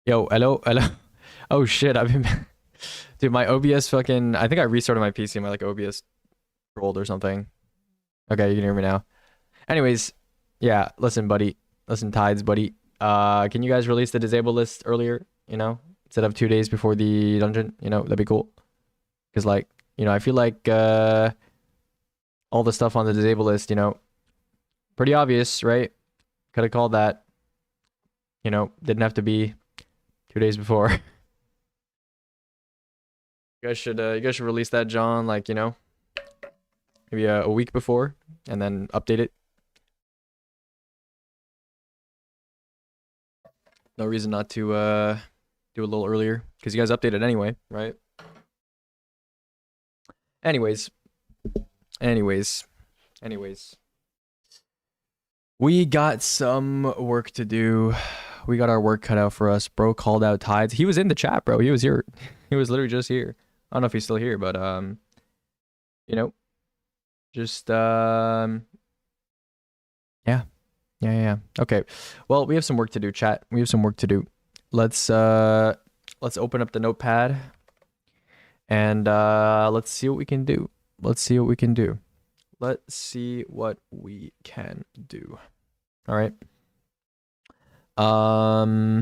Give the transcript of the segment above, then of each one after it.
Yo, hello, hello. Oh shit, I've been dude, my OBS fucking I think I restarted my PC, my like OBS rolled or something. Okay, you can hear me now. Anyways, yeah, listen, buddy. Listen, Tides, buddy. Can you guys release the disabled list earlier, instead of 2 days before the dungeon? That'd be cool. Cause like, I feel like all the stuff on the disabled list, pretty obvious, right? Could have called that, didn't have to be 2 days before. You guys should release that, John, like, maybe a week before and then update it. No reason not to do a little earlier because you guys updated anyway, right? Anyways, anyways, anyways. We got some work to do. We got our work cut out for us. Bro called out Tides. He was in the chat, bro. He was here. He was literally just here. I don't know if he's still here, but you know, just yeah. Yeah. Okay. Well, we have some work to do, chat. We have some work to do. Let's open up the notepad and let's see what we can do. Let's see what we can do. Let's see what we can do. All right. Hmm.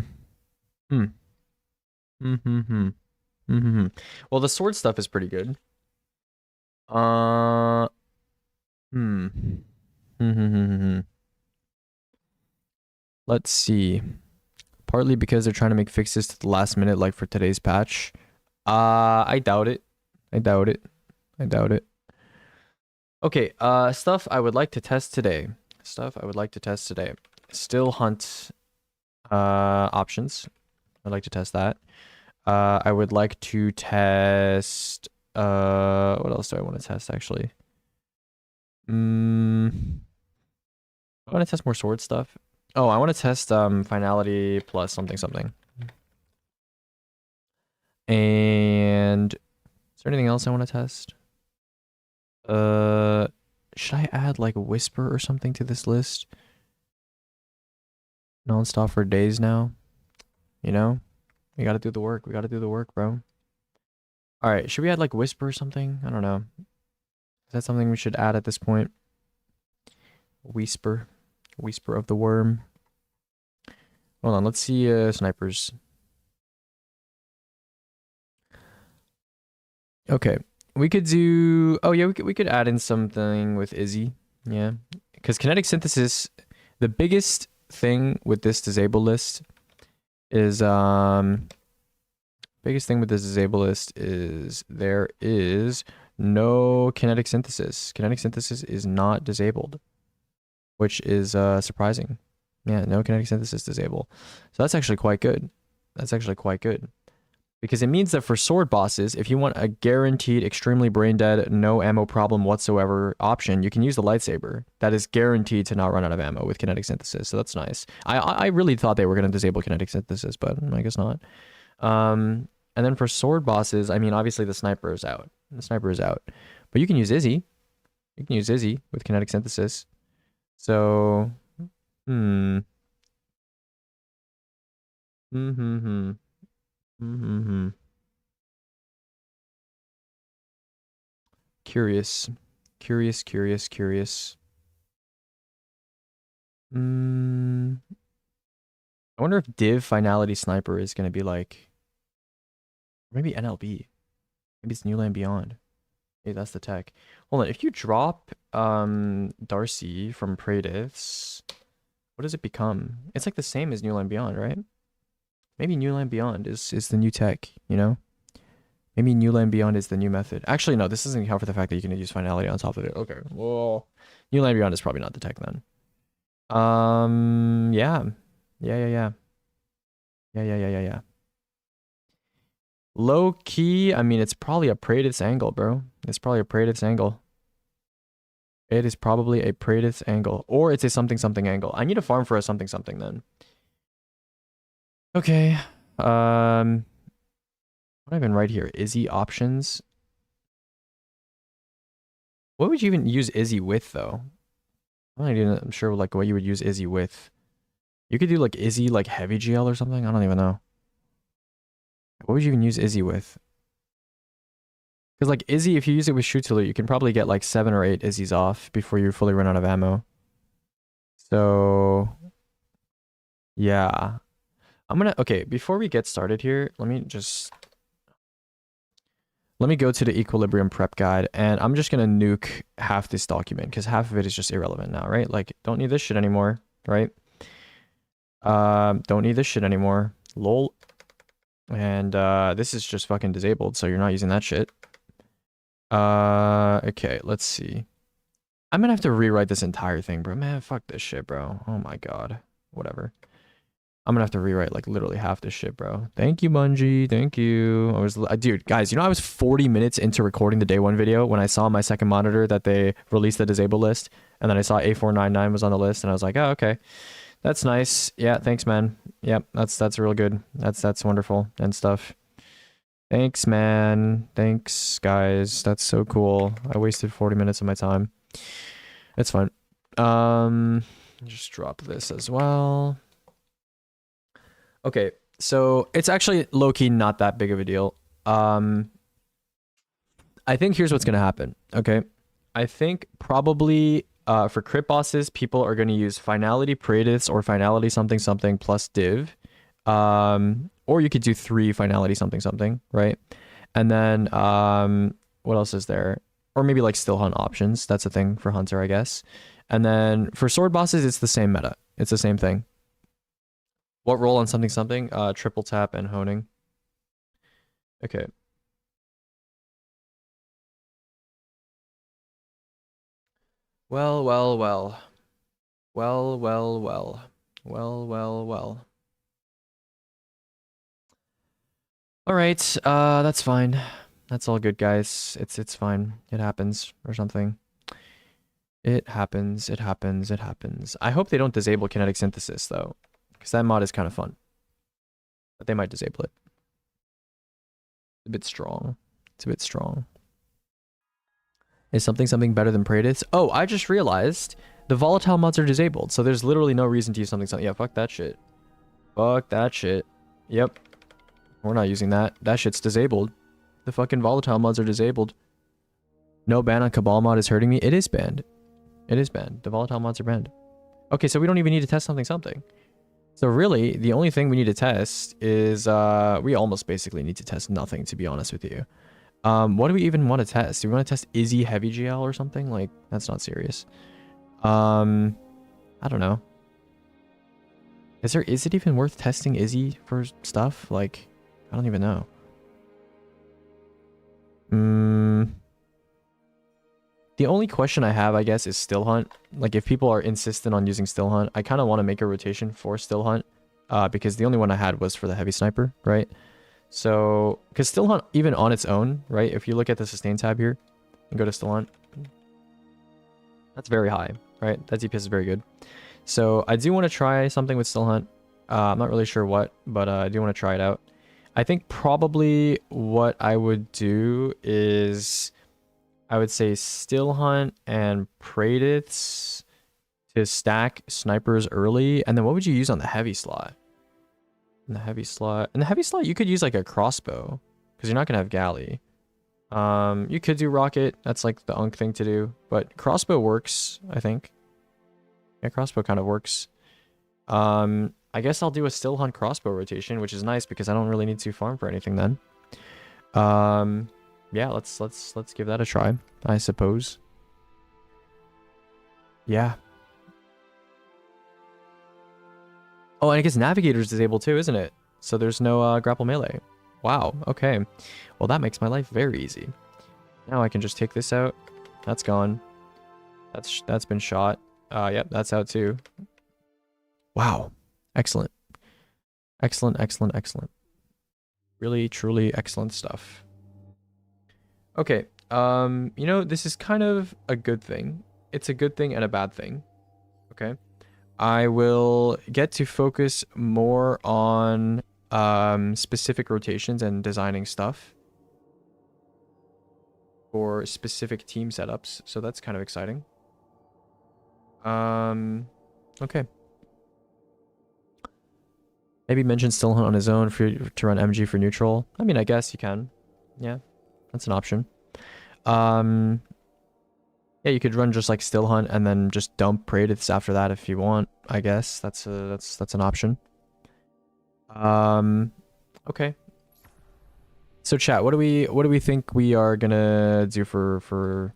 Well, the sword stuff is pretty good. Hmm. Let's see. Partly because they're trying to make fixes to the last minute, like for today's patch. I doubt it. I doubt it. I doubt it. Okay, stuff I would like to test today. Stuff I would like to test today. Still hunt options. I'd like to test that. I would like to test what else do I want to test actually? I want to test more sword stuff. Oh, I want to test finality plus something. And is there anything else I want to test? Should I add like a whisper or something to this list? Non-stop for days now. We gotta do the work. We gotta do the work, bro. All right, should we add like whisper or something? I don't know. Is that something we should add at this point? Whisper of the worm. Hold on, let's see snipers. Okay, we could do. Oh yeah, we could add in something with Izzy. Yeah, because kinetic synthesis. The biggest thing with this disable list is biggest thing with this disable list is there is no kinetic synthesis. Kinetic synthesis is not disabled, which is surprising. Yeah, no kinetic synthesis disable. So that's actually quite good. That's actually quite good. Because it means that for sword bosses, if you want a guaranteed, extremely brain dead, no ammo problem whatsoever option, you can use the lightsaber. That is guaranteed to not run out of ammo with kinetic synthesis. So that's nice. I really thought they were going to disable kinetic synthesis, but I guess not. And then for sword bosses, I mean, obviously the sniper is out. The sniper is out. But you can use Izzy. You can use Izzy with kinetic synthesis. So, Curious. I wonder if div finality sniper is going to be like, maybe NLB. Maybe it's New Land Beyond. Hey, that's the tech. Hold on, if you drop Darcy from Praedyths, what does it become? It's like the same as New Land Beyond, right? Maybe New Land Beyond is the new tech, Maybe New Land Beyond is the new method. Actually, no, this doesn't account for the fact that you can use finality on top of it. Okay, well, New Land Beyond is probably not the tech then. Yeah. Low key, I mean, it's probably a Praedyths angle, bro. It's probably a Praedyths angle. It is probably a Praedyths angle. Or it's a something angle. I need to farm for a something then. Okay. What do I even write here? Izzy options. What would you even use Izzy with, though? I'm not even sure like what you would use Izzy with. You could do like Izzy like heavy GL or something. I don't even know. What would you even use Izzy with? Because like Izzy, if you use it with Shooter, you can probably get like 7 or 8 Izzy's off before you fully run out of ammo. So yeah. Okay, before we get started here, let me go to the equilibrium prep guide, and I'm just gonna nuke half this document because half of it is just irrelevant now, right? Like, don't need this shit anymore, right? Don't need this shit anymore. Lol. And this is just fucking disabled, so you're not using that shit. Okay, let's see. I'm gonna have to rewrite this entire thing, bro. Man, fuck this shit, bro. Oh my god. Whatever. I'm gonna have to rewrite like literally half this shit, bro. Thank you, Bungie. Thank you. Dude, guys, you know I was 40 minutes into recording the day one video when I saw on my second monitor that they released the disabled list, and then I saw A499 was on the list, and I was like, oh, okay, that's nice. Yeah, thanks, man. Yep, that's real good. That's wonderful and stuff. Thanks, man. Thanks, guys. That's so cool. I wasted 40 minutes of my time. It's fine. Just drop this as well. Okay, so it's actually low-key not that big of a deal. I think here's what's gonna happen, okay? I think probably for crit bosses, people are gonna use finality Praetus or finality something something plus div. Or you could do 3 finality something something, right? And then what else is there? Or maybe like still hunt options. That's a thing for hunter, I guess. And then for sword bosses, it's the same meta. It's the same thing. What roll on something something? Triple tap and honing. Okay. Well, well, well. Well, well, well. Well, well, well. All right, that's fine. That's all good, guys. It's fine. It happens or something. It happens. It happens. It happens. I hope they don't disable kinetic synthesis though, because that mod is kind of fun. But they might disable it. It's a bit strong. It's a bit strong. Is something better than Praetus? Oh, I just realized the volatile mods are disabled, so there's literally no reason to use something. Yeah, fuck that shit. Fuck that shit. Yep. We're not using that. That shit's disabled. The fucking volatile mods are disabled. No ban on Cabal mod is hurting me. It is banned. It is banned. The volatile mods are banned. Okay, so we don't even need to test something. So really, the only thing we need to test is, we almost basically need to test nothing, to be honest with you. What do we even want to test? Do we want to test Izzy Heavy GL or something? Like, that's not serious. I don't know. Is it even worth testing Izzy for stuff? Like, I don't even know. The only question I have, I guess, is Still Hunt. Like, if people are insistent on using Still Hunt, I kind of want to make a rotation for Still Hunt. Because the only one I had was for the Heavy Sniper, right? So, because Still Hunt, even on its own, right? If you look at the sustain tab here and go to Still Hunt, that's very high, right? That DPS is very good. So, I do want to try something with Still Hunt. I'm not really sure what, but I do want to try it out. I think probably what I would do is I would say Still Hunt and Praetus to stack snipers early. And then what would you use on the heavy slot? In the heavy slot, you could use like a crossbow because you're not gonna have galley. You could do rocket. That's like the unk thing to do, but crossbow works, I think. Yeah, crossbow kind of works. I guess I'll do a Still Hunt crossbow rotation, which is nice because I don't really need to farm for anything then. Yeah, let's give that a try, I suppose. Yeah. Oh, and I guess Navigator's disabled too, isn't it? So there's no grapple melee. Wow, okay. Well, that makes my life very easy. Now I can just take this out. That's gone. That's been shot. Yep, that's out too. Wow. Excellent. Excellent, excellent, excellent. Really, truly excellent stuff. Okay, you know, this is kind of a good thing. It's a good thing and a bad thing. Okay. I will get to focus more on specific rotations and designing stuff for specific team setups. So that's kind of exciting. Okay. Maybe mention Still Hunt on his own to run MG for neutral. I mean, I guess you can. Yeah, that's an option. Yeah, you could run just like Still Hunt and then just dump Praedyths after that if you want. I guess that's an option. Okay. So chat, what do we think we are gonna do for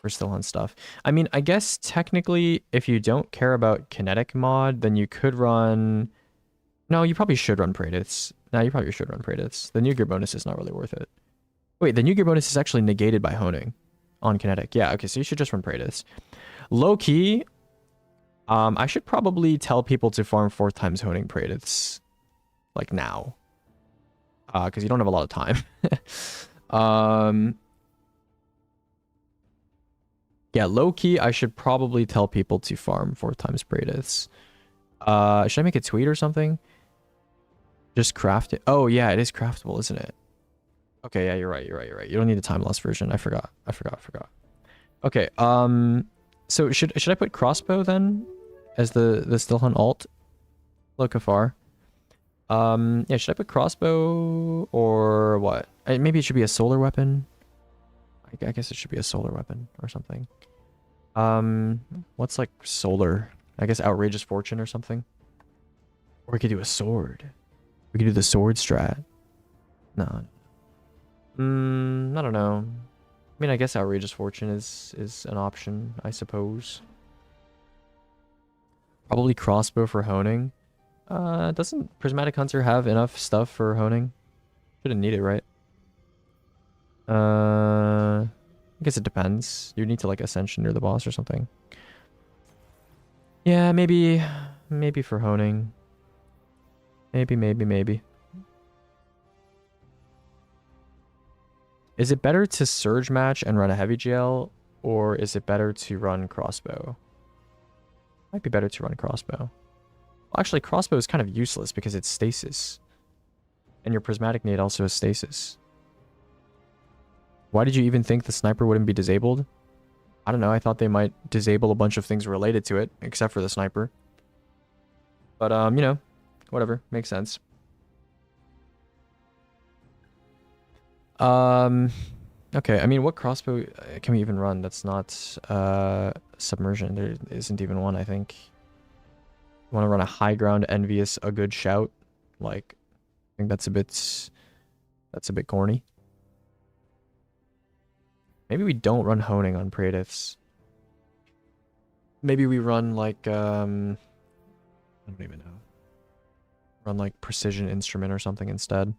Still Hunt stuff? I mean, I guess technically, if you don't care about kinetic mod, then you could run. No, you probably should run Praedyths. No, you probably should run Praedyths. The new gear bonus is not really worth it. Wait, the new gear bonus is actually negated by honing on kinetic. Yeah, okay, so you should just run Praedyths. Low key, I should probably tell people to farm 4 times honing Praedyths, like now, because you don't have a lot of time. Yeah, low key, I should probably tell people to farm 4 times Praedyths. Should I make a tweet or something? Just craft it. Oh yeah, it is craftable, isn't it? Okay, yeah, you're right. You don't need a time loss version. I forgot. Okay, so should I put crossbow then as the Still Hunt alt? Look afar. Yeah, should I put crossbow or what? Maybe it should be a solar weapon. I guess it should be a solar weapon or something. What's like solar? I guess outrageous fortune or something. Or we could do a sword. We could do the sword strat. No. I don't know. I mean, I guess outrageous fortune is an option, I suppose. Probably crossbow for honing. Doesn't Prismatic Hunter have enough stuff for honing? Shouldn't need it, right? I guess it depends. You need to like ascension near the boss or something. Yeah, maybe for honing. Maybe. Is it better to surge match and run a heavy GL, or is it better to run crossbow? Might be better to run crossbow. Well, actually, crossbow is kind of useless because it's stasis. And your prismatic nade also has stasis. Why did you even think the sniper wouldn't be disabled? I don't know, I thought they might disable a bunch of things related to it, except for the sniper. But, you know, whatever, makes sense. Okay, I mean, what crossbow can we even run that's not, submersion? There isn't even one, I think. You want to run a high ground, envious, a good shout? Like, I think that's a bit corny. Maybe we don't run honing on Praedyths. Maybe we run like, I don't even know. Run like precision instrument or something instead.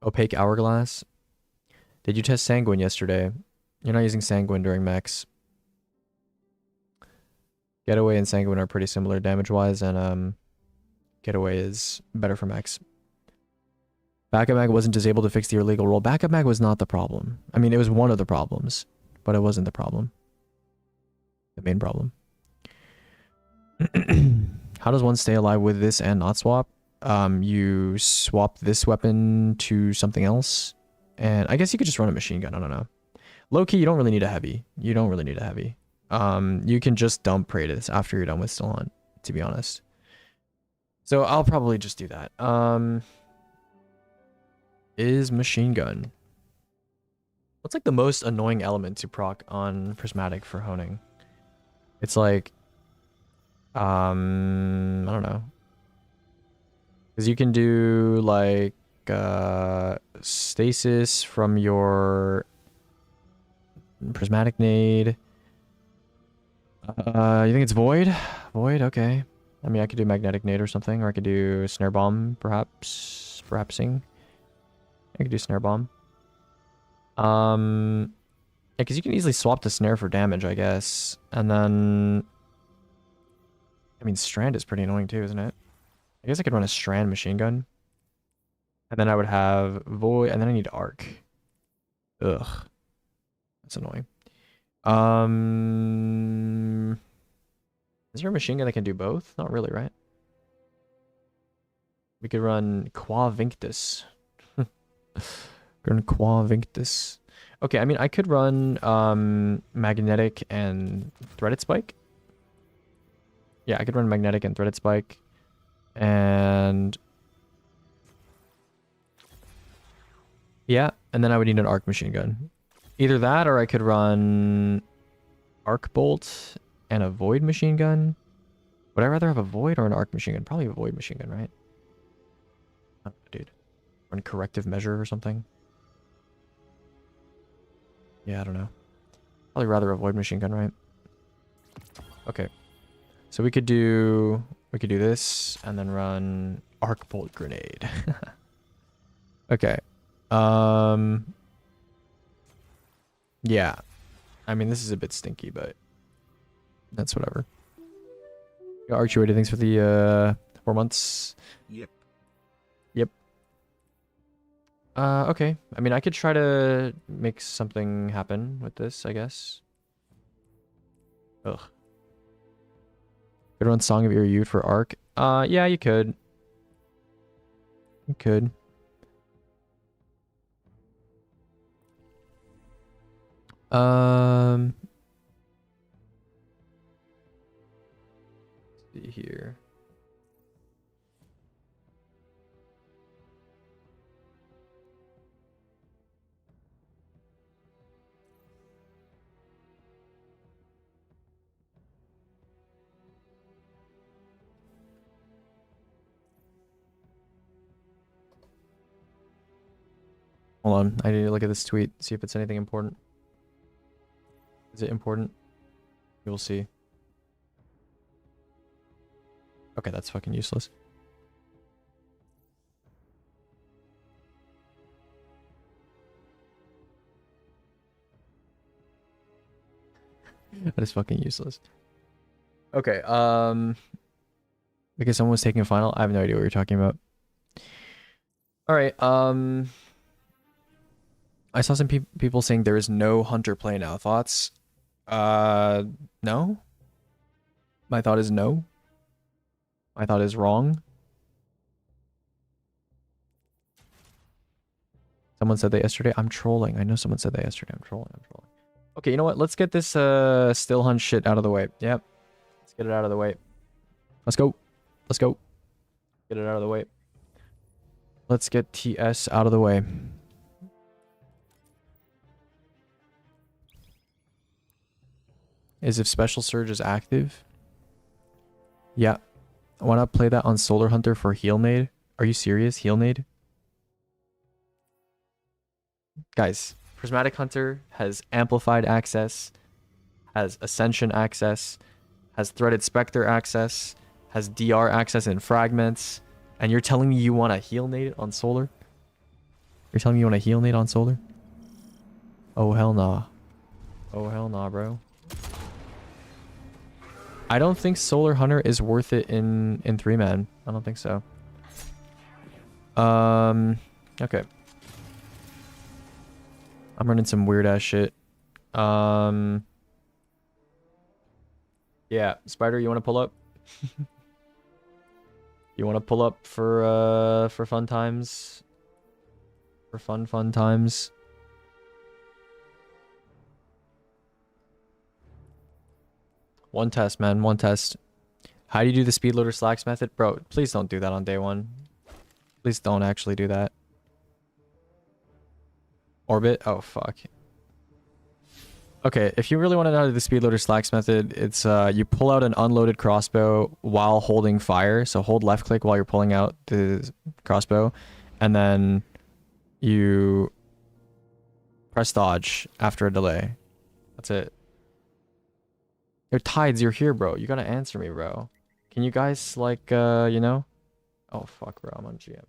Opaque hourglass. Did you test sanguine yesterday? You're not using sanguine during mechs. Getaway and sanguine are pretty similar damage wise, and getaway is better for mechs. Backup mag wasn't disabled to fix the illegal roll. Backup mag was not the problem. I mean, it was one of the problems, but it wasn't the problem. The main problem. How does one stay alive with this and not swap? You swap this weapon to something else, and I guess you could just run a machine gun. I don't know. Low key, you don't really need a heavy. You can just dump Praedyths after you're done with Still Hunt, to be honest. So I'll probably just do that. Is machine gun. What's like the most annoying element to proc on Prismatic for honing? It's like, I don't know. Because you can do like stasis from your prismatic nade. You think it's void? Void, okay. I mean, I could do magnetic nade or something, or I could do snare bomb, perhaps. Perhapsing. I could do snare bomb. Yeah, because you can easily swap the snare for damage, I guess. And then, I mean, strand is pretty annoying too, isn't it? I guess I could run a strand machine gun. And then I would have void, and then I need arc. Ugh. That's annoying. Is there a machine gun that can do both? Not really, right? We could run Qua Vinctus. Run Qua Vinctus. Okay, I mean, I could run magnetic and threaded spike. Yeah, I could run magnetic and threaded spike. And yeah, and then I would need an arc machine gun. Either that or I could run arc bolt and a void machine gun. Would I rather have a void or an arc machine gun? Probably a void machine gun, right? I don't know, dude. Run corrective measure or something. Yeah, I don't know. Probably rather a void machine gun, right? Okay. So we could do this and then run arc bolt grenade. Okay. Yeah. I mean, this is a bit stinky, but that's whatever. Archie, thanks for the 4 months. Yep. Yep. Okay. I mean, I could try to make something happen with this, I guess. Ugh. Could run Song of Your Youth for arc. Yeah, you could. You could. See here. Hold on, I need to look at this tweet, see if it's anything important. Is it important? We will see. Okay, that's fucking useless. That is fucking useless. Okay, because someone was taking a final. I have no idea what you're talking about. All right, I saw some people saying there is no hunter play now. Thoughts? No. My thought is no. My thought is wrong. Someone said that yesterday. I'm trolling. I know someone said that yesterday. I'm trolling. Okay, you know what? Let's get this still hunt shit out of the way. Yep. Let's get it out of the way. Let's go. Let's go. Get it out of the way. Let's get TS out of the way. Is if Special Surge is active? Yeah. Why not play that on Solar Hunter for Heal Nade? Are you serious? Heal Nade? Guys, Prismatic Hunter has Amplified access, has Ascension access, has Threaded Spectre access, has DR access in Fragments, and you're telling me you want to Heal Nade on Solar? You're telling me you want to Heal Nade on Solar? Oh, hell nah. Oh, hell nah, bro. I don't think Solar Hunter is worth it in 3-man. I don't think so. Okay. I'm running some weird ass shit. Yeah, Spider, you want to pull up? You want to pull up for fun times? For fun times? One test, man. One test. How do you do the speed loader slacks method? Bro, please don't do that on day one. Please don't actually do that. Orbit? Oh, fuck. Okay, if you really want to know the speed loader slacks method, it's you pull out an unloaded crossbow while holding fire. So hold left click while you're pulling out the crossbow. And then you press dodge after a delay. That's it. Yo, Tides, you're here, bro. You gotta answer me, bro. Can you guys, like, you know? Oh, fuck, bro. I'm on GM.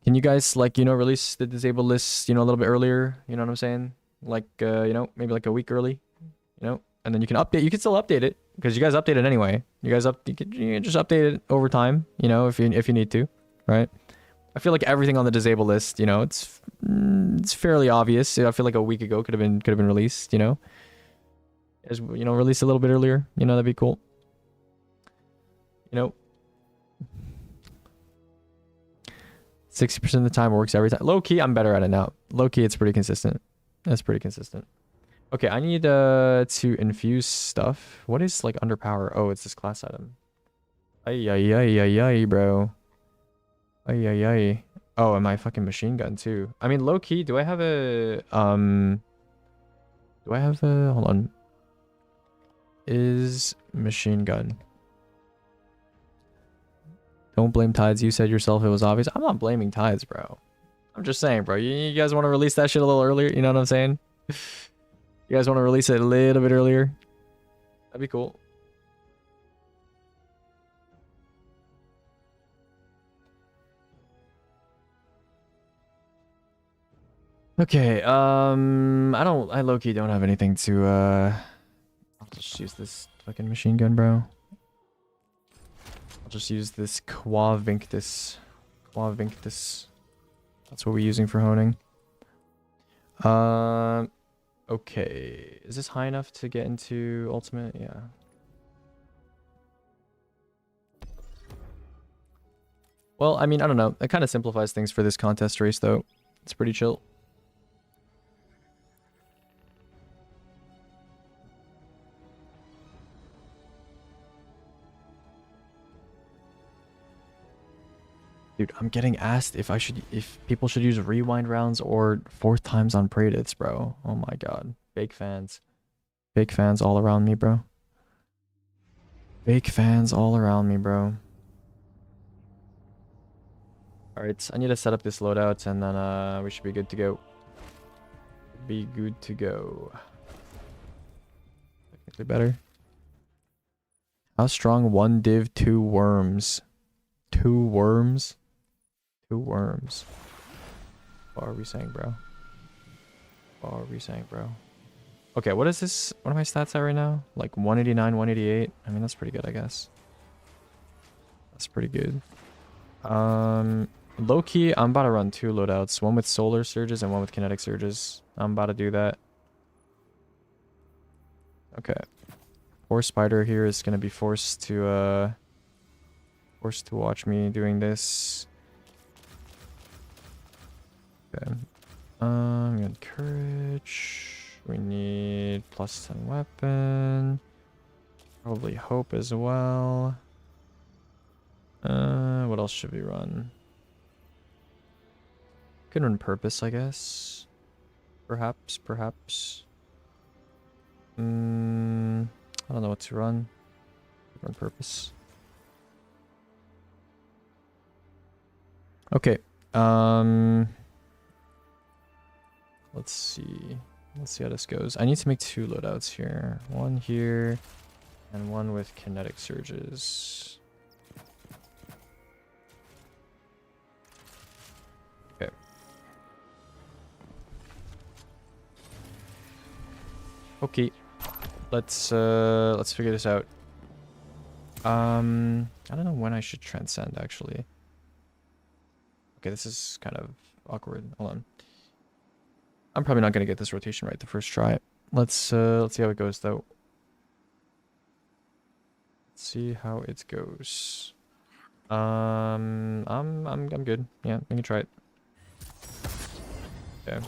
Can you guys, like, you know, release the disabled list, you know, a little bit earlier? You know what I'm saying? Like, you know, maybe like a week early, you know? And then you can update. You can still update it because you guys update it anyway. You can just update it over time, you know, if you need to, right? I feel like everything on the disabled list, you know, it's fairly obvious. I feel like a week ago could have been released, you know? As you know, release a little bit earlier, you know, that'd be cool. You know, 60% of the time works every time. Low key, I'm better at it now. Low key, it's pretty consistent. That's pretty consistent. Okay, I need to infuse stuff. What is like underpower? Oh, it's this class item. Ay ay ay ay ay, bro. Ay ay ay. Oh, and my fucking machine gun too. I mean, low key, do I have a hold on. Is machine gun. Don't blame Tides. You said yourself it was obvious. I'm not blaming Tides, bro. I'm just saying, bro. You guys want to release that shit a little earlier? You know what I'm saying? You guys want to release it a little bit earlier? That'd be cool. Okay, I low-key don't have anything to, I'll just use this fucking machine gun, bro. I'll just use this Quavinctus. Quavinctus. That's what we're using for honing. Okay. Is this high enough to get into ultimate? Yeah. Well, I mean, I don't know. It kind of simplifies things for this contest race, though. It's pretty chill. Dude, I'm getting asked if people should use rewind rounds or 4th times on Pradits, bro. Oh my god. Fake fans. Fake fans all around me, bro. Fake fans all around me, bro. Alright, I need to set up this loadout and then we should be good to go. Be good to go. Technically better. How strong? 1 div, 2 worms. 2 worms? 2 worms. What are we saying, bro? What are we saying, bro? Okay, what is this? What are my stats at right now? Like 189, 188? I mean, that's pretty good, I guess. That's pretty good. Low-key, I'm about to run 2 loadouts. One with solar surges and one with kinetic surges. I'm about to do that. Okay. Poor spider here is going to be forced to watch me doing this. Okay. We got courage. We need +10 weapon. Probably hope as well. What else should we run? Could run purpose, I guess. Perhaps. I don't know what to run. Run purpose. Okay. Let's see. Let's see how this goes. I need to make 2 loadouts here. One here and one with kinetic surges. Okay. Okay. Let's figure this out. I don't know when I should transcend actually. Okay, this is kind of awkward. Hold on. I'm probably not gonna get this rotation right the first try. Let's see how it goes though. Let's see how it goes. I'm good. Yeah, we can try it. Okay.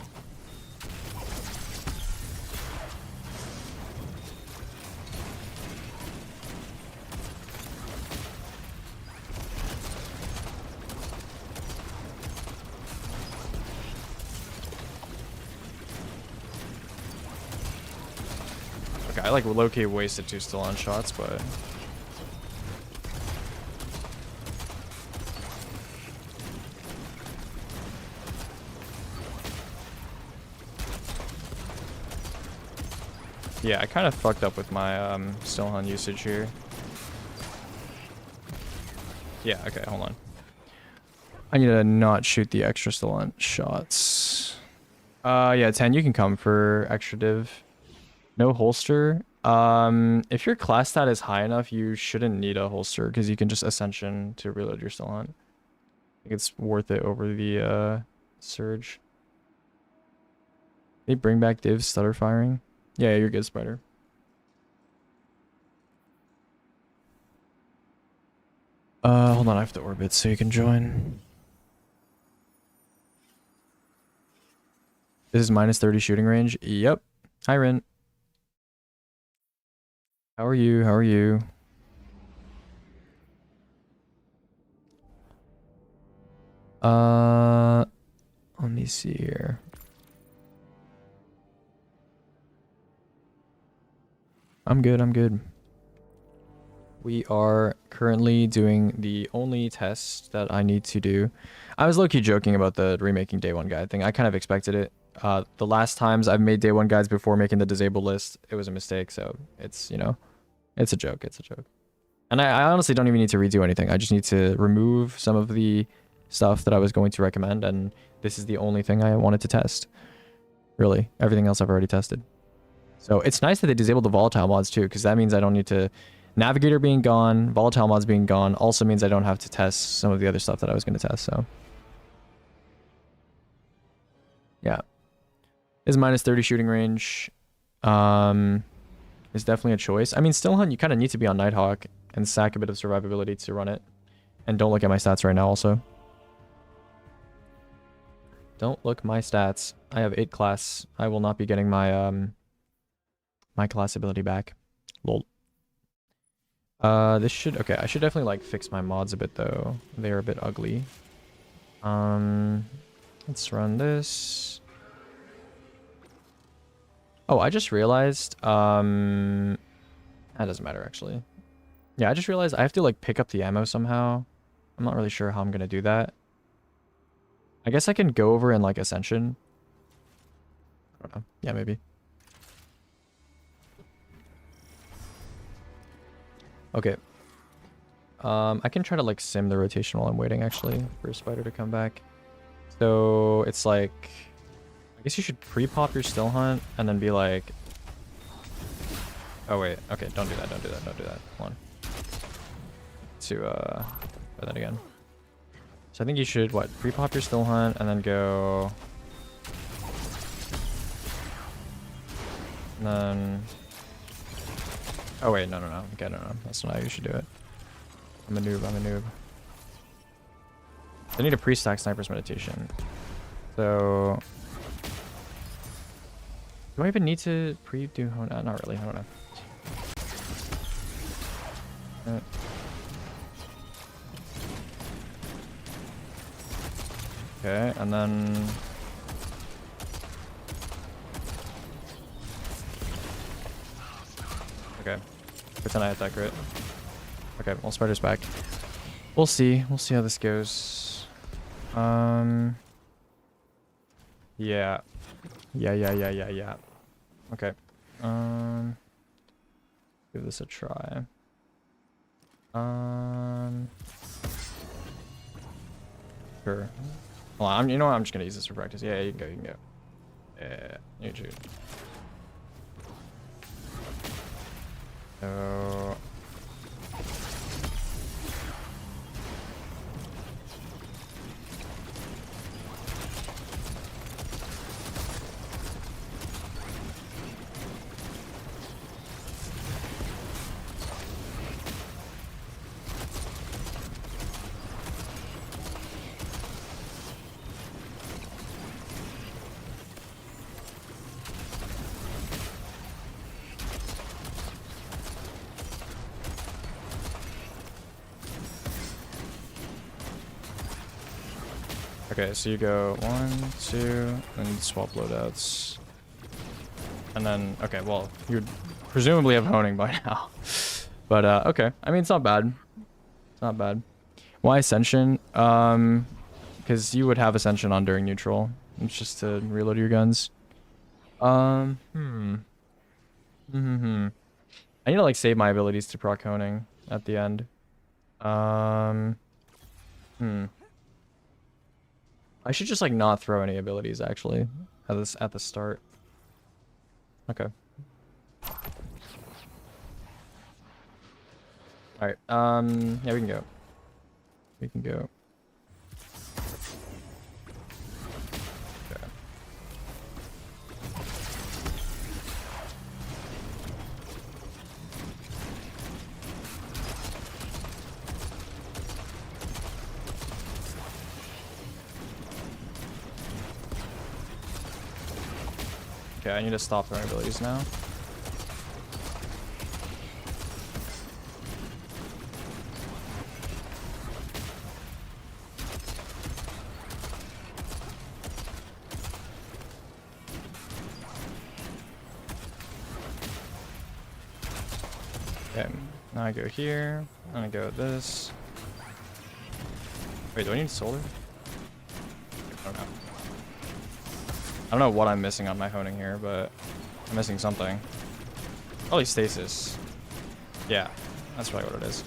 I like low-key wasted 2 still on shots, but yeah, I kind of fucked up with my still on usage here. Yeah, okay, hold on. I need to not shoot the extra still on shots. Yeah, 10, you can come for extra div. No holster. If your class stat is high enough, you shouldn't need a holster because you can just ascension to reload your still on. I think it's worth it over the surge. They bring back div stutter firing. Yeah, you're good, Spider. Hold on, I have to orbit so you can join. This is -30 shooting range. Yep. Hi, Rin. How are you? How are you? Let me see here. I'm good, I'm good. We are currently doing the only test that I need to do. I was low-key joking about the remaking day one guide thing. I kind of expected it. The last times I've made day one guides before making the disabled list, it was a mistake, so it's, you know, it's a joke, it's a joke. And I honestly don't even need to redo anything. I just need to remove some of the stuff that I was going to recommend, and this is the only thing I wanted to test. Really, everything else I've already tested. So it's nice that they disabled the volatile mods too, because that means I don't need to... Navigator being gone, volatile mods being gone, also means I don't have to test some of the other stuff that I was going to test, so... Yeah. Is minus 30 shooting range. Is definitely a choice. I mean, Still Hunt, you kind of need to be on Nighthawk and sack a bit of survivability to run it. And don't look at my stats right now also. Don't look my stats. I have 8 class. I will not be getting my my class ability back. Lol. This should... Okay, I should definitely, like, fix my mods a bit, though. They're a bit ugly. Let's run this. Oh, I just realized... That doesn't matter, actually. Yeah, I just realized I have to, like, pick up the ammo somehow. I'm not really sure how I'm gonna do that. I guess I can go over in, like, Ascension. I don't know. Yeah, maybe. Okay. I can try to, like, sim the rotation while I'm waiting, actually, for a spider to come back. So, it's like... I guess you should pre-pop your Still Hunt, and then be like... Oh, wait. Okay, don't do that, don't do that, don't do that. Hold on. To, try that again. So I think you should, what, pre-pop your Still Hunt, and then go... And then... Oh, wait, no, no, no. Okay, no, no. That's not how you should do it. I'm a noob, I'm a noob. I need a pre-stack Sniper's Meditation. So... Do I even need to pre-do... not really, I don't know. Okay, and then... Okay. Pretend I attack crit. Okay, well, Spider's back. We'll see. We'll see how this goes. Yeah. Yeah. Okay. Give this a try. Sure. Hold on, you know what? I'm just gonna use this for practice. Yeah, you can go, you can go. Yeah, you can shoot. So... Okay, so you go 1, 2, and swap loadouts. And then, okay, well, you presumably have honing by now. But, okay. I mean, it's not bad. It's not bad. Why Ascension? Because you would have Ascension on during neutral. It's just to reload your guns. I need to, like, save my abilities to proc honing at the end. I should just, like, not throw any abilities, actually, at the start. Okay. Alright, yeah, we can go. We can go. Okay. Okay, I need to stop throwing abilities now. Okay, now I go here, and I go with this. Wait, do I need solar? I don't know. I don't know what I'm missing on my honing here, but I'm missing something. Probably stasis. Yeah, that's probably what it is.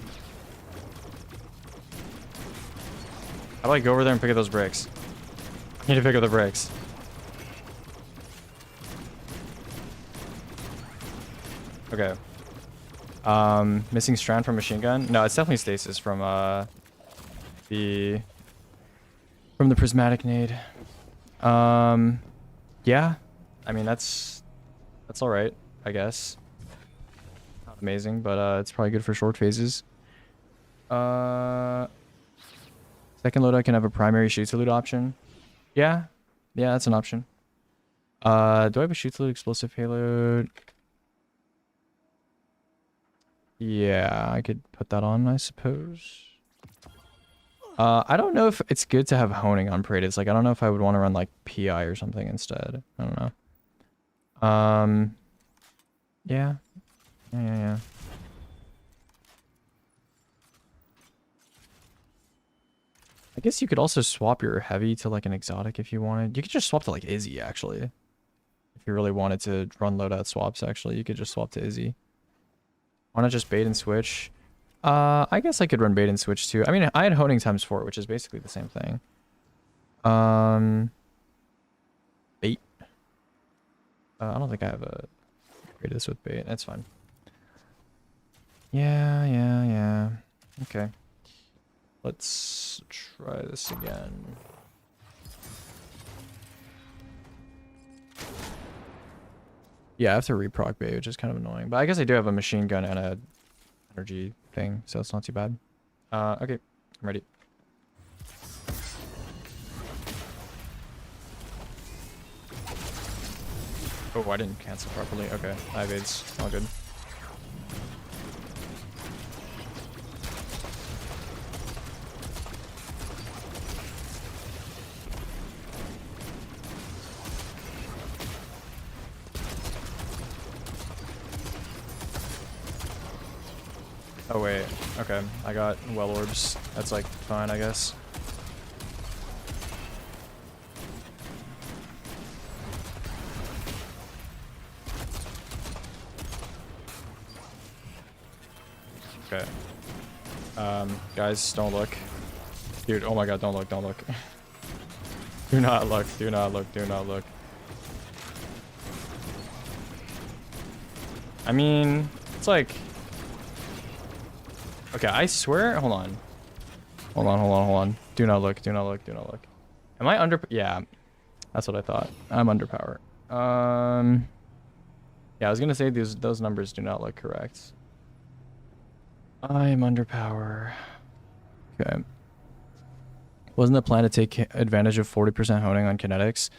How do I go over there and pick up those bricks? I need to pick up the bricks. Okay. Missing strand from machine gun? No, it's definitely stasis from the prismatic nade. Yeah. I mean that's all right, I guess. Not amazing, but it's probably good for short phases. Second loadout can have a primary shoot to loot option. Yeah. Yeah, that's an option. Do I have a shoot to loot explosive payload? Yeah, I could put that on, I suppose. I don't know if it's good to have honing on parade. It's like I don't know if I would want to run like PI or something instead. I don't know. Yeah. Yeah. I guess you could also swap your heavy to like an exotic if you wanted. You could just swap to like Izzy actually. If you really wanted to run loadout swaps, actually, you could just swap to Izzy. Why not just bait and switch? I guess I could run bait and switch too. I mean, I had honing times 4, which is basically the same thing. Bait. I don't think I have a grade this with bait. That's fine. Yeah. Okay. Let's try this again. Yeah, I have to reproc bait, which is kind of annoying. But I guess I do have a machine gun and a energy thing, so it's not too bad. Okay, I'm ready. Oh, I didn't cancel properly. Okay, I have aids. All good. Oh wait, okay. I got well orbs. That's like fine, I guess. Okay. Guys, don't look. Dude, oh my god, don't look. Do not look. I mean, it's like... Okay, I swear... Hold on. Do not look. Am I under... Yeah, that's what I thought. I'm under power. Yeah, I was gonna say those numbers do not look correct. I am under power. Okay. Wasn't the plan to take advantage of 40% honing on kinetics?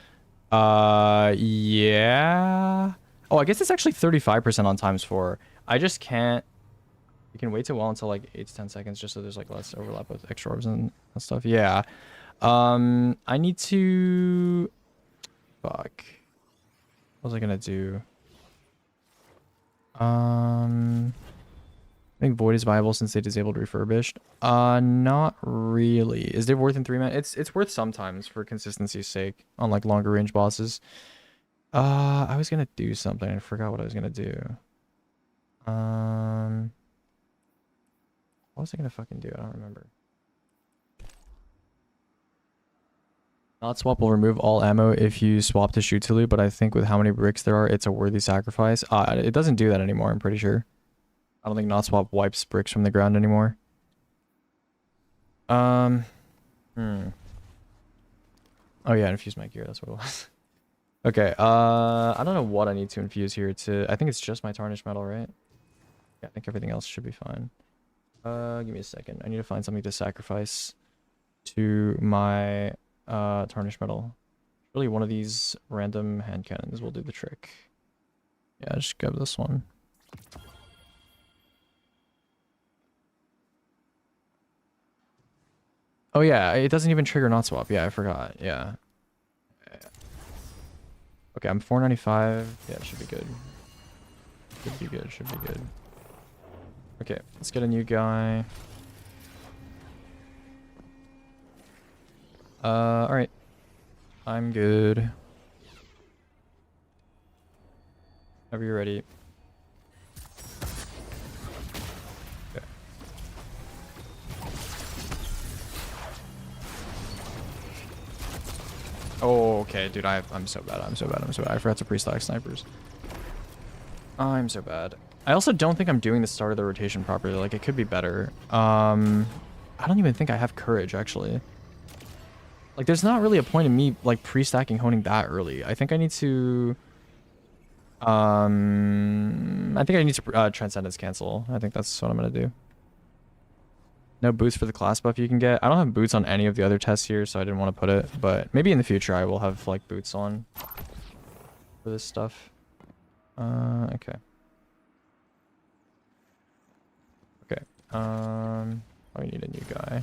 Yeah. Oh, I guess it's actually 35% on ×4. I just can't... You can wait well until like 8 to 10 seconds just so there's like less overlap with extra orbs and stuff. Yeah. I need to... Fuck. What was I gonna do? I think Void is viable since they disabled Refurbished. Not really. Is it worth in 3-man? It's worth sometimes for consistency's sake on like longer range bosses. I was gonna do something. I forgot what I was gonna do. What was I gonna fucking do? I don't remember. Not swap will remove all ammo if you swap to shoot to loot, but I think with how many bricks there are, it's a worthy sacrifice. It doesn't do that anymore, I'm pretty sure. I don't think not swap wipes bricks from the ground anymore. Oh yeah, infuse my gear, that's what it was. Okay, I don't know what I need to infuse here I think it's just my tarnished metal, right? Yeah, I think everything else should be fine. Give me a second. I need to find something to sacrifice to my tarnished metal. Really, one of these random hand cannons will do the trick. Yeah, just grab this one. Oh yeah, it doesn't even trigger not swap. Yeah, I forgot. Yeah. Okay, I'm 495. Yeah, it should be good. Should be good. Okay, let's get a new guy. Alright. I'm good. Whenever you're ready. Okay. Oh, okay, dude, I'm so bad. I'm so bad. I'm so bad. I forgot to pre-stack snipers. I'm so bad. I also don't think I'm doing the start of the rotation properly. Like, it could be better. I don't even think I have courage, actually. Like, there's not really a point in me, like, pre-stacking honing that early. I think I need to... I think I need to Transcendence cancel. I think that's what I'm gonna do. No boots for the class buff you can get. I don't have boots on any of the other tests here, so I didn't want to put it. But maybe in the future I will have, like, boots on for this stuff. Okay. Okay. I need a new guy.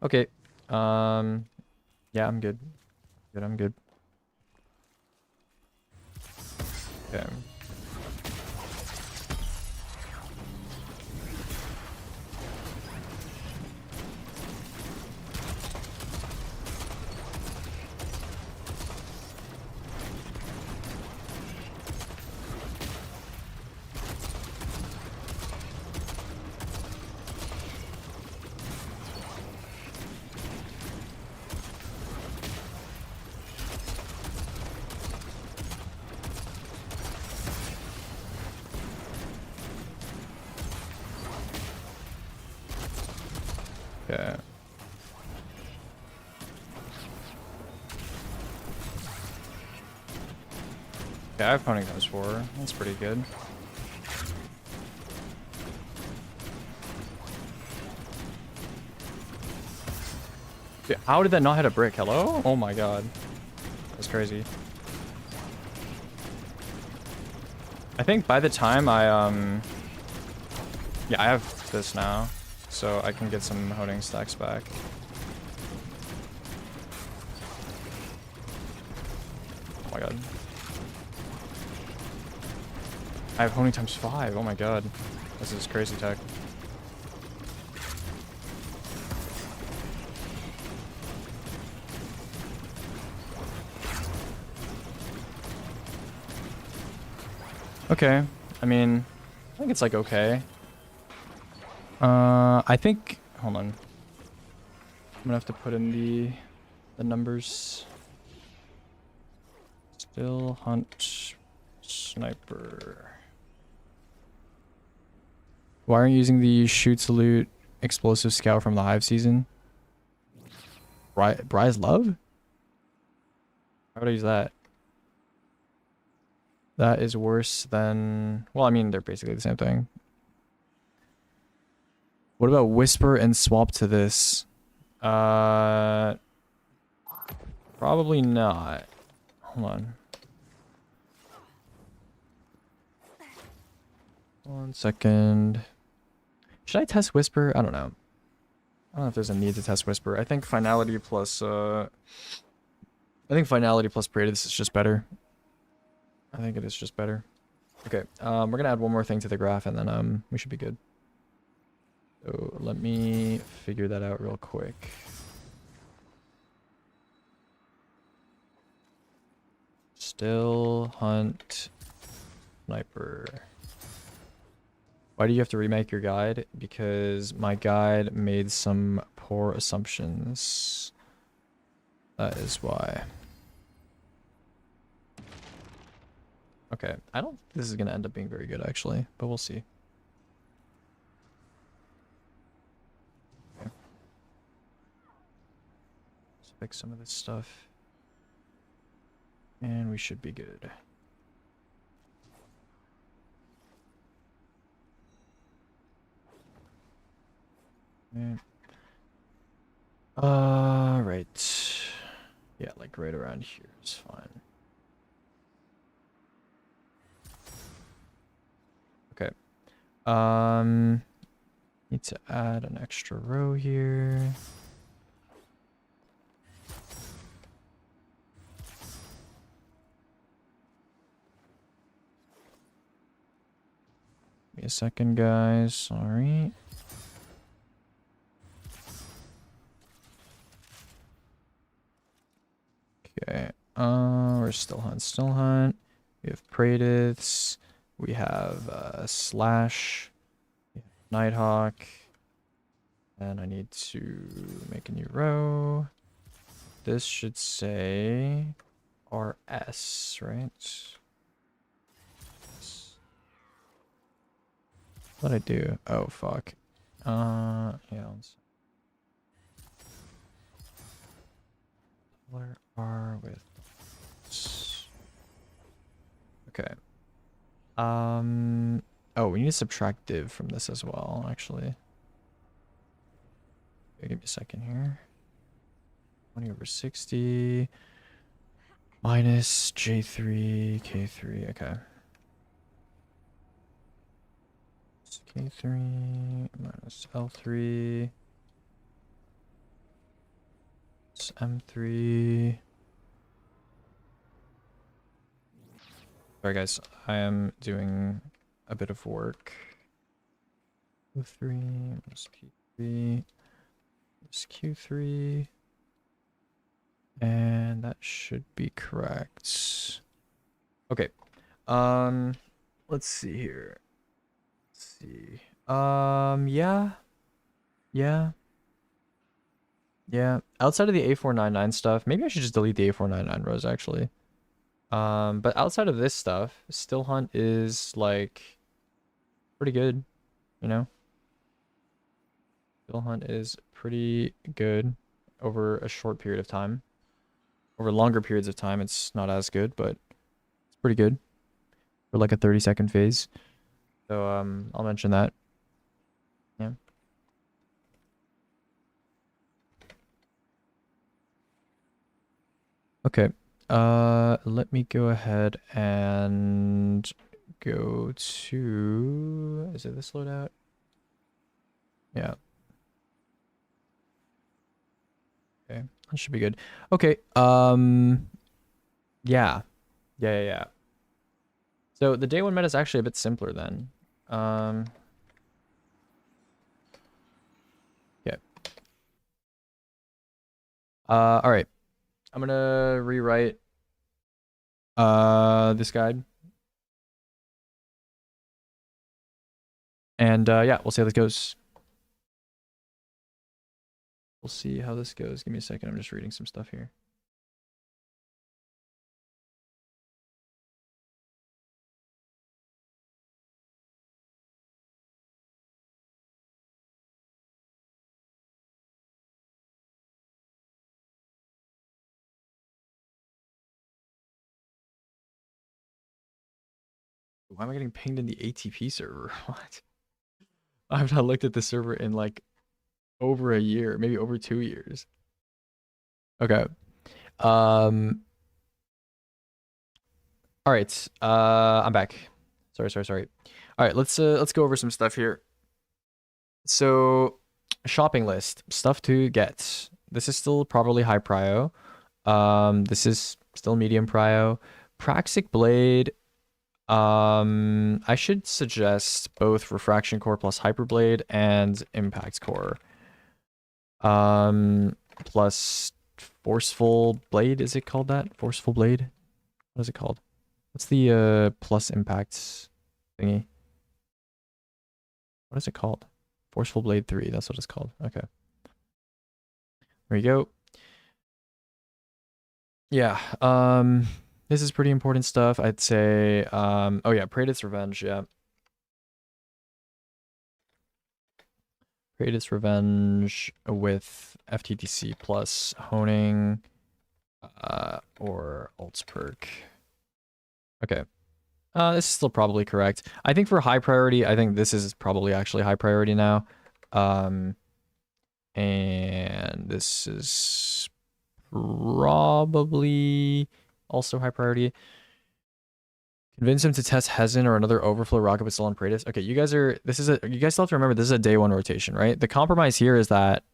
Okay. Yeah, I'm good. I'm good. Okay. Okay. Yeah, I have Pony times 4. That's pretty good. Dude, how did that not hit a brick? Hello? Oh my god. That's crazy. I think by the time I, yeah, I have this now. So I can get some honing stacks back. Oh my god. I have honing times 5. Oh my god. This is crazy tech. Okay. I mean, I think it's like okay. I think, hold on. I'm gonna have to put in the numbers. Still hunt sniper. Why aren't you using the shoot salute explosive scout from the hive season? Bry's love? How would I use that? That is worse than, well, I mean, they're basically the same thing. What about whisper and swap to this? Probably not. Hold on. 1 second. Should I test whisper? I don't know. I don't know if there's a need to test whisper. I think finality plus Paredes is just better. I think it is just better. Okay, we're gonna add one more thing to the graph and then we should be good. So let me figure that out real quick. Still hunt sniper. Why do you have to remake your guide? Because my guide made some poor assumptions. That is why. Okay, I don't think this is gonna end up being very good actually, but we'll see. Okay. Let's fix some of this stuff. And we should be good. Yeah. Right. Yeah, like right around here is fine. Okay. Need to add an extra row here. a second, guys. Sorry. Okay. We're still hunt. We have Praedyths. We have Slash. We have Nighthawk. And I need to make a new row. This should say RS, right? What'd I do? Oh, fuck. Yeah. Where are with... Okay. Oh, we need to subtract div from this as well, actually. Okay, give me a second here. 20/60 minus J3, K3, okay. K3 minus L3. It's M3. Sorry guys, I am doing a bit of work. Q3 minus P3 minus Q3. And that should be correct. Okay. Let's see here. Let's see. Yeah. Outside of the A499 stuff, maybe I should just delete the A499 rows actually. But outside of this stuff, still hunt is like pretty good, you know? Still hunt is pretty good over a short period of time. Over longer periods of time, it's not as good, but it's pretty good for like a 30-second phase. So I'll mention that. Yeah. Okay. Let me go ahead and go to, is it this loadout? Yeah. Okay, that should be good. Okay, yeah. So the day one meta is actually a bit simpler then. Okay. All right. I'm gonna rewrite this guide. And yeah, we'll see how this goes. We'll see how this goes. Give me a second. I'm just reading some stuff here. Why am I getting pinged in the ATP server? What? I've not looked at the server in like over a year, maybe over 2 years. Okay. All right. I'm back. Sorry. All right, let's go over some stuff here. So, shopping list, stuff to get. This is still probably high prio. This is still medium prio. Praxic Blade. I should suggest both Refraction Core plus Hyperblade and Impact Core. Plus Forceful Blade, is it called that? Forceful Blade? What is it called? What's the plus impacts thingy? What is it called? Forceful Blade 3, that's what it's called. Okay. There you go. Yeah, this is pretty important stuff, I'd say. Oh yeah, Praedyth's Revenge, yeah. Praedyth's Revenge with FTTC plus honing or Ults perk. Okay. This is still probably correct. I think for high priority, I think this is probably actually high priority now. And this is probably also high priority. Convince him to test Hezen or another overflow rocket but still on Praedyth. Okay, you guys still have to remember this is a day one rotation, right? The compromise here is that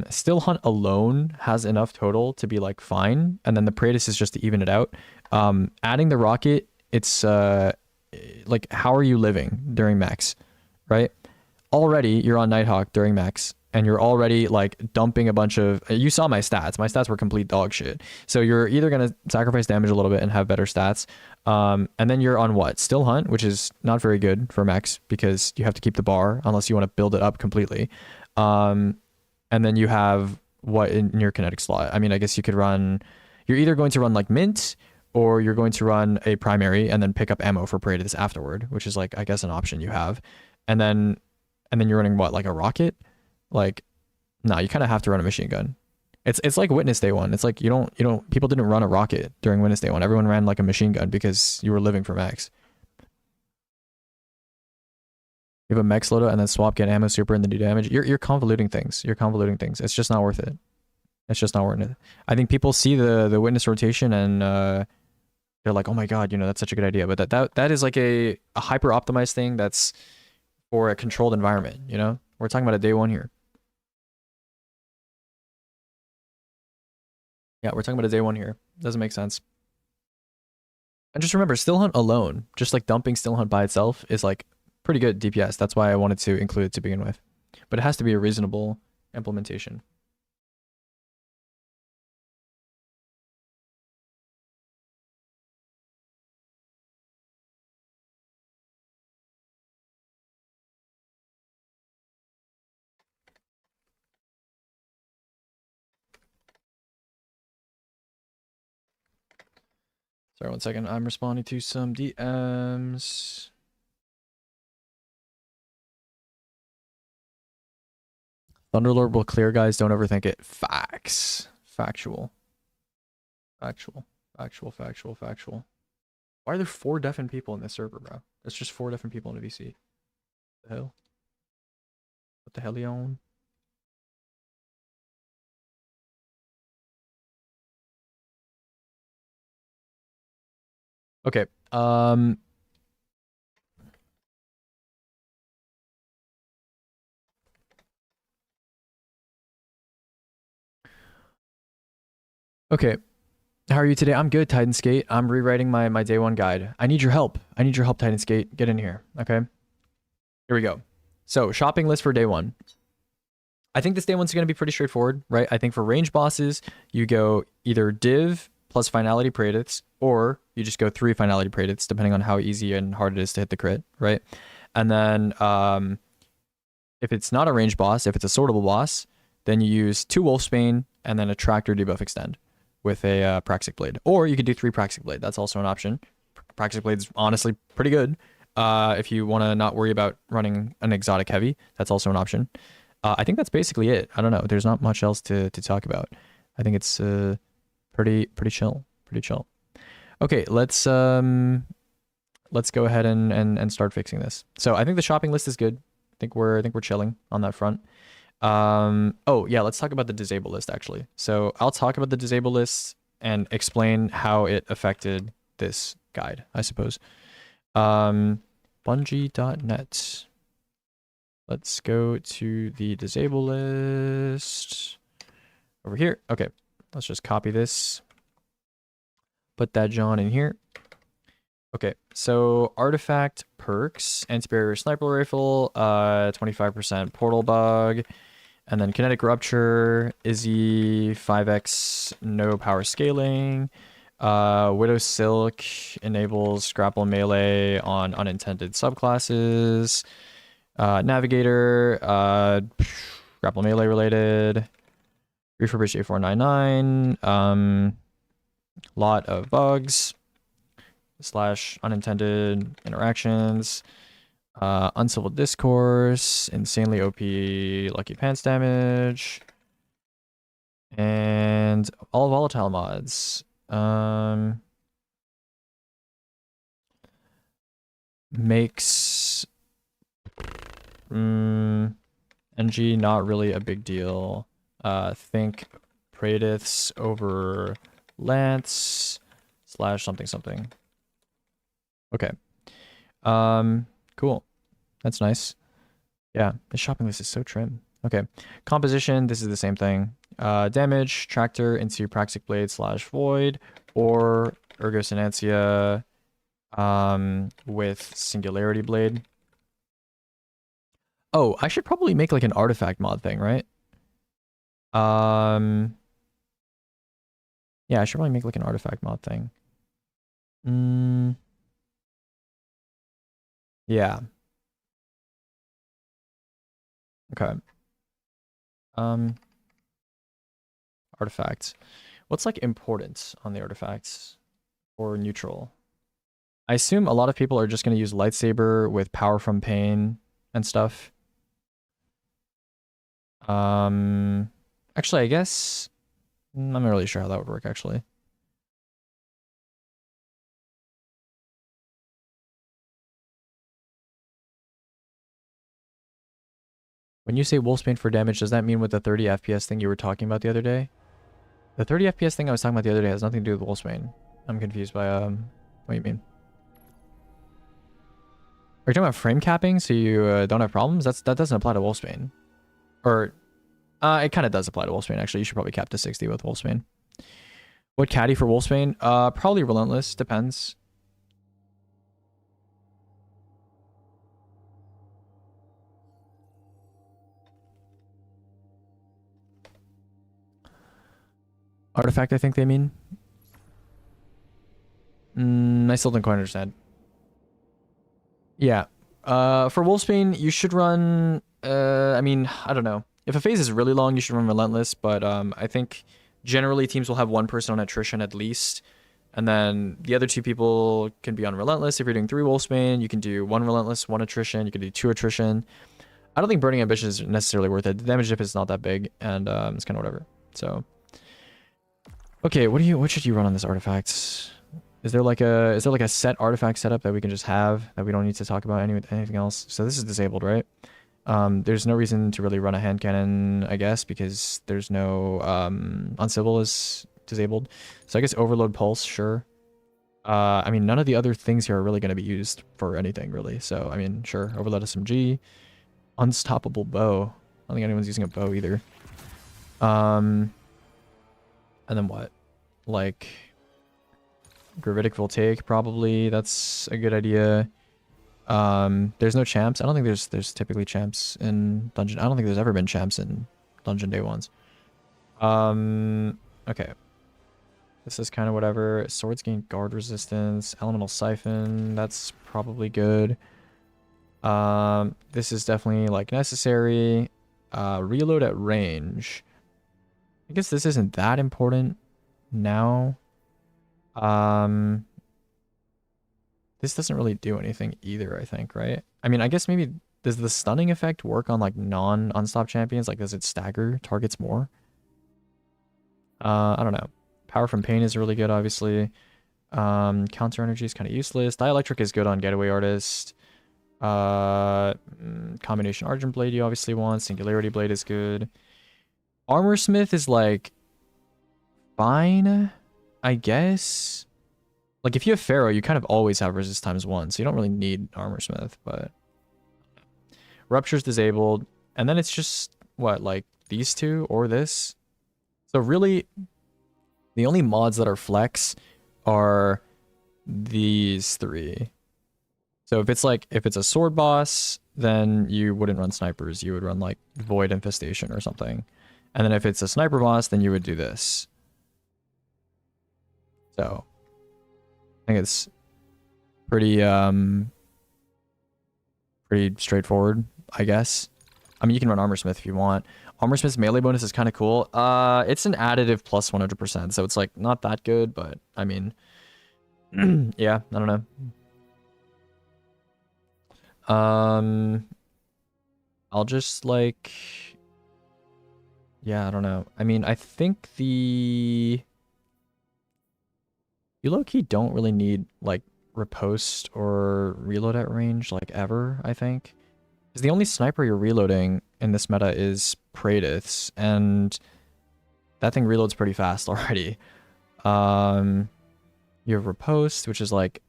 Still Hunt alone has enough total to be like fine, and then the Praedyth is just to even it out. Adding the rocket, it's like, how are you living during max? right? Already you're on Nighthawk during max, and you're already like dumping a bunch of. You saw my stats. My stats were complete dog shit. So you're either gonna sacrifice damage a little bit and have better stats, and then you're on what? Still Hunt, which is not very good for max because you have to keep the bar unless you want to build it up completely. And then you have what in your kinetic slot? I mean, I guess you could run. You're either going to run like Mint, or you're going to run a primary and then pick up ammo for Praetus afterward, which is like I guess an option you have, and then you're running what, like a rocket? Like, no, you kind of have to run a machine gun. It's like Witness Day 1. It's like you don't people didn't run a rocket during Witness Day 1. Everyone ran like a machine gun because you were living for max. You have a mech loadout and then swap, get ammo, super, and then do damage. You're convoluting things. You're convoluting things. It's just not worth it. It's just not worth it. I think people see the Witness rotation and they're like, oh my god, that's such a good idea. But that is like a hyper optimized thing that's for a controlled environment, We're talking about a day 1 here. Yeah, we're talking about a day 1 here. Doesn't make sense. And just remember, Still Hunt alone, just like dumping Still Hunt by itself is like pretty good DPS. That's why I wanted to include it to begin with. But it has to be a reasonable implementation. Sorry, 1 second. I'm responding to some DMs. Thunderlord will clear, guys. Don't overthink it. Facts. Factual. Factual. Factual. Factual. Factual. Why are there 4 different people in this server, bro? That's just 4 different people in a VC. What the hell? What the hell are you on? Okay. Okay. How are you today? I'm good, Titan Skate. I'm rewriting my day 1 guide. I need your help. I need your help, Titan Skate. Get in here. Okay. Here we go. So, shopping list for day 1. I think this day 1's going to be pretty straightforward, right? I think for range bosses, you go either div plus finality Praedyths, or you just go 3 finality Praedyths, depending on how easy and hard it is to hit the crit, right? And then if it's not a range boss, if it's a sortable boss, then you use 2 Wolfsbane and then a Tractor debuff extend with a Praxic Blade. Or you could do 3 Praxic Blade. That's also an option. Praxic Blade's honestly pretty good. If you want to not worry about running an exotic heavy, that's also an option. I think that's basically it. I don't know. There's not much else to talk about. I think it's pretty chill. Pretty chill. Okay, let's go ahead and start fixing this. So I think the shopping list is good. I think we're chilling on that front. Oh yeah, let's talk about the disable list actually. So I'll talk about the disable list and explain how it affected this guide, I suppose. Bungie.net. Let's go to the disable list over here. Okay, let's just copy this. Put that John in here. Okay, so artifact perks, anti-barrier sniper rifle, 25% portal bug, and then kinetic rupture, Izzy 5x, no power scaling, Widow Silk enables grapple melee on unintended subclasses, Navigator, grapple melee related, refurbished A499, lot of bugs, / unintended interactions, uncivil discourse, insanely OP lucky pants damage, and all volatile mods. Makes NG not really a big deal. Think Praedyths over Lance / something. Okay. Cool. That's nice. Yeah, the shopping list is so trim. Okay. Composition, this is the same thing. Damage, Tractor into Praxic Blade / Void, or Ergo Synancia with Singularity Blade. Oh, I should probably make like an artifact mod thing, right? Um, yeah, I should probably make like an artifact mod thing. Mm, yeah. Okay. Um, artifacts. What's like important on the artifacts or neutral? I assume a lot of people are just going to use lightsaber with power from pain and stuff. Um, actually, I guess I'm not really sure how that would work actually. When you say Wolfsbane for damage, does that mean with the 30 FPS thing you were talking about the other day? The 30 FPS thing I was talking about the other day has nothing to do with Wolfsbane. I'm confused by what you mean. Are you talking about frame capping so you don't have problems? That doesn't apply to Wolfsbane. Or it kind of does apply to Wolfsbane actually. You should probably cap to 60 with Wolfsbane. What caddy for Wolfsbane? Probably Relentless, depends. Artifact, I think they mean. I still don't quite understand. Yeah. For Wolfsbane, you should run. I mean, I don't know. If a phase is really long, you should run Relentless. But I think generally teams will have one person on attrition at least, and then the other two people can be on Relentless. If you're doing 3 Wolfsbane, you can do 1 Relentless, 1 attrition. You can do 2 attrition. I don't think Burning Ambition is necessarily worth it. The damage dip is not that big, and it's kind of whatever. So, okay, what should you run on this artifact? Is there like a set artifact setup that we can just have that we don't need to talk about anything else? So this is disabled, right? There's no reason to really run a hand cannon, I guess, because there's no uncivil is disabled. So I guess overload pulse, sure. I mean, none of the other things here are really going to be used for anything, really. So I mean, sure, overload SMG, unstoppable bow. I don't think anyone's using a bow either. And then what? Like Gravitic Voltaic, probably. That's a good idea. There's no champs. I don't think there's typically champs in dungeon. I don't think there's ever been champs in dungeon day ones. Okay. This is kind of whatever. Swords gain guard resistance. Elemental Siphon. That's probably good. This is definitely like necessary. Reload at range. I guess this isn't that important now. This doesn't really do anything either, I think, right? I mean, I guess maybe does the stunning effect work on like non-unstop champions? Like, does it stagger targets more? I don't know. Power from pain is really good, obviously. Counter energy is kind of useless. Dielectric is good on getaway artist. Combination Argent Blade you obviously want. Singularity Blade is good. Armor Smith is like fine, I guess. Like if you have Pharaoh, you kind of always have resist ×1, so you don't really need Armor Smith, but Rupture's disabled. And then it's just what, like these two or this? So really the only mods that are flex are these 3. So if it's a sword boss, then you wouldn't run snipers. You would run like Void Infestation or something. And then if it's a sniper boss, then you would do this. So I think it's pretty pretty straightforward, I guess. I mean, you can run Armor Smith if you want. Armor Smith's melee bonus is kind of cool. It's an additive plus 100%, so it's like not that good, but I mean, yeah, I don't know. I'll just like, yeah, I don't know. I mean, I think you low-key don't really need like riposte or reload at range like ever, I think. Because the only sniper you're reloading in this meta is Praedyths, and that thing reloads pretty fast already. You have riposte, which is like,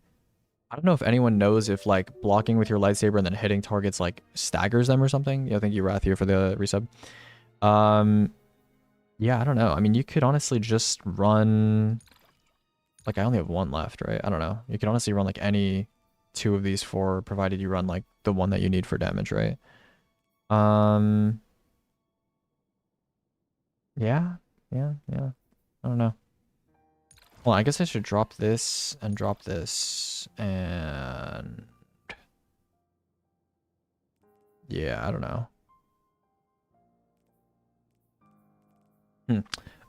I don't know if anyone knows if like blocking with your lightsaber and then hitting targets like staggers them or something. Yeah, thank you, Wrath, here for the resub. Yeah, I don't know. I mean, you could honestly just run, like I only have 1 left, right? I don't know. You can honestly run like any 2 of these 4, provided you run like the one that you need for damage, right? Um, yeah, yeah. I don't know. Well, I guess I should drop this and drop this and yeah, I don't know.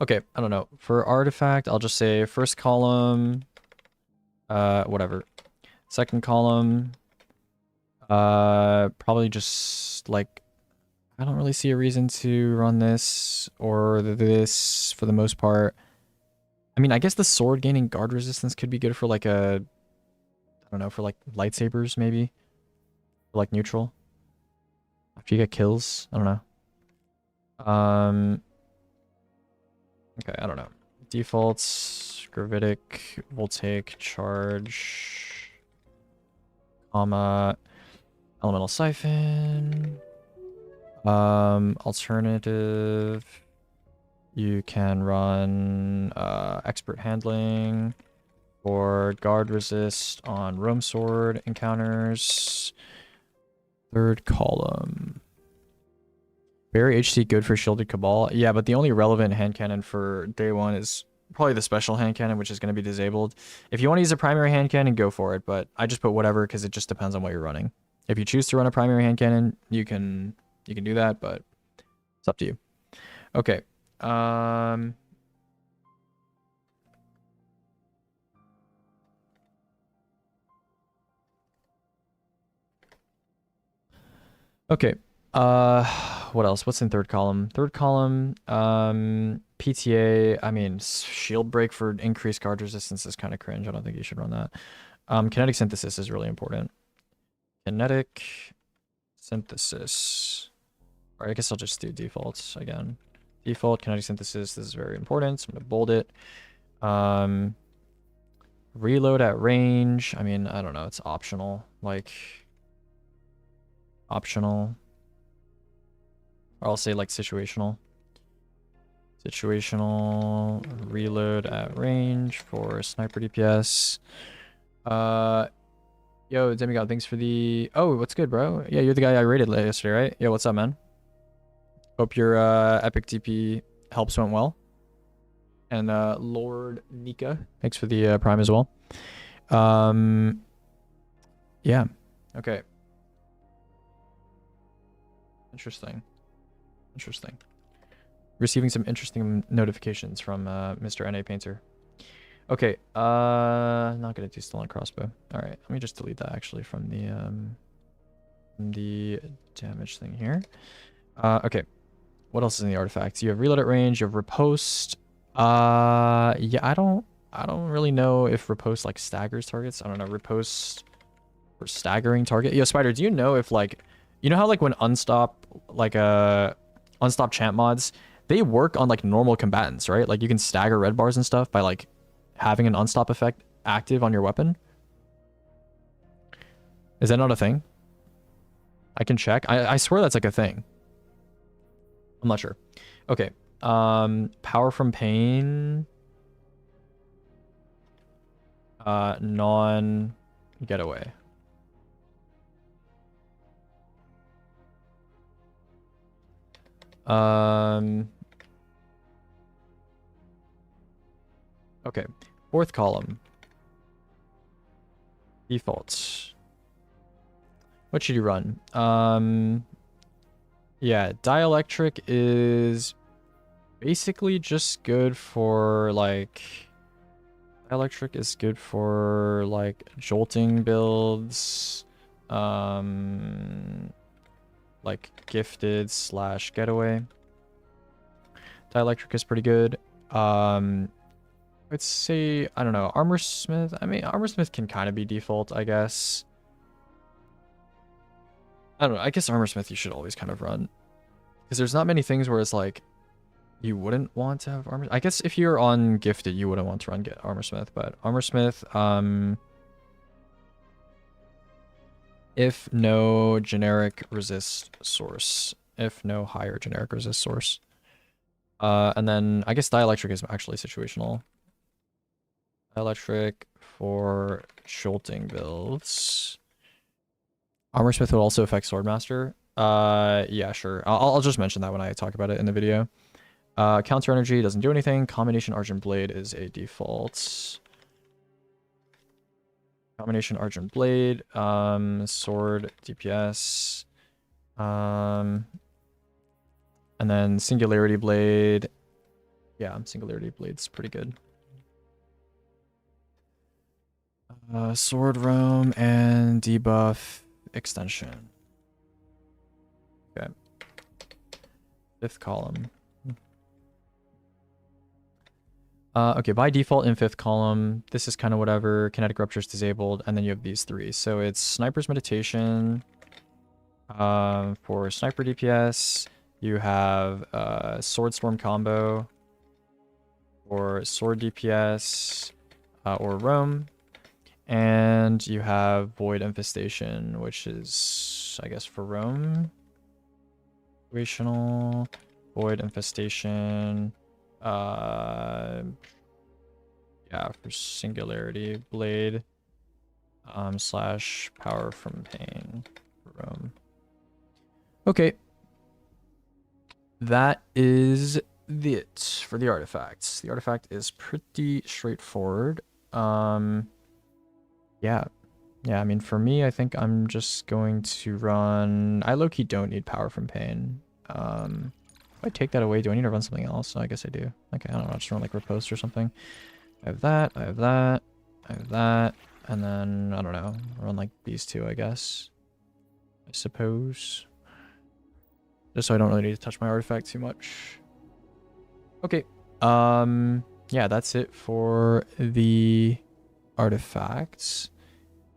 Okay, I don't know. For artifact, I'll just say first column, whatever. Second column, probably just like I don't really see a reason to run this or this for the most part. I mean, I guess the sword gaining guard resistance could be good for like a, I don't know, for like lightsabers maybe, for like neutral. After you get kills, I don't know. Okay, I don't know. Defaults, gravitic, voltaic, charge, comma, elemental siphon. Alternative, you can run expert handling or guard resist on roam sword encounters. Third column. Very HC good for shielded cabal. Yeah, but the only relevant hand cannon for day one is probably the special hand cannon, which is going to be disabled. If you want to use a primary hand cannon, go for it, but I just put whatever because it just depends on what you're running. If you choose to run a primary hand cannon, you can do that, but it's up to you. Okay. Okay. What else? What's in third column? Third column, PTA, I mean, shield break for increased guard resistance is kind of cringe. I don't think you should run that. Kinetic synthesis is really important. Kinetic synthesis. All right, I guess I'll just do defaults again. Default kinetic synthesis. This is very important, so I'm gonna bold it. Reload at range. I mean, I don't know. It's optional. Like, optional. Or I'll say like situational. Situational reload at range for sniper DPS. Yo, Demigod, thanks for the... Oh, what's good, bro? Yeah, you're the guy I rated yesterday, right? Yeah, what's up, man? Hope your epic TP helps went well. And Lord Nika, thanks for the prime as well. Yeah, okay. Interesting. Receiving some interesting notifications from Mr. NA Painter. Okay, not gonna do stolen crossbow. All right, let me just delete that actually from the damage thing here. Okay, what else is in the artifacts? You have reload at range. You have riposte. Yeah, I don't really know if riposte like staggers targets. I don't know, riposte or staggering target. Yo, Spider, do you know if like, you know how like when unstop like unstop champ mods, they work on like normal combatants, right? Like you can stagger red bars and stuff by like having an unstop effect active on your weapon. Is that not a thing? I can check. I swear that's like a thing. I'm not sure. Okay. Power from pain. Non getaway. Okay. Fourth column. Defaults. What should you run? Yeah, dielectric is basically just good for like dielectric is good for like jolting builds, like gifted / getaway. Dielectric is pretty good. Let's say, I don't know, armor smith. I mean, armor smith can kind of be default, I guess. I don't know. I guess armor smith you should always kind of run, because there's not many things where it's like you wouldn't want to have armor. I guess if you're on gifted, you wouldn't want to run armor smith, but armor smith, if no generic resist source, if no higher generic resist source. And then I guess dielectric is actually situational. Dielectric for jolting builds. Armor smith would also affect swordmaster. Yeah, sure. I'll just mention that when I talk about it in the video. Counter energy doesn't do anything. Combination Argent Blade is a default. Combination Argent Blade, sword, DPS, and then Singularity Blade. Yeah, Singularity Blade's pretty good. Sword Roam and debuff extension. Okay. 5th column. Okay, by default in 5th column, this is kind of whatever. Kinetic Rupture is disabled, and then you have these 3. So it's Sniper's Meditation. For Sniper DPS, you have Sword Storm combo. For Sword DPS, or Roam. And you have Void Infestation, which is, I guess, for Roam. Situational, Void Infestation. Yeah, for Singularity Blade. Slash Power from Pain. Roam. Okay. That is it for the artifacts. The artifact is pretty straightforward. Yeah. Yeah, I mean, for me, I think I'm just going to run... I low-key don't need Power from Pain. If I take that away, do I need to run something else? I guess I do. Okay, I don't know, just run like Riposte or something. I have that, I have that, I have that, and then, I don't know, run like these two, I guess. I suppose. Just so I don't really need to touch my artifact too much. Okay. Yeah, that's it for the artifacts.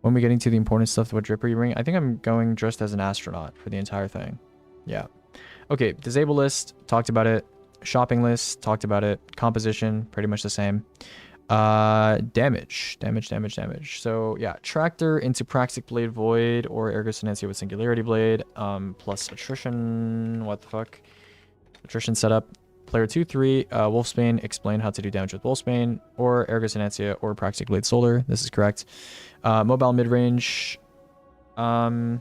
When we get into the important stuff, what drip are you bringing? I think I'm going dressed as an astronaut for the entire thing. Yeah. Okay, disable list, talked about it. Shopping list, talked about it. Composition, pretty much the same. Damage. So yeah, Tractor into Praxic Blade Void or Ergo Silencia with Singularity Blade, plus Attrition, what the fuck? Attrition setup. Player 2-3, Wolfsbane, explain how to do damage with Wolfsbane, or Ergo Silencia, or Praxic Blade Solar. This is correct. Mobile mid-range. Okay,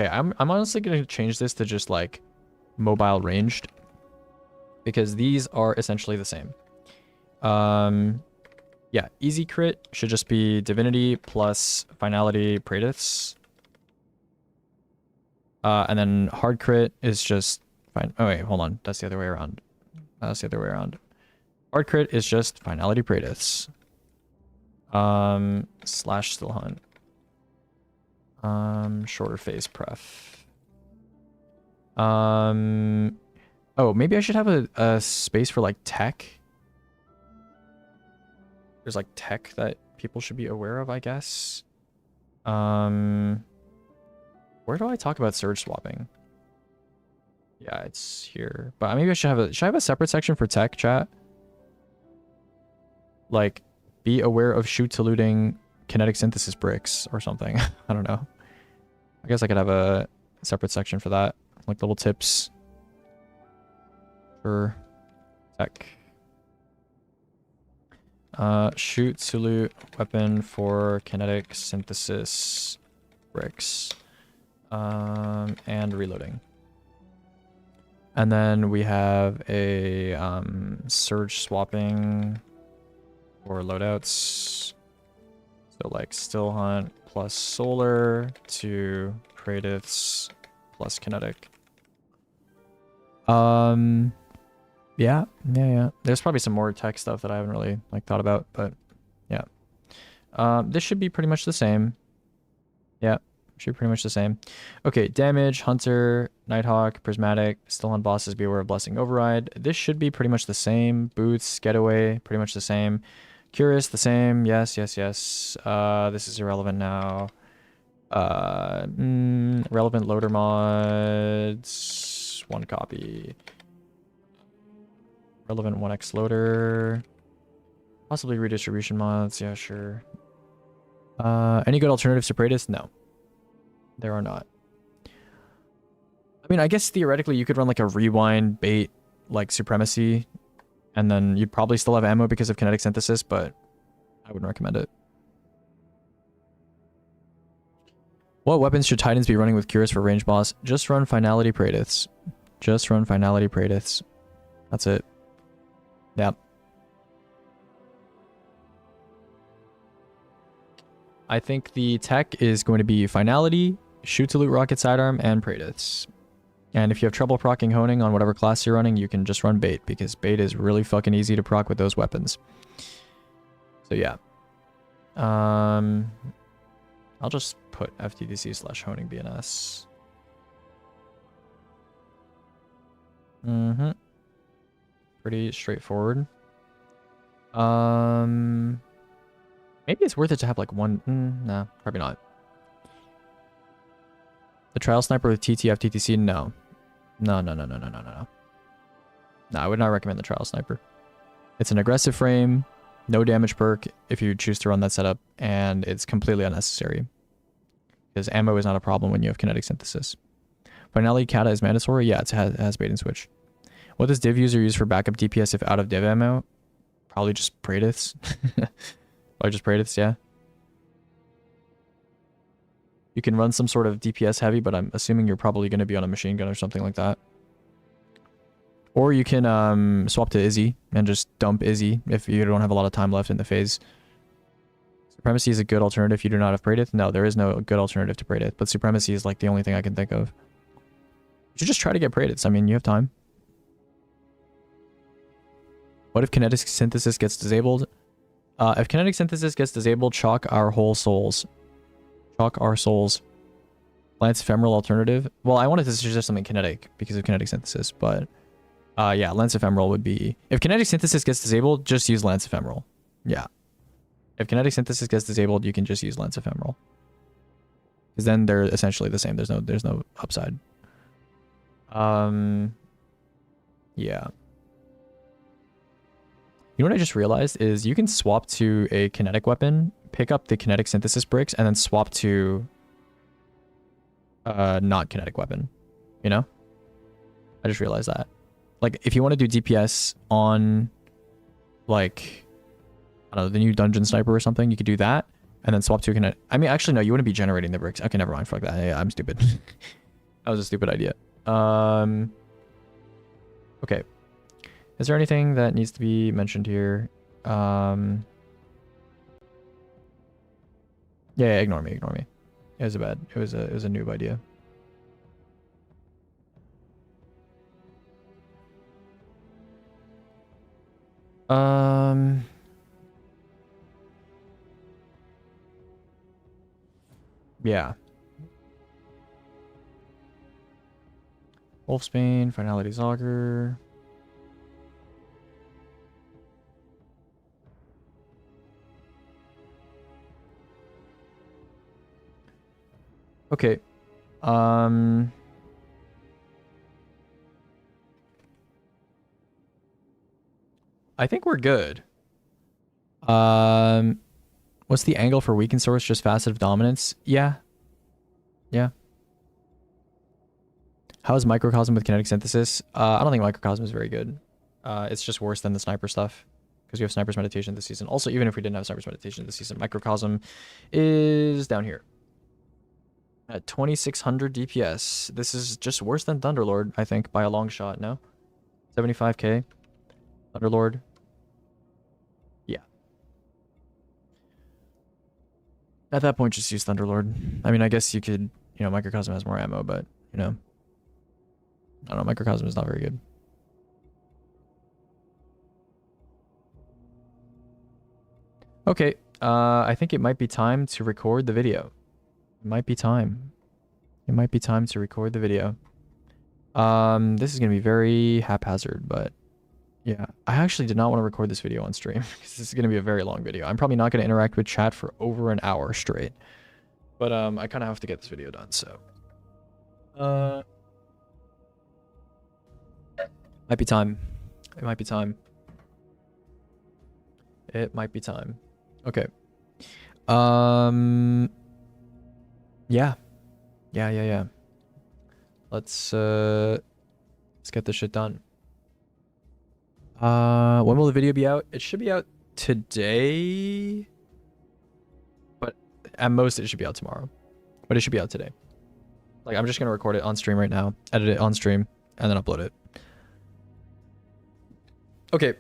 I'm honestly going to change this to just like mobile ranged, because these are essentially the same. Yeah, easy crit should just be Divinity plus Finality Praedyths. And then hard crit is just fine. Oh wait, hold on. That's the other way around. Hard crit is just Finality Praedyths. Slash Still Hunt. Shorter phase pref. Oh, maybe I should have a space for like tech. There's like tech that people should be aware of, I guess. Where do I talk about surge swapping? Yeah, it's here. But maybe I should have a separate section for tech, chat? Like, be aware of shoot to looting kinetic synthesis bricks or something. I don't know. I guess I could have a separate section for that. Like little tips for tech. Shoot to loot weapon for kinetic synthesis bricks. And reloading. And then we have a surge swapping for loadouts. So like Still Hunt plus Solar to Praedyths plus kinetic. Yeah. There's probably some more tech stuff that I haven't really like thought about, but yeah. This should be pretty much the same. Yeah, should be pretty much the same. Okay, damage, Hunter, Nighthawk, Prismatic, Still on bosses, Beware of Blessing Override. This should be pretty much the same. Boots, Getaway, pretty much the same. Curious, the same. Yes. This is irrelevant now. Relevant loader mods. 1 copy. Relevant 1x loader. Possibly redistribution mods. Yeah, sure. Any good alternatives to Praedyths? No. There are not. I mean, I guess theoretically you could run like a rewind bait like Supremacy, and then you'd probably still have ammo because of kinetic synthesis, but I wouldn't recommend it. What weapons should Titans be running with Curious for range boss? Just run Finality Praedyths. Just run Finality Praedyths. That's it. Yep. I think the tech is going to be Finality, Shoot to Loot Rocket Sidearm, and Praedyths. And if you have trouble proccing Honing on whatever class you're running, you can just run Bait, because Bait is really fucking easy to proc with those weapons. So yeah. I'll just put FTDC / Honing BNS. Pretty straightforward. Maybe it's worth it to have like one. Nah, probably not. The trial sniper with TT FTTC? No. No. No, I would not recommend the trial sniper. It's an aggressive frame, no damage perk if you choose to run that setup, and it's completely unnecessary. Because ammo is not a problem when you have kinetic synthesis. Finality Kata is mandatory? Yeah, it has bait and switch. What does div user use for backup DPS if out of div ammo? Probably just Praedyths. Probably just Praedyths, yeah. You can run some sort of DPS heavy, but I'm assuming you're probably going to be on a machine gun or something like that. Or you can swap to Izzy and just dump Izzy if you don't have a lot of time left in the phase. Supremacy is a good alternative if you do not have Praedyth. No, there is no good alternative to Praedyth, but Supremacy is like the only thing I can think of. You should just try to get Praedyths. I mean, you have time. What if kinetic synthesis gets disabled? If kinetic synthesis gets disabled, chalk our whole souls. Chalk our souls. Lance Ephemeral alternative. Well, I wanted to suggest something kinetic because of kinetic synthesis, but yeah, Lance Ephemeral would be... If kinetic synthesis gets disabled, just use Lance Ephemeral. Yeah. If kinetic synthesis gets disabled, you can just use Lance Ephemeral. Because then they're essentially the same. There's no upside. Yeah. You know what I just realized is you can swap to a kinetic weapon, pick up the kinetic synthesis bricks, and then swap to not kinetic weapon. You know? I just realized that. Like, if you want to do DPS on, like, I don't know, the new dungeon sniper or something, you could do that, and then swap to a kinetic... I mean, actually, no, you wouldn't be generating the bricks. Okay, never mind. Fuck that. Yeah, I'm stupid. That was a stupid idea. Okay. Is there anything that needs to be mentioned here? Yeah, ignore me. It was it was a noob idea. Yeah. Wolfsbane, Finality Zogger. Okay. I think we're good. What's the angle for weakened source? Just facet of dominance? Yeah. Yeah. How is Microcosm with kinetic synthesis? I don't think Microcosm is very good. It's just worse than the sniper stuff. Because we have Sniper's Meditation this season. Also, even if we didn't have Sniper's Meditation this season, Microcosm is down here. At 2600 DPS. This is just worse than Thunderlord, I think, by a long shot, no? 75k. Thunderlord. Yeah. At that point, just use Thunderlord. I mean, I guess you could, you know, Microcosm has more ammo, but, you know. I don't know, Microcosm is not very good. Okay, I think it might be time to record the video. It might be time. It might be time to record the video. This is going to be very haphazard, but yeah. I actually did not want to record this video on stream because this is going to be a very long video. I'm probably not going to interact with chat for over an hour straight. But I kind of have to get this video done, so. Might be time. It might be time. It might be time. Okay. Yeah. Yeah. Let's get this shit done. When will the video be out? It should be out today. But at most it should be out tomorrow. but it should be out today. Like, I'm just going to record it on stream right now, edit it on stream, and then upload it. Okay,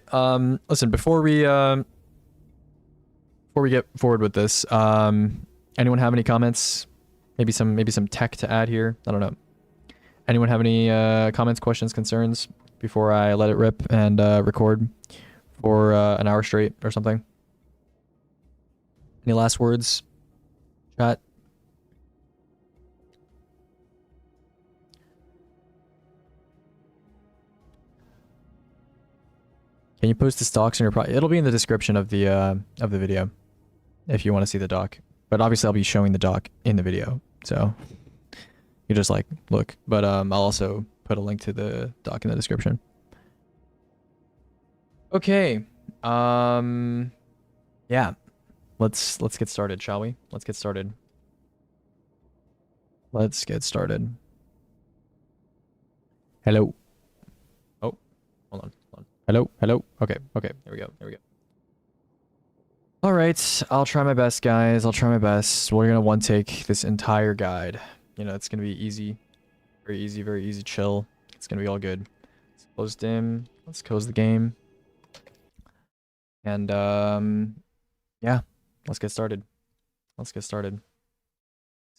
listen, before we get forward with this, anyone have any comments? Maybe some tech to add here? I don't know. Anyone have any comments, questions, concerns before I let it rip and record for an hour straight or something? Any last words, chat? Can you post the stocks in your It'll be in the description of the video if you want to see the doc. But obviously I'll be showing the doc in the video, so you just like look. But I'll also put a link to the doc in the description. Okay. Yeah. Let's get started, shall we? Let's get started. Let's get started. Hello. Oh, hold on. Hello. Okay. Here we go. All right, I'll try my best, guys. I'll try my best. We're gonna one take this entire guide. You know, it's gonna be easy, very easy, chill. It's gonna be all good. Let's close dim. Let's close the game. And yeah, let's get started. See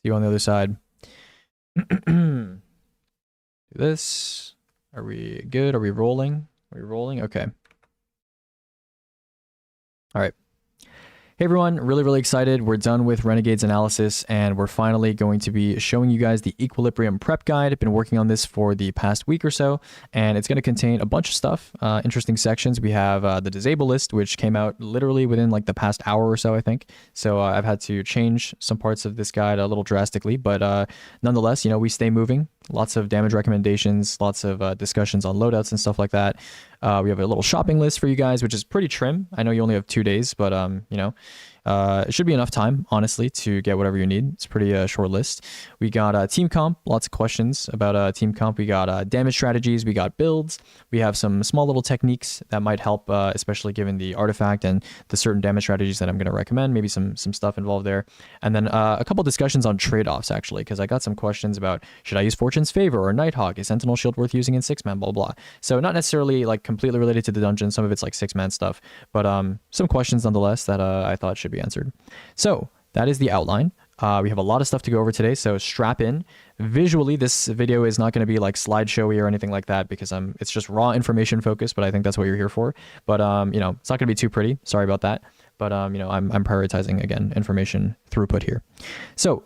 you on the other side. Do this. Are we good? Are we rolling? Okay. All right. Hey everyone, really excited. We're done with Renegade's analysis and we're finally going to be showing you guys the Equilibrium prep guide. I've been working on this for the past week or so, and it's going to contain a bunch of stuff, interesting sections. We have the disable list, which came out literally within like the past hour or so, I think. So I've had to change some parts of this guide a little drastically, but nonetheless, you know, we stay moving. Lots of damage recommendations, lots of discussions on loadouts and stuff like that. We have a little shopping list for you guys, which is pretty trim. I know you only have 2 days, but you know, it should be enough time, honestly, to get whatever you need. It's a pretty short list. We got team comp, lots of questions about team comp. We got damage strategies, we got builds. We have some small little techniques that might help, especially given the artifact and the certain damage strategies that I'm going to recommend. Maybe some stuff involved there. And then a couple discussions on trade-offs, actually, because I got some questions about, should I use Fortune's Favor or Nighthawk? Is Sentinel Shield worth using in 6-man? Blah, blah. So not necessarily like completely related to the dungeon. Some of it's like 6-man stuff, but some questions nonetheless that I thought should be answered. So that is the outline. We have a lot of stuff to go over today, so strap in. Visually, this video is not going to be like slideshowy or anything like that because it's just raw information focused, but I think that's what you're here for. But you know, it's not going to be too pretty. Sorry about that. But you know, I'm prioritizing, again, information throughput here. So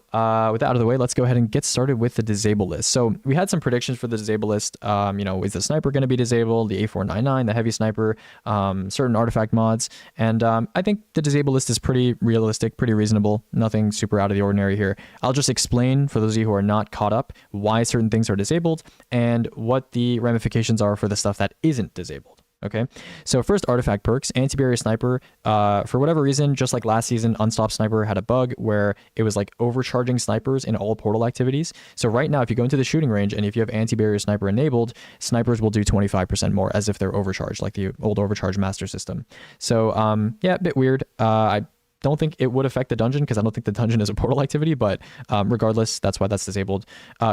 with that out of the way, let's go ahead and get started with the disable list. So we had some predictions for the disable list. You know, is the sniper going to be disabled? The A499, the heavy sniper, certain artifact mods. And I think the disable list is pretty realistic, pretty reasonable. Nothing super out of the ordinary here. I'll just explain, for those of you who are not caught up, why certain things are disabled and what the ramifications are for the stuff that isn't disabled. Okay, so first, artifact perks. Anti-barrier sniper, for whatever reason, just like last season, Unstopped Sniper had a bug where it was like overcharging snipers in all portal activities. So right now, if you go into the shooting range and if you have anti-barrier sniper enabled, snipers will do 25% more as if they're overcharged, like the old overcharge master system. So yeah, a bit weird. I don't think it would affect the dungeon because I don't think the dungeon is a portal activity, but regardless, that's why that's disabled.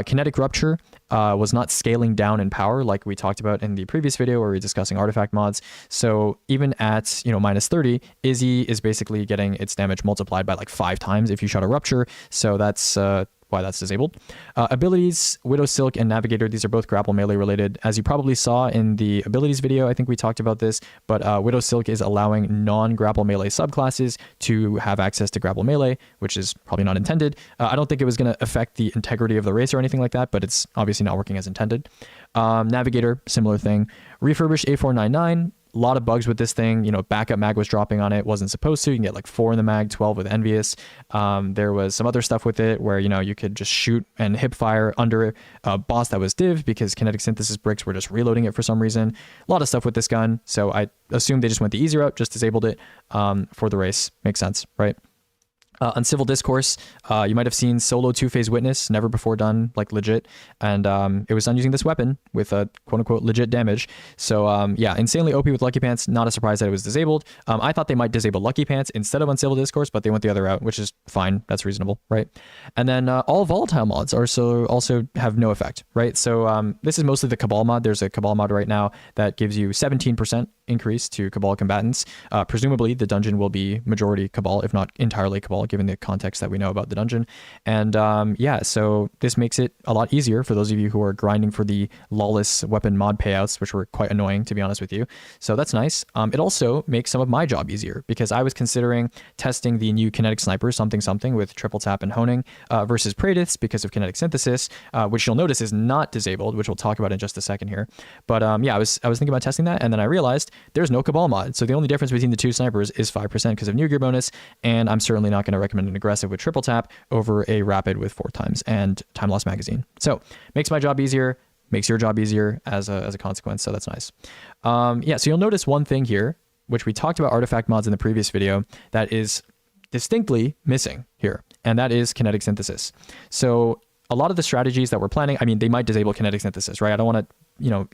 Kinetic Rupture was not scaling down in power like we talked about in the previous video where we were discussing artifact mods. So even at, you know, minus 30, Izzy is basically getting its damage multiplied by like 5 times if you shot a Rupture. So that's why that's disabled. Abilities, Widow Silk and Navigator, these are both grapple melee related. As you probably saw in the abilities video, I think we talked about this, but Widow Silk is allowing non-grapple melee subclasses to have access to grapple melee, which is probably not intended. I don't think it was going to affect the integrity of the race or anything like that, but it's obviously not working as intended. Navigator, similar thing. Refurbished A499, a lot of bugs with this thing. You know, backup mag was dropping on it, wasn't supposed to. You can get like 4 in the mag, 12 with Envious. There was some other stuff with it where, you know, you could just shoot and hip fire under a boss that was div because kinetic synthesis bricks were just reloading it for some reason. A lot of stuff with this gun. So I assume they just went the easy route, just disabled it for the race. Makes sense, right? Uncivil Discourse, you might have seen solo two-phase witness, never before done, like legit, and it was done using this weapon with a quote-unquote legit damage. So yeah, insanely OP with Lucky Pants. Not a surprise that it was disabled. I thought they might disable Lucky Pants instead of Uncivil Discourse, but they went the other route, which is fine. That's reasonable, right? And then all volatile mods also have no effect, right? So this is mostly the Cabal mod. There's a Cabal mod right now that gives you 17% increase to Cabal combatants. Presumably the dungeon will be majority Cabal, if not entirely Cabal, given the context that we know about the dungeon. And yeah, so this makes it a lot easier for those of you who are grinding for the lawless weapon mod payouts, which were quite annoying, to be honest with you. So that's nice. It also makes some of my job easier, because I was considering testing the new kinetic sniper something with triple tap and honing versus Praedyths because of kinetic synthesis, which you'll notice is not disabled, which we'll talk about in just a second here. But yeah, I was thinking about testing that, and then I realized there's no Cabal mod. So the only difference between the two snipers is 5% because of new gear bonus, and I'm certainly not going to recommend an aggressive with triple tap over a rapid with 4 times and time loss magazine. So makes my job easier, makes your job easier as a consequence. So that's nice. Yeah, so you'll notice one thing here, which we talked about artifact mods in the previous video, that is distinctly missing here, and that is kinetic synthesis. So a lot of the strategies that we're planning, I mean, they might disable kinetic synthesis, right? I don't want to,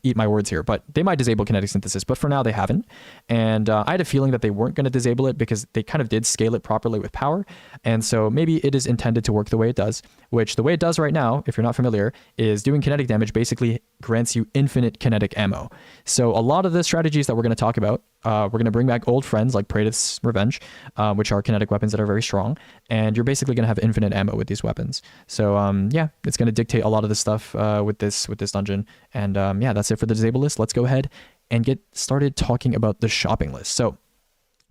eat my words here, but they might disable kinetic synthesis, but for now they haven't. And I had a feeling that they weren't going to disable it because they kind of did scale it properly with power. And so maybe it is intended to work the way it does, which the way it does right now, if you're not familiar, is doing kinetic damage basically grants you infinite kinetic ammo. So a lot of the strategies that we're going to talk about, we're going to bring back old friends like Praedyth's Revenge, which are kinetic weapons that are very strong, and you're basically going to have infinite ammo with these weapons. So yeah, it's going to dictate a lot of the stuff with this dungeon. And yeah, that's it for the disable list. Let's go ahead and get started talking about the shopping list. So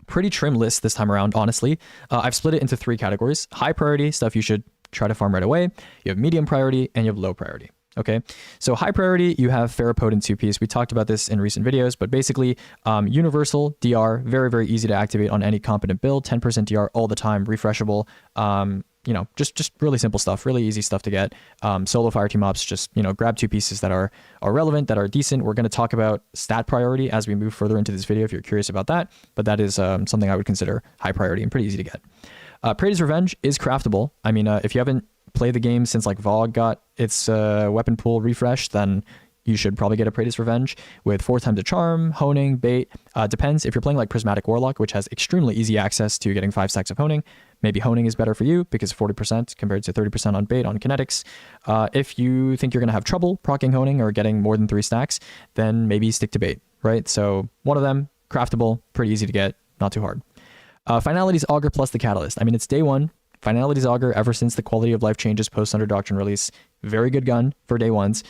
pretty trim list this time around, honestly. I've split it into 3 categories. High priority, stuff you should try to farm right away. You have medium priority, and you have low priority. Okay, so high priority, you have Ferropotent 2-piece. We talked about this in recent videos, but basically universal DR, very, very easy to activate on any competent build, 10% DR all the time, refreshable. Just really simple stuff, really easy stuff to get. Solo fire team ops, just, grab 2 pieces that are relevant, that are decent. We're going to talk about stat priority as we move further into this video if you're curious about that, but that is something I would consider high priority and pretty easy to get. Praedyth's Revenge is craftable. I mean, if you haven't played the game since like VoG got its weapon pool refreshed, then you should probably get a Praedyth's Revenge with 4 times a charm, honing, bait. Depends. If you're playing like Prismatic Warlock, which has extremely easy access to getting 5 stacks of honing, maybe honing is better for you because 40% compared to 30% on bait on kinetics. If you think you're going to have trouble proccing honing or getting more than 3 stacks, then maybe stick to bait, right? So one of them, craftable, pretty easy to get, not too hard. Finality's Augur plus the Catalyst. I mean, it's day 1. Finality's Augur, ever since the quality of life changes post Under Doctrine release, very good gun for day 1s.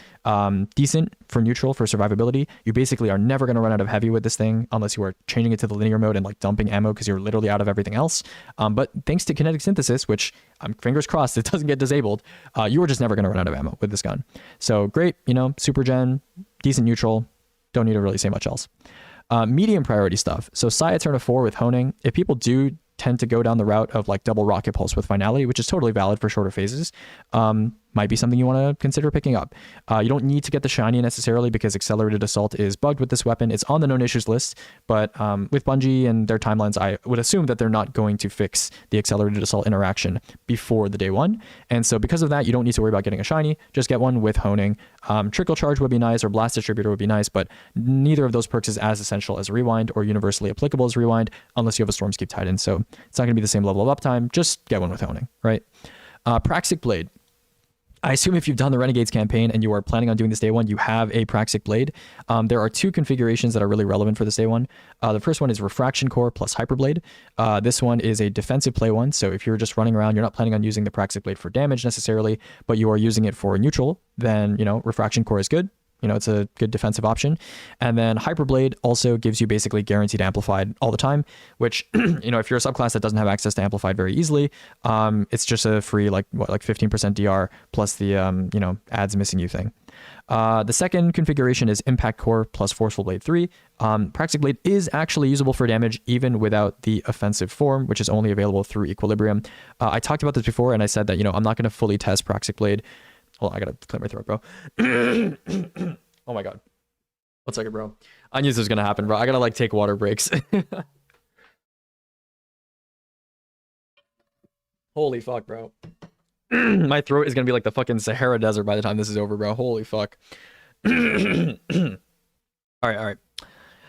Decent for neutral, for survivability. You basically are never going to run out of heavy with this thing unless you are changing it to the linear mode and like dumping ammo because you're literally out of everything else. But thanks to kinetic synthesis, which I'm fingers crossed it doesn't get disabled, you are just never going to run out of ammo with this gun. So great, super gen, decent neutral. Don't need to really say much else. Medium priority stuff. So Saya turn of 4 with honing. If people do tend to go down the route of like double rocket pulse with finality, which is totally valid for shorter phases, might be something you want to consider picking up. You don't need to get the shiny necessarily because accelerated assault is bugged with this weapon. It's on the known issues list, but with Bungie and their timelines, I would assume that they're not going to fix the accelerated assault interaction before the day 1. And so because of that, you don't need to worry about getting a shiny. Just get one with honing. Trickle charge would be nice, or blast distributor would be nice, but neither of those perks is as essential as rewind or universally applicable as rewind unless you have a Stormscape Titan. So it's not going to be the same level of uptime. Just get one with honing, right? Praxic Blade. I assume if you've done the Renegades campaign and you are planning on doing this day 1, you have a Praxic Blade. There are 2 configurations that are really relevant for this day 1. The first one is Refraction Core plus Hyperblade. This one is a defensive play one. So if you're just running around, you're not planning on using the Praxic Blade for damage necessarily, but you are using it for neutral, then, Refraction Core is good. It's a good defensive option. And then Hyperblade also gives you basically guaranteed amplified all the time, which, if you're a subclass that doesn't have access to amplified very easily, it's just a free, like 15% DR plus the, adds missing you thing. The second configuration is Impact Core plus Forceful Blade 3. Praxic Blade is actually usable for damage even without the offensive form, which is only available through Equilibrium. I talked about this before and I said that, I'm not going to fully test Praxic Blade. Hold on, I gotta clear my throat, bro. Oh my god. 1 second, bro. I knew this was gonna happen, bro. I gotta take water breaks. Holy fuck, bro. My throat is gonna be like the fucking Sahara Desert by the time this is over, bro. Holy fuck. All right, all right.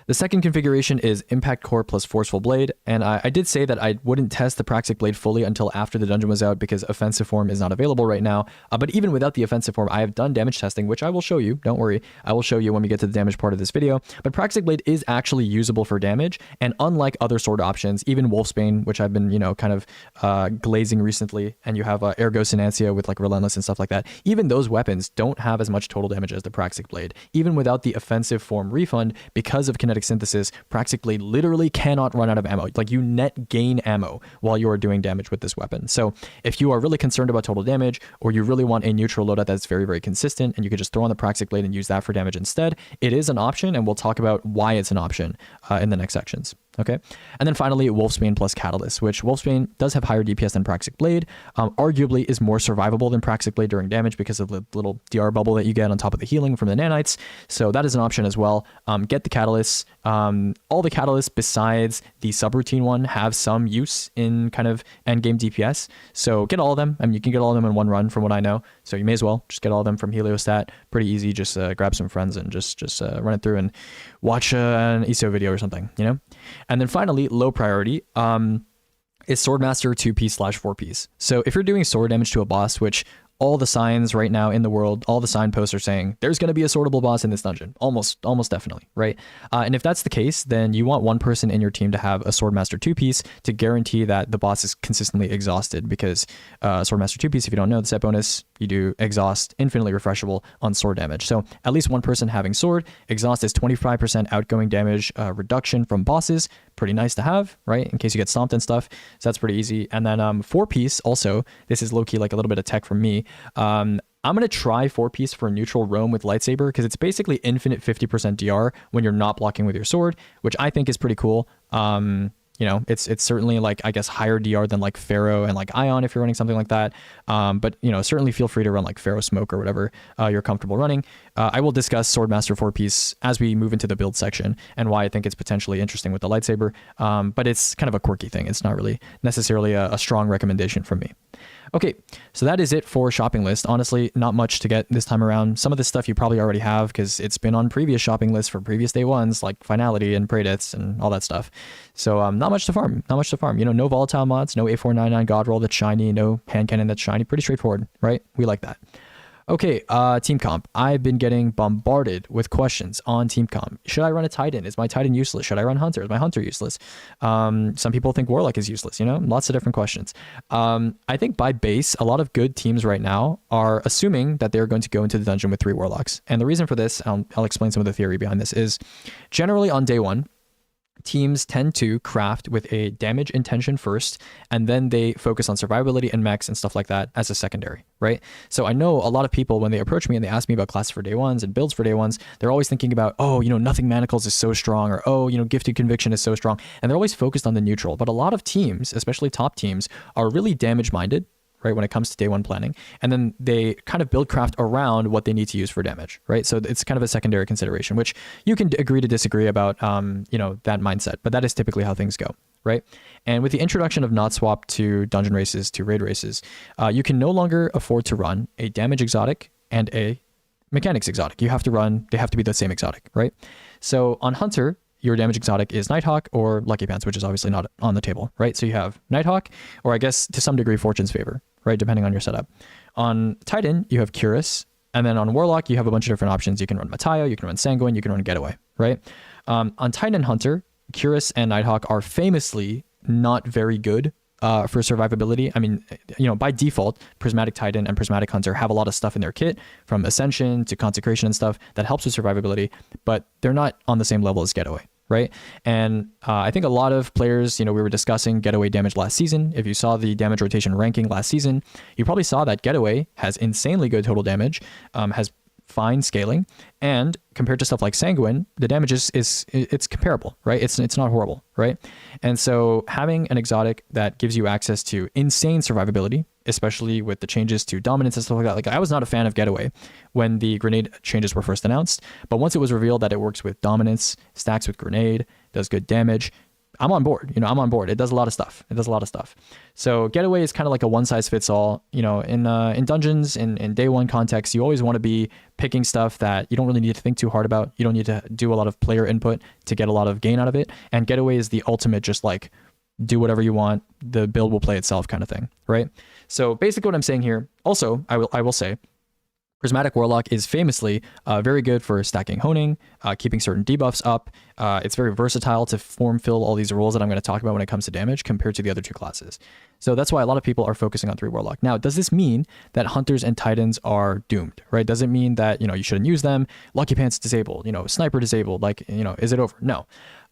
The second configuration is Impact Core plus Forceful Blade, and I did say that I wouldn't test the Praxic Blade fully until after the dungeon was out because offensive form is not available right now. But even without the offensive form, I have done damage testing, which I will show you. Don't worry, I will show you when we get to the damage part of this video. But Praxic Blade is actually usable for damage, and unlike other sword options, even Wolfsbane, which I've been, kind of glazing recently, and you have Ergo Synancia with like Relentless and stuff like that, even those weapons don't have as much total damage as the Praxic Blade. Even without the offensive form refund, because of kinetic synthesis, Praxic Blade literally cannot run out of ammo. Like, you net gain ammo while you are doing damage with this weapon. So if you are really concerned about total damage, or you really want a neutral loadout that's very, very consistent, and you could just throw on the Praxic Blade and use that for damage instead, it is an option, and we'll talk about why it's an option in the next sections. Okay, and then finally, Wolfsbane plus Catalyst, which Wolfsbane does have higher DPS than Praxic Blade, arguably is more survivable than Praxic Blade during damage because of the little DR bubble that you get on top of the healing from the nanites, so that is an option as well. Get the Catalysts. All the Catalysts besides the subroutine one have some use in kind of endgame DPS, so get all of them. I mean, you can get all of them in one run from what I know, so you may as well just get all of them from Heliostat. Pretty easy, just grab some friends and just run it through and watch an ESO video or something, And then finally, low priority is Swordmaster 2-piece / 4-piece. So if you're doing sword damage to a boss, which all the signs right now in the world, all the signposts are saying there's going to be a swordable boss in this dungeon, almost definitely, right? And if that's the case, then you want one person in your team to have a Swordmaster 2-piece to guarantee that the boss is consistently exhausted, because Swordmaster 2-piece, if you don't know the set bonus, you do exhaust infinitely refreshable on sword damage. So at least one person having sword. Exhaust is 25% outgoing damage reduction from bosses. Pretty nice to have, right? In case you get stomped and stuff. So that's pretty easy. And then 4-piece also, this is low-key like a little bit of tech from me. I'm going to try 4-piece for neutral roam with lightsaber, because it's basically infinite 50% DR when you're not blocking with your sword, which I think is pretty cool. It's certainly like, I guess, higher DR than like Pharaoh and like Ion if you're running something like that. But certainly feel free to run like Pharaoh Smoke or whatever you're comfortable running. I will discuss Swordmaster 4-piece as we move into the build section and why I think it's potentially interesting with the lightsaber. But it's kind of a quirky thing. It's not really necessarily a strong recommendation from me. Okay, so that is it for shopping list. Honestly, not much to get this time around. Some of this stuff you probably already have because it's been on previous shopping lists for previous day ones, like Finality and Praedits and all that stuff. So not much to farm. No volatile mods, no A499 God Roll that's shiny, no hand cannon that's shiny. Pretty straightforward, right? We like that. Okay, team comp. I've been getting bombarded with questions on team comp. Should I run a Titan? Is my Titan useless? Should I run Hunter? Is my Hunter useless? Some people think Warlock is useless, lots of different questions. I think by base, a lot of good teams right now are assuming that they're going to go into the dungeon with 3 Warlocks. And the reason for this, I'll explain some of the theory behind this, is generally on day 1, teams tend to craft with a damage intention first, and then they focus on survivability and mechs and stuff like that as a secondary, right? So I know a lot of people, when they approach me and they ask me about classes for day 1s and builds for day 1s, they're always thinking about, Nothing Manacles is so strong, or, Gifted Conviction is so strong. And they're always focused on the neutral. But a lot of teams, especially top teams, are really damage minded, right, when it comes to day 1 planning, and then they kind of build craft around what they need to use for damage, right? So it's kind of a secondary consideration, which you can agree to disagree about, that mindset, but that is typically how things go, right? And with the introduction of not swap to dungeon races, to raid races, you can no longer afford to run a damage exotic and a mechanics exotic. They have to be the same exotic, right? So on Hunter, your damage exotic is Nighthawk or Lucky Pants, which is obviously not on the table, right? So you have Nighthawk, or I guess to some degree Fortune's Favor, right? Depending on your setup. On Titan, you have Cuirass, and then on Warlock, you have a bunch of different options. You can run Mateo, you can run Sanguine, you can run Getaway, right? On Titan and Hunter, Cuirass and Nighthawk are famously not very good for survivability. I mean, by default, Prismatic Titan and Prismatic Hunter have a lot of stuff in their kit, from Ascension to Consecration and stuff, that helps with survivability, but they're not on the same level as Getaway, right? And I think a lot of players, we were discussing Getaway damage last season. If you saw the damage rotation ranking last season, you probably saw that Getaway has insanely good total damage, has fine scaling, and compared to stuff like Sanguine, the damage it's comparable, right? It's not horrible, right? And so having an exotic that gives you access to insane survivability, especially with the changes to dominance and stuff like that. Like, I was not a fan of Getaway when the grenade changes were first announced, but once it was revealed that it works with dominance, stacks with grenade, does good damage, I'm on board. You know, I'm on board. It does a lot of stuff. So Getaway is kind of like a one size fits all. You know, in dungeons, in day one context, you always want to be picking stuff that you don't really need to think too hard about. You don't need to do a lot of player input to get a lot of gain out of it. And Getaway is the ultimate, just like do whatever you want. The build will play itself kind of thing, right? So basically what I'm saying here, also, I will say, Prismatic Warlock is famously very good for stacking honing, keeping certain debuffs up. It's very versatile to form fill all these roles that I'm going to talk about when it comes to damage compared to the other two classes. So that's why a lot of people are focusing on 3 Warlock. Now, does this mean that Hunters and Titans are doomed, right? Does it mean that, you know, you shouldn't use them? Lucky Pants disabled, you know, Sniper disabled, like, you know, is it over? No.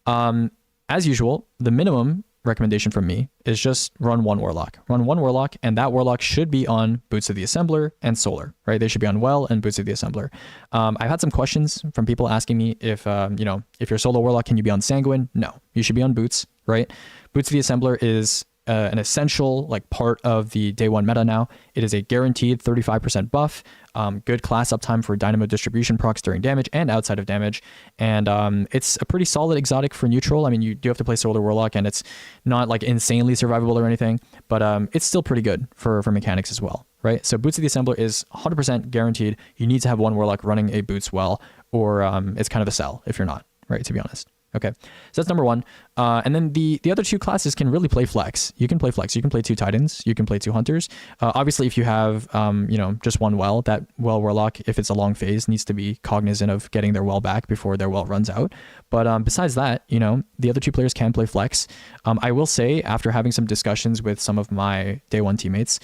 As usual, the minimum recommendation from me is just run one Warlock, and that Warlock should be on Boots of the Assembler and Solar, right? They should be on Well and Boots of the Assembler. I've had some questions from people asking me if, you know, if you're Solo Warlock, can you be on Sanguine? No, you should be on Boots, right? Boots of the Assembler is an essential like part of the day one meta now. It is a guaranteed 35% buff, good class uptime for dynamo distribution procs during damage and outside of damage, and it's a pretty solid exotic for neutral. I mean, you do have to play Solar Warlock, and it's not like insanely survivable or anything, but it's still pretty good for mechanics as well, right? So Boots of the Assembler is 100% guaranteed. You need to have one Warlock running a Boots well, or it's kind of a sell if you're not, right, to be honest. Okay, so that's number one. And then the other two classes can really play flex. You can play flex. You can play 2 Titans. You can play 2 Hunters. Obviously, if you have, you know, just one Well, that Well Warlock, if it's a long phase, needs to be cognizant of getting their Well back before their Well runs out. But besides that, you know, the other 2 players can play flex. I will say, after having some discussions with some of my day one teammates,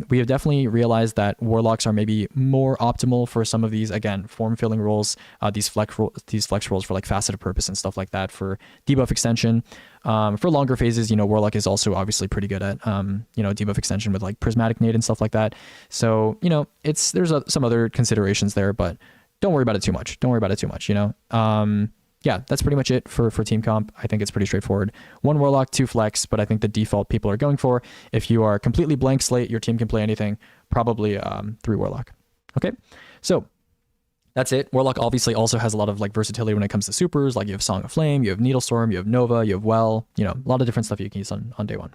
we have definitely realized that Warlocks are maybe more optimal for some of these, again, form filling roles, these flex roles for like faceted purpose and stuff like that, for debuff extension. For longer phases, you know, Warlock is also obviously pretty good at, you know, debuff extension with like Prismatic Nade and stuff like that. So, you know, there's some other considerations there, but don't worry about it too much. You know? Yeah, that's pretty much it for team comp. I think it's pretty straightforward. 1 Warlock, 2 flex, but I think the default people are going for, if you are completely blank slate, your team can play anything, probably 3 Warlock. Okay, so that's it. Warlock obviously also has a lot of like versatility when it comes to supers. Like you have Song of Flame, you have Needlestorm, you have Nova, you have Well, you know, a lot of different stuff you can use on day one.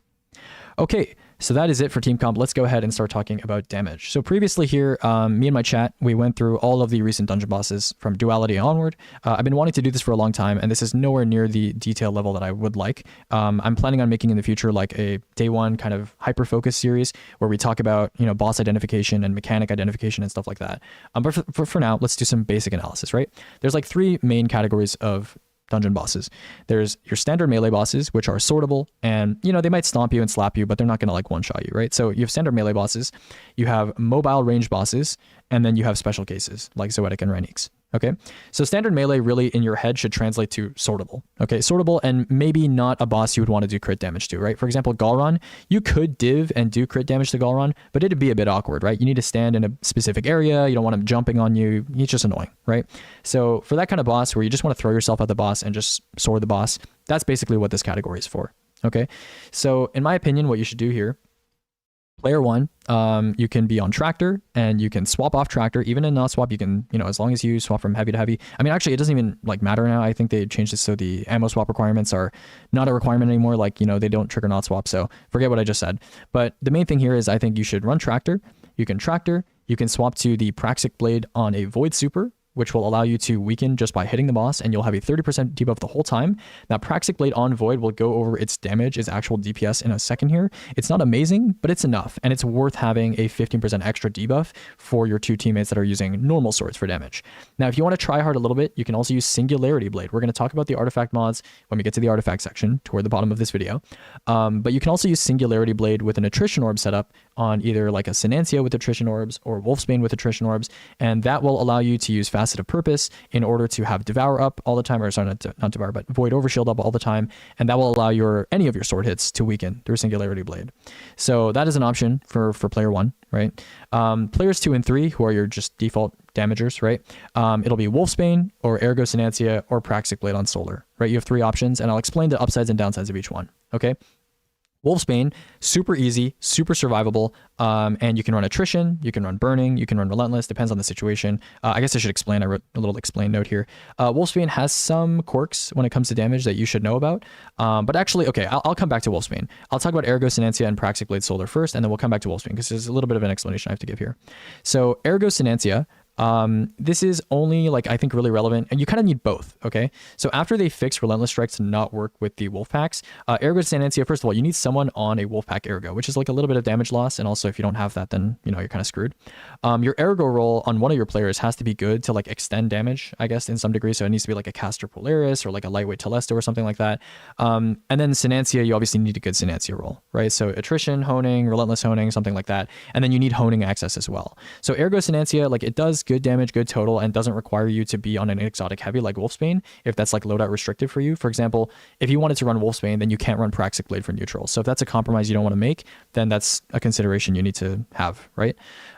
Okay, so that is it for team comp. Let's go ahead and start talking about damage. So previously here, me and my chat, we went through all of the recent dungeon bosses from Duality onward. I've been wanting to do this for a long time, and this is nowhere near the detail level that I would like. I'm planning on making in the future like a day one kind of hyper-focused series where we talk about, you know, boss identification and mechanic identification and stuff like that. But for now, let's do some basic analysis, right? There's like 3 main categories of dungeon bosses. There's your standard melee bosses, which are sortable, and you know, they might stomp you and slap you, but they're not going to like one-shot you, right? So you have standard melee bosses, you have mobile range bosses, and then you have special cases like Zoetic and Rhaenix. Okay, so standard melee really in your head should translate to sortable. Okay, sortable, and maybe not a boss you would want to do crit damage to, right? For example, Galron, you could div and do crit damage to Galron, but it'd be a bit awkward, right? You need to stand in a specific area. You don't want him jumping on you. He's just annoying, right? So for that kind of boss where you just want to throw yourself at the boss and just sword the boss, that's basically what this category is for. Okay, so in my opinion, what you should do here, player 1, you can be on Tractor and you can swap off Tractor. Even in not swap, you can, you know, as long as you swap from heavy to heavy. I mean, actually, it doesn't even like matter now. I think they changed it so the ammo swap requirements are not a requirement anymore. Like, you know, they don't trigger not swap. So forget what I just said. But the main thing here is I think you should run Tractor. You can Tractor. You can swap to the Praxic Blade on a Void Super, which will allow you to weaken just by hitting the boss, and you'll have a 30% debuff the whole time. Now, Praxic Blade on Void will go over its damage, its actual DPS in a second here. It's not amazing, but it's enough, and it's worth having a 15% extra debuff for your 2 teammates that are using normal swords for damage. Now, if you want to try hard a little bit, you can also use Singularity Blade. We're going to talk about the artifact mods when we get to the artifact section toward the bottom of this video. But you can also use Singularity Blade with an Attrition Orb setup on either like a Sinantia with Attrition Orbs or Wolfsbane with Attrition Orbs, and that will allow you to use Faceted Purpose in order to have Devour up all the time, or sorry, not Devour, but Void Overshield up all the time, and that will allow any of your sword hits to weaken through Singularity Blade. So that is an option for player 1, right? Players 2 and 3, who are your just default damagers, right? It'll be Wolfsbane or Ergo Sinantia or Praxic Blade on Solar, right? You have 3 options, and I'll explain the upsides and downsides of each one, okay? Wolfsbane, super easy, super survivable, and you can run attrition, you can run burning, you can run relentless, depends on the situation. I guess I should explain, I wrote a little explain note here. Wolfsbane has some quirks when it comes to damage that you should know about, but actually, okay, I'll come back to Wolfsbane. I'll talk about Ergo Sinantia and Praxic Blade Solar first, and then we'll come back to Wolfsbane, because there's a little bit of an explanation I have to give here. So Ergo Sinantia, this is only like, I think, really relevant, and you kind of need both. Okay, so after they fix relentless strikes to not work with the wolf packs, Ergo Sinantia, first of all, you need someone on a wolf pack Ergo, which is like a little bit of damage loss, and also if you don't have that, then you know you're kind of screwed. Your Ergo roll on one of your players has to be good to like extend damage, I guess, in some degree. So it needs to be like a caster Polaris or like a lightweight Telesto or something like that. And then Sinantia, you obviously need a good Sinantia roll, right? So attrition, honing, relentless honing, something like that, and then you need honing access as well. So Ergo Sinantia, like, it does good damage, good total, and doesn't require you to be on an exotic heavy like Wolfsbane if that's like loadout restricted for you. For example, if you wanted to run Wolfsbane, then you can't run Praxic Blade for neutral. So if that's a compromise you don't want to make, then that's a consideration you need to have, right?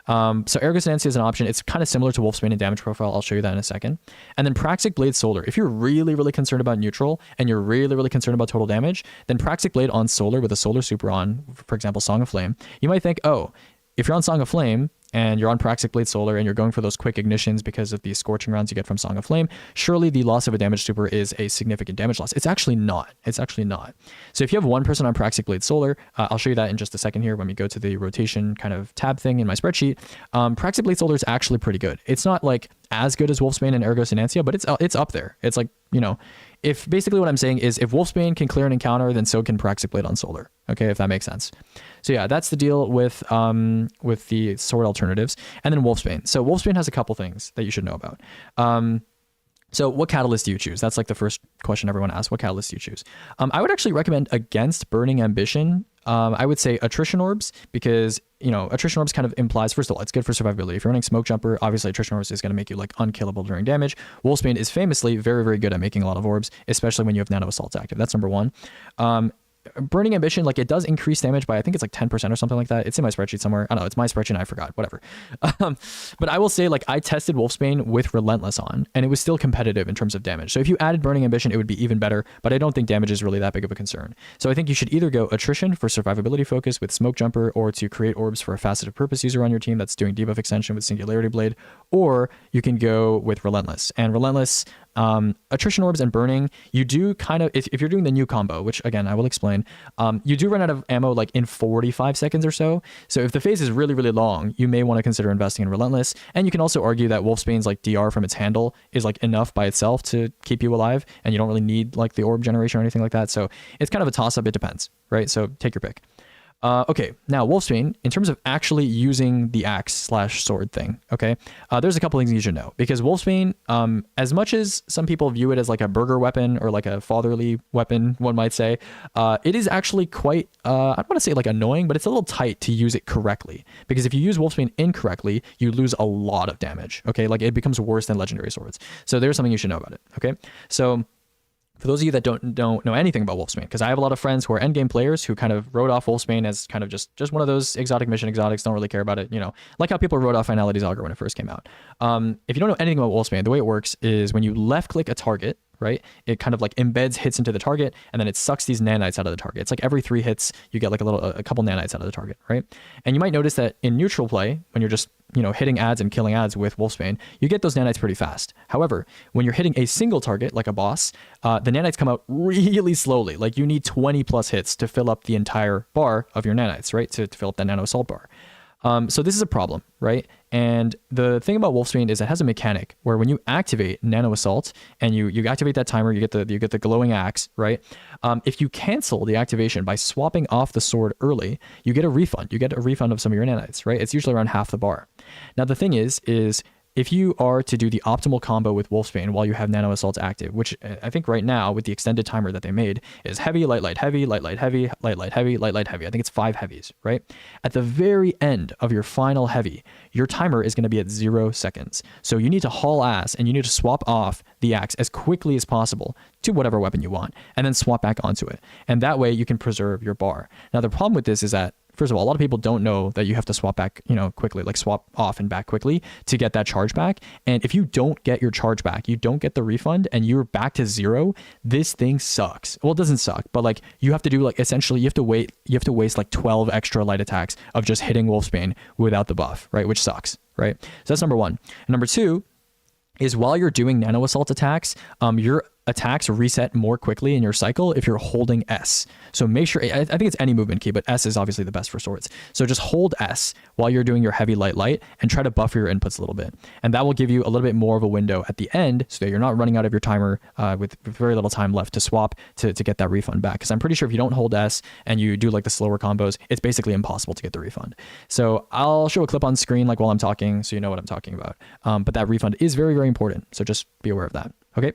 So Ergo Sinantia is an option. It's kind of similar to Wolfsbane in damage profile. I'll show you that in a second. And then Praxic Blade Solar. If you're really, really concerned about neutral and you're really, really concerned about total damage, then Praxic Blade on Solar with a Solar Super on, for example, Song of Flame, you might think, oh, if you're on Song of Flame and you're on Praxic Blade Solar and you're going for those quick ignitions because of the scorching rounds you get from Song of Flame, surely the loss of a damage super is a significant damage loss. It's actually not. It's actually not. So if you have one person on Praxic Blade Solar, I'll show you that in just a second here when we go to the rotation kind of tab thing in my spreadsheet. Praxic Blade Solar is actually pretty good. It's not like as good as Wolfsbane and Ergo Sinantia, but it's up there. It's like, you know, if basically what I'm saying is if Wolfsbane can clear an encounter, then so can Praxic Blade on Solar. Okay, if that makes sense. So yeah, that's the deal with the sword alternatives. And then Wolfsbane. So Wolfsbane has a couple things that you should know about. So what catalyst do you choose? That's like the first question everyone asks. What catalyst do you choose? I would actually recommend against Burning Ambition. I would say Attrition Orbs, because, you know, Attrition Orbs kind of implies, first of all, it's good for survivability. If you're running Smoke Jumper, obviously Attrition Orbs is going to make you like unkillable during damage. Wolfsbane is famously very, very good at making a lot of orbs, especially when you have Nano Assault active. That's number one. Burning Ambition, like, it does increase damage by, I think it's like 10% or something like that. It's in my spreadsheet somewhere. I don't know, it's my spreadsheet, I forgot, whatever. But I will say, like, I tested Wolfsbane with Relentless on, and it was still competitive in terms of damage. So if you added Burning Ambition, it would be even better, but I don't think damage is really that big of a concern. So I think you should either go Attrition for survivability focus with Smoke Jumper, or to create orbs for a faceted purpose user on your team that's doing debuff extension with Singularity Blade, or you can go with Relentless. And Relentless, Attrition Orbs and Burning, you do kind of, if you're doing the new combo, which again I will explain, you do run out of ammo like in 45 seconds or so. So if the phase is really, really long, you may want to consider investing in Relentless. And you can also argue that Wolfsbane's like DR from its handle is like enough by itself to keep you alive, and you don't really need like the orb generation or anything like that. So it's kind of a toss-up. It depends, right? So take your pick. Okay, now Wolfsbane, in terms of actually using the axe/sword thing, okay, there's a couple things you should know, because Wolfsbane, as much as some people view it as like a burger weapon or like a fatherly weapon, one might say, it is actually quite, I don't want to say like annoying, but it's a little tight to use it correctly, because if you use Wolfsbane incorrectly, you lose a lot of damage, okay, like it becomes worse than legendary swords. So there's something you should know about it, okay? So for those of you that don't know anything about Wolfsbane, because I have a lot of friends who are endgame players who kind of wrote off Wolfsbane as kind of just one of those exotic mission exotics, don't really care about it, you know, like how people wrote off Finality's Augur when it first came out. If you don't know anything about Wolfsbane, the way it works is when you left click a target, right, it kind of like embeds hits into the target, and then it sucks these nanites out of the target. It's like every 3 hits you get like a couple nanites out of the target, right? And you might notice that in neutral play, when you're just, you know, hitting ads and killing ads with Wolfsbane, you get those nanites pretty fast. However, when you're hitting a single target like a boss, the nanites come out really slowly. Like you need 20 plus hits to fill up the entire bar of your nanites, right, to fill up that nano assault bar. So this is a problem, right? And the thing about Wolfsbane is it has a mechanic where when you activate Nano Assault and you activate that timer, you get the glowing axe, right? If you cancel the activation by swapping off the sword early, you get a refund. You get a refund of some of your nanites, right? It's usually around half the bar. Now the thing is if you are to do the optimal combo with Wolfsbane while you have Nano Assault active, which I think right now with the extended timer that they made is heavy, light, light, heavy, light, light, heavy, light, light, heavy, light, light, heavy. I think it's 5 heavies, right? At the very end of your final heavy, your timer is going to be at 0 seconds. So you need to haul ass and you need to swap off the axe as quickly as possible to whatever weapon you want, and then swap back onto it. And that way you can preserve your bar. Now the problem with this is that first of all, a lot of people don't know that you have to swap back, quickly, like swap off and back quickly to get that charge back. And if you don't get your charge back, you don't get the refund and you're back to 0, this thing sucks. Well, it doesn't suck, but like you have to do like, essentially you have to waste like 12 extra light attacks of just hitting Wolfsbane without the buff, right? Which sucks, right? So that's number 1. And number 2 is while you're doing nano assault attacks, your attacks reset more quickly in your cycle if you're holding S. So make sure, I think it's any movement key, but S is obviously the best for swords. So just hold S while you're doing your heavy light and try to buffer your inputs a little bit. And that will give you a little bit more of a window at the end so that you're not running out of your timer with very little time left to swap to get that refund back. Because I'm pretty sure if you don't hold S and you do like the slower combos, it's basically impossible to get the refund. So I'll show a clip on screen like while I'm talking so you know what I'm talking about. But that refund is very, very important. So just be aware of that. Okay.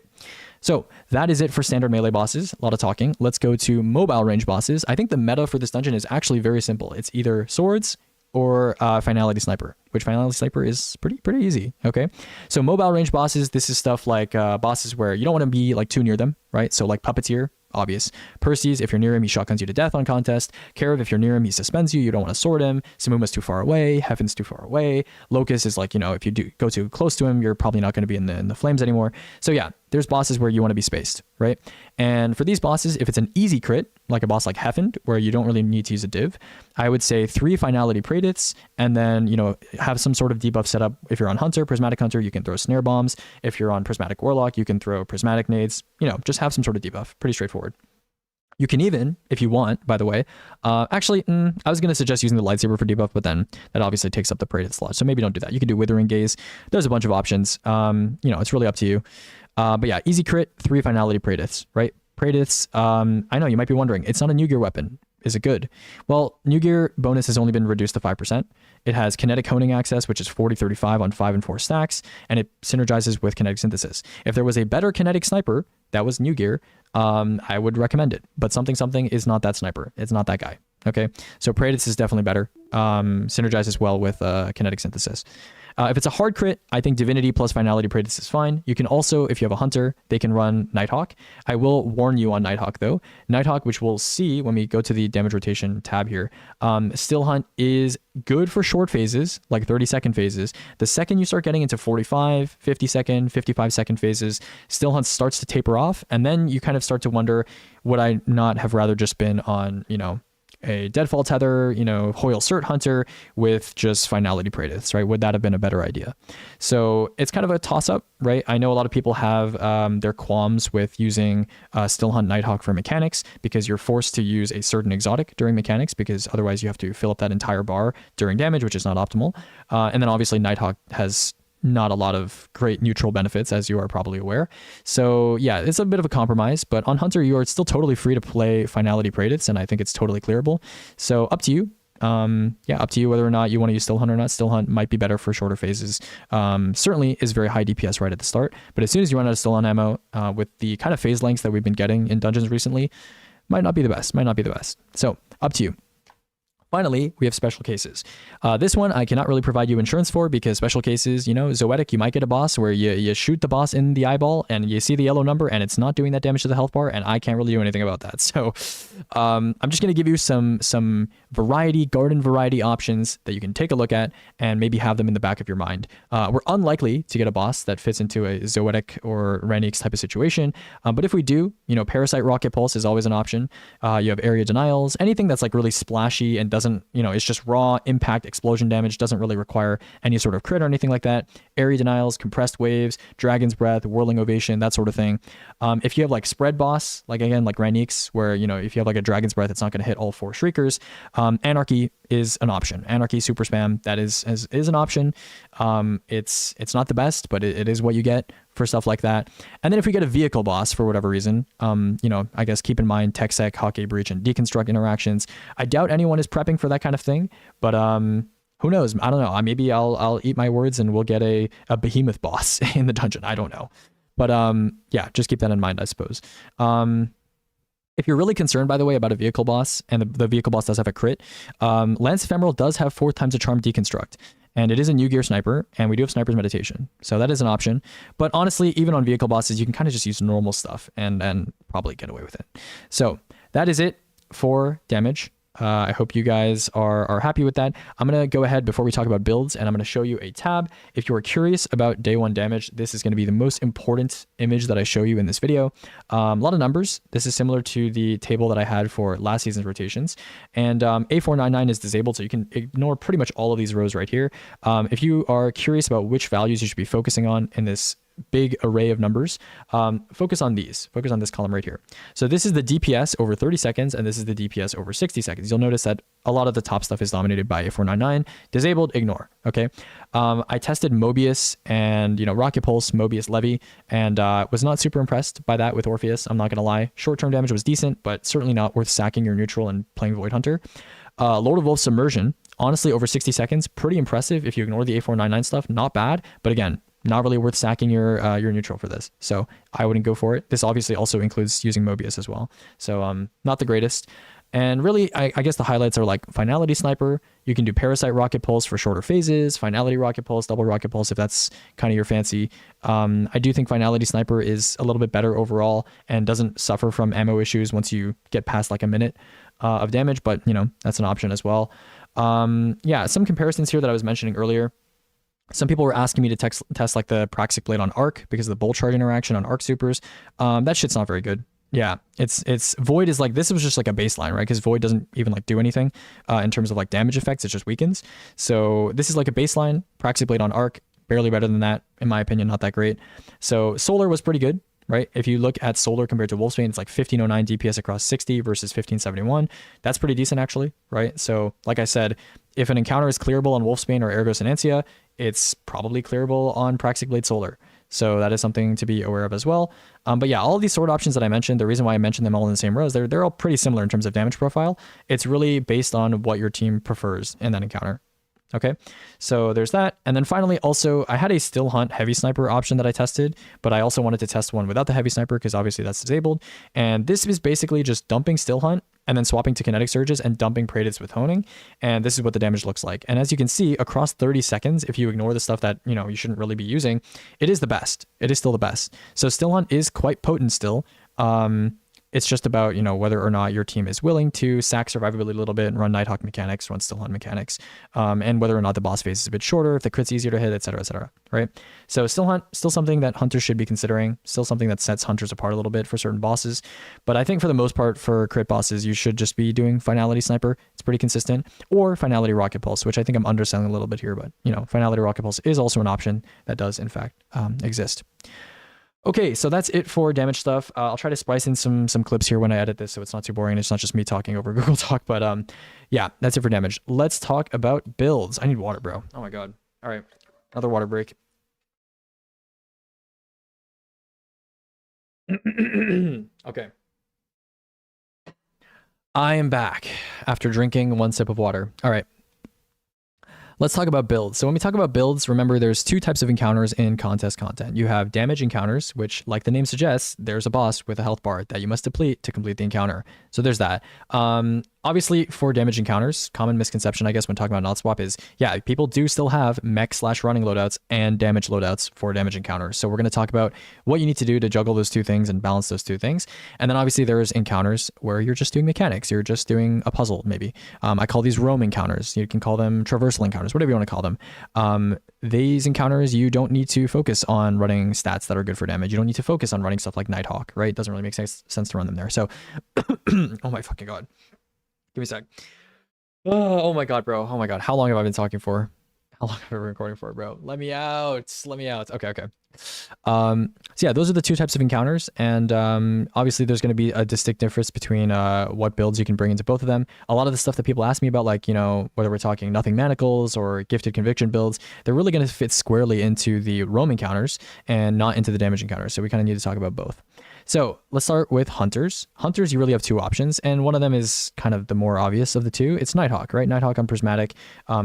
So that is it for standard melee bosses. A lot of talking. Let's go to mobile range bosses. I think the meta for this dungeon is actually very simple. It's either swords or finality sniper, which finality sniper is pretty easy. Okay. So mobile range bosses, this is stuff like bosses where you don't want to be like too near them, right? So like Puppeteer, obvious. Percy's, if you're near him, he shotguns you to death on contest. Karev, if you're near him, he suspends you. You don't want to sword him. Samuma's too far away. Heaven's too far away. Locust is like, if you do go too close to him, you're probably not going to be in the flames anymore. So yeah, there's bosses where you want to be spaced, right? And for these bosses, if it's an easy crit, like a boss like Heffend, where you don't really need to use a div, I would say 3 finality Praedits, and then, have some sort of debuff set up. If you're on Hunter, Prismatic Hunter, you can throw snare bombs. If you're on Prismatic Warlock, you can throw prismatic nades. Just have some sort of debuff. Pretty straightforward. You can even, if you want, by the way, I was going to suggest using the lightsaber for debuff, but then that obviously takes up the Praedit slot. So maybe don't do that. You can do Withering Gaze. There's a bunch of options. It's really up to you. But yeah, easy crit, 3 finality Praedits, right? Praedits, I know you might be wondering, it's not a new gear weapon. Is it good? Well, new gear bonus has only been reduced to 5%. It has kinetic honing access, which is 40-35 on 5 and 4 stacks, and it synergizes with kinetic synthesis. If there was a better kinetic sniper that was new gear, I would recommend it. But something is not that sniper. It's not that guy. Okay, so Praedits is definitely better. Synergizes well with kinetic synthesis. If it's a hard crit, I think Divinity plus Finality Praedits is fine. You can also, if you have a Hunter, they can run Nighthawk. I will warn you on Nighthawk though. Nighthawk, which we'll see when we go to the damage rotation tab here, Still Hunt is good for short phases, like 30-second phases. The second you start getting into 45, 50-second, 55-second phases, Still Hunt starts to taper off, and then you kind of start to wonder, would I not have rather just been on, a Deadfall Tether, Hoyle Cert Hunter with just Finality Praedits, right? Would that have been a better idea? So it's kind of a toss-up, right? I know a lot of people have their qualms with using Still Hunt Nighthawk for mechanics because you're forced to use a certain exotic during mechanics because otherwise you have to fill up that entire bar during damage, which is not optimal. And then obviously Nighthawk has not a lot of great neutral benefits, as you are probably aware. So yeah, it's a bit of a compromise, but on Hunter, you are still totally free to play Finality Praedits, and I think it's totally clearable. So up to you. Up to you whether or not you want to use Still Hunt or not. Still Hunt might be better for shorter phases. Certainly is very high DPS right at the start, but as soon as you run out of Still Hunt ammo, with the kind of phase lengths that we've been getting in dungeons recently, might not be the best. So up to you. Finally, we have special cases. This one I cannot really provide you insurance for because special cases, Zoetic, you might get a boss where you shoot the boss in the eyeball and you see the yellow number and it's not doing that damage to the health bar, and I can't really do anything about that. So I'm just going to give you some garden variety options that you can take a look at and maybe have them in the back of your mind. We're unlikely to get a boss that fits into a Zoetic or Ranix type of situation, but if we do, Parasite Rocket Pulse is always an option. You have Area Denials, anything that's like really splashy and doesn't, it's just raw impact explosion damage, doesn't really require any sort of crit or anything like that. Area Denials, Compressed Waves, Dragon's Breath, Whirling Ovation, that sort of thing. If you have like Spread Boss, like Ranix, where, if you have like a Dragon's Breath, it's not going to hit all 4 Shriekers. Anarchy is an option. Anarchy Super Spam, that is an option. It's not the best, but it is what you get for stuff like that. And then if we get a vehicle boss for whatever reason, I guess keep in mind TechSec, Hawkeye Breach, and Deconstruct interactions. I doubt anyone is prepping for that kind of thing, but who knows? I don't know. Maybe I'll eat my words and we'll get a behemoth boss in the dungeon. I don't know. But just keep that in mind, I suppose. If you're really concerned, by the way, about a vehicle boss, and the vehicle boss does have a crit, Lance Ephemeral does have 4 times a charm deconstruct, and it is a new gear sniper, and we do have Sniper's Meditation, so that is an option. But honestly, even on vehicle bosses, you can kind of just use normal stuff and probably get away with it. So that is it for damage. I hope you guys are happy with that. I'm going to go ahead before we talk about builds, and I'm going to show you a tab. If you are curious about day one damage, this is going to be the most important image that I show you in this video. A lot of numbers. This is similar to the table that I had for last season's rotations. And A499 is disabled, so you can ignore pretty much all of these rows right here. If you are curious about which values you should be focusing on in this big array of numbers, focus on these. Focus on this column right here. So this is the DPS over 30 seconds, and this is the DPS over 60 seconds. You'll notice that a lot of the top stuff is dominated by A499. Disabled, ignore. Okay. I tested Mobius and Rocket Pulse, Mobius, Levy, and was not super impressed by that with Orpheus. I'm not gonna lie. Short-term damage was decent, but certainly not worth sacking your neutral and playing Void Hunter. Lord of Wolf Submersion, honestly, over 60 seconds, pretty impressive. If you ignore the A499 stuff, not bad, but again, not really worth sacking your neutral for this. So I wouldn't go for it. This obviously also includes using Mobius as well. So not the greatest. And really, I guess the highlights are like Finality Sniper. You can do Parasite Rocket Pulse for shorter phases, Finality Rocket Pulse, Double Rocket Pulse if that's kind of your fancy. I do think Finality Sniper is a little bit better overall and doesn't suffer from ammo issues once you get past like a minute of damage, but that's an option as well. Yeah, some comparisons here that I was mentioning earlier. Some people were asking me to test like the Praxic Blade on Arc because of the Bolt Charge interaction on Arc Supers. That shit's not very good. Yeah, it's Void is like, this was just like a baseline, right? Because Void doesn't even like do anything in terms of like damage effects. It just weakens. So this is like a baseline. Praxic Blade on Arc, barely better than that, in my opinion, not that great. So Solar was pretty good, right? If you look at Solar compared to Wolfsbane, it's like 1509 DPS across 60 versus 1571. That's pretty decent actually, right? So like I said, if an encounter is clearable on Wolfsbane or Ergos and Ancia, it's probably clearable on Praxic Blade Solar. So that is something to be aware of as well. But yeah, all of these sword options that I mentioned, the reason why I mentioned them all in the same rows, they're all pretty similar in terms of damage profile. It's really based on what your team prefers in that encounter. Okay, so there's that. And then finally, also, I had a Still Hunt Heavy Sniper option that I tested, but I also wanted to test one without the Heavy Sniper because obviously that's disabled. And this is basically just dumping Still Hunt and then swapping to Kinetic Surges and dumping Praetorians with Honing. And this is what the damage looks like. And as you can see, across 30 seconds, if you ignore the stuff that, you shouldn't really be using, it is the best. It is still the best. So Still Hunt is quite potent still. It's just about, whether or not your team is willing to sack survivability a little bit and run Nighthawk mechanics, run Still Hunt mechanics, and whether or not the boss phase is a bit shorter, if the crit's easier to hit, etc., right? So Still Hunt, still something that hunters should be considering, still something that sets hunters apart a little bit for certain bosses. But I think for the most part, for crit bosses, you should just be doing Finality Sniper. It's pretty consistent. Or Finality Rocket Pulse, which I think I'm underselling a little bit here, but, Finality Rocket Pulse is also an option that does, in fact, exist. Okay, so that's it for damage stuff. I'll try to splice in some clips here when I edit this so it's not too boring. It's not just me talking over Google Talk, but yeah, that's it for damage. Let's talk about builds. I need water, bro. Oh my god. All right, another water break. Okay. I am back after drinking one sip of water. All right. Let's talk about builds. So when we talk about builds, remember there's two types of encounters in contest content. You have damage encounters, which like the name suggests, there's a boss with a health bar that you must deplete to complete the encounter. So there's that. Obviously for damage encounters, common misconception, I guess, when talking about not swap is, yeah, people do still have mech/running loadouts and damage loadouts for damage encounters. So we're going to talk about what you need to do to juggle those two things and balance those two things. And then obviously there's encounters where you're just doing mechanics. You're just doing a puzzle, maybe. I call these roam encounters. You can call them traversal encounters, whatever you want to call them. These encounters, you don't need to focus on running stats that are good for damage. You don't need to focus on running stuff like Nighthawk, right? It doesn't really make sense to run them there. So, oh my fucking god. Give me a sec. Oh my god, bro. Oh my god. How long have I been talking for? How long have I been recording for, bro? Let me out. Let me out. Okay. So yeah, those are the two types of encounters. And obviously there's going to be a distinct difference between what builds you can bring into both of them. A lot of the stuff that people ask me about, like, whether we're talking Nothing Manacles or Gifted Conviction builds, they're really going to fit squarely into the roam encounters and not into the damage encounters. So we kind of need to talk about both. So let's start with Hunters. Hunters, you really have two options, and one of them is kind of the more obvious of the two. It's Nighthawk, right? Nighthawk on Prismatic,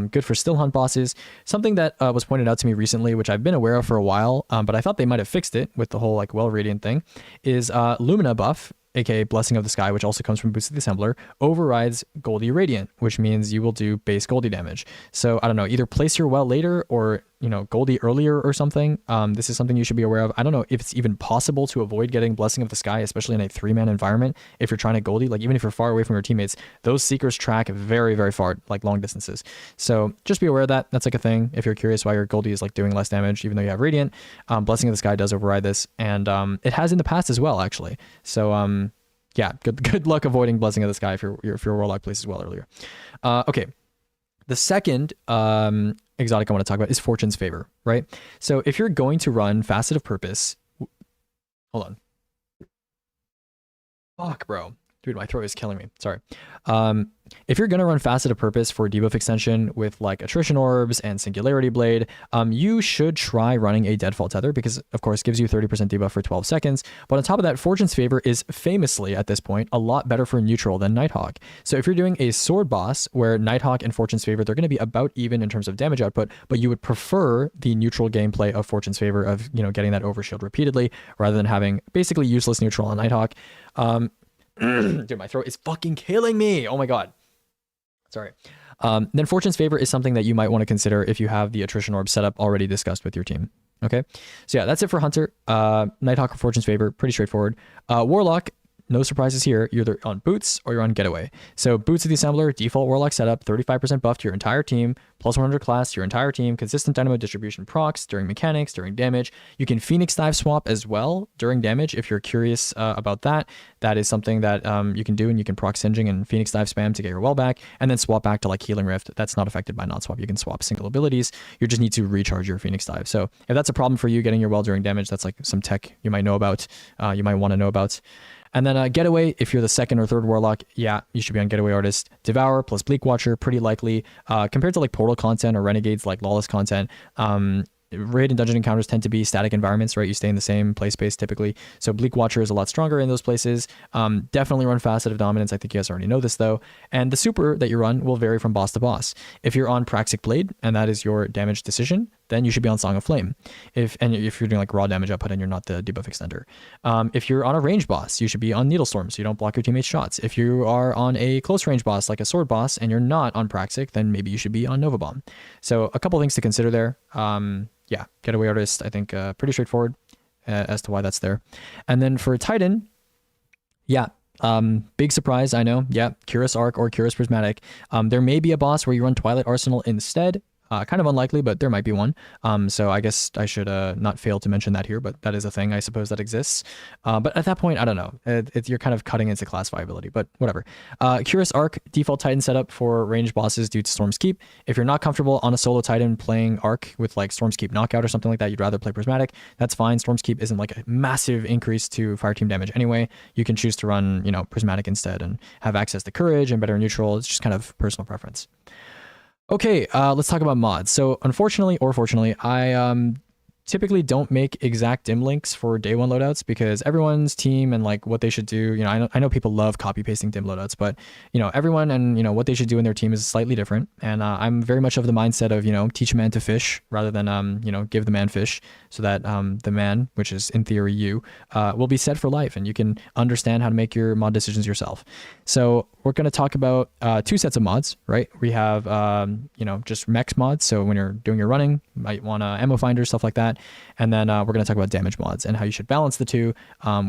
good for Still Hunt bosses. Something that was pointed out to me recently, which I've been aware of for a while, but I thought they might have fixed it with the whole like Well Radiant thing, is Lumina buff, aka Blessing of the Sky, which also comes from Boots of the Assembler, overrides Goldie Radiant, which means you will do base Goldie damage. So I don't know, either place your well later or Goldie earlier or something, this is something you should be aware of. I don't know if it's even possible to avoid getting Blessing of the Sky, especially in a 3-man environment. If you're trying to Goldie, like even if you're far away from your teammates, those Seekers track very, very far, like long distances. So just be aware of that. That's like a thing. If you're curious why your Goldie is like doing less damage, even though you have Radiant, Blessing of the Sky does override this. And it has in the past as well, actually. So yeah, good luck avoiding Blessing of the Sky if your Warlock plays as well earlier. Okay. The second exotic I want to talk about is Fortune's Favor, right? So if you're going to run Facet of Purpose, hold on. Fuck, bro. Dude, my throat is killing me. Sorry. If you're going to run Facet of Purpose for debuff extension with like Attrition Orbs and Singularity Blade, you should try running a Deadfall Tether because, of course, gives you 30% debuff for 12 seconds. But on top of that, Fortune's Favor is famously, at this point, a lot better for neutral than Nighthawk. So if you're doing a Sword boss where Nighthawk and Fortune's Favor, they're going to be about even in terms of damage output, but you would prefer the neutral gameplay of Fortune's Favor of, getting that overshield repeatedly rather than having basically useless neutral on Nighthawk. Dude, my throat is fucking killing me. Oh my god. Sorry. Then Fortune's Favor is something that you might want to consider if you have the Attrition Orb setup already discussed with your team. Okay. So yeah, that's it for Hunter. Nighthawk or Fortune's Favor, pretty straightforward. Warlock, no surprises here. You're either on Boots or you're on Getaway. So Boots of the Assembler, default Warlock setup, 35% buff to your entire team, plus 100 class to your entire team, consistent dynamo distribution procs during mechanics, during damage. You can Phoenix Dive swap as well during damage if you're curious about that. That is something that you can do, and you can proc Singeing and Phoenix Dive spam to get your well back, and then swap back to like Healing Rift. That's not affected by not swap. You can swap single abilities. You just need to recharge your Phoenix Dive. So if that's a problem for you getting your well during damage, that's like some tech you might know about, you might want to know about. And then Getaway, if you're the second or third Warlock, yeah, you should be on Getaway Artist. Devour plus Bleak Watcher, pretty likely. Compared to like Portal content or Renegades, like Lawless content, raid and dungeon encounters tend to be static environments, right? You stay in the same play space typically. So Bleak Watcher is a lot stronger in those places. Definitely run Facet of Dominance. I think you guys already know this though. And the super that you run will vary from boss to boss. If you're on Praxic Blade and that is your damage decision, then you should be on Song of Flame. If you're doing like raw damage output and you're not the debuff extender. If you're on a range boss, you should be on Needle Storm so you don't block your teammates' shots. If you are on a close range boss like a sword boss and you're not on Praxic, then maybe you should be on Nova Bomb. So a couple things to consider there. Yeah, Getaway Artist, I think pretty straightforward as to why that's there. And then for Titan, yeah, big surprise, I know. Yeah, Curious Arc or Curious Prismatic. There may be a boss where you run Twilight Arsenal instead. Kind of unlikely, but there might be one. So I guess I should not fail to mention that here, but that is a thing I suppose that exists. But at that point, I don't know. You're kind of cutting into class viability, but whatever. Curious Arc, default Titan setup for ranged bosses due to Storm's Keep. If you're not comfortable on a solo Titan playing Arc with like Storm's Keep knockout or something like that, you'd rather play Prismatic, that's fine. Storm's Keep isn't like a massive increase to fire team damage anyway. You can choose to run, Prismatic instead and have access to Courage and better neutral. It's just kind of personal preference. Okay, let's talk about mods. So unfortunately or fortunately, I typically don't make exact dim links for day one loadouts because everyone's team and like what they should do, I know people love copy pasting dim loadouts, but everyone and what they should do in their team is slightly different. And I'm very much of the mindset of, teach a man to fish rather than, give the man fish so that the man, which is in theory you, will be set for life and you can understand how to make your mod decisions yourself. So we're going to talk about two sets of mods, right? We have, just mechs mods. So when you're doing your running, you might want ammo finder, stuff like that. And then we're going to talk about damage mods and how you should balance the two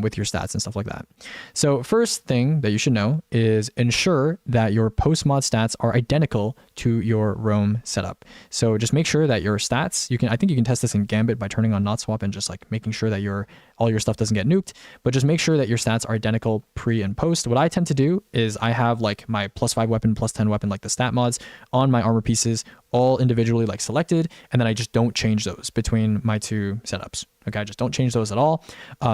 with your stats and stuff like that. So first thing that you should know is ensure that your post mod stats are identical to your roam setup. So just make sure that your stats, I think you can test this in Gambit by turning on not swap and just like making sure that all your stuff doesn't get nuked, but just make sure that your stats are identical pre and post. What I tend to do is I have like my +5 weapon, +10 weapon, like the stat mods on my armor pieces, all individually like selected, and then I just don't change those between my two setups. Okay, I just don't change those at all.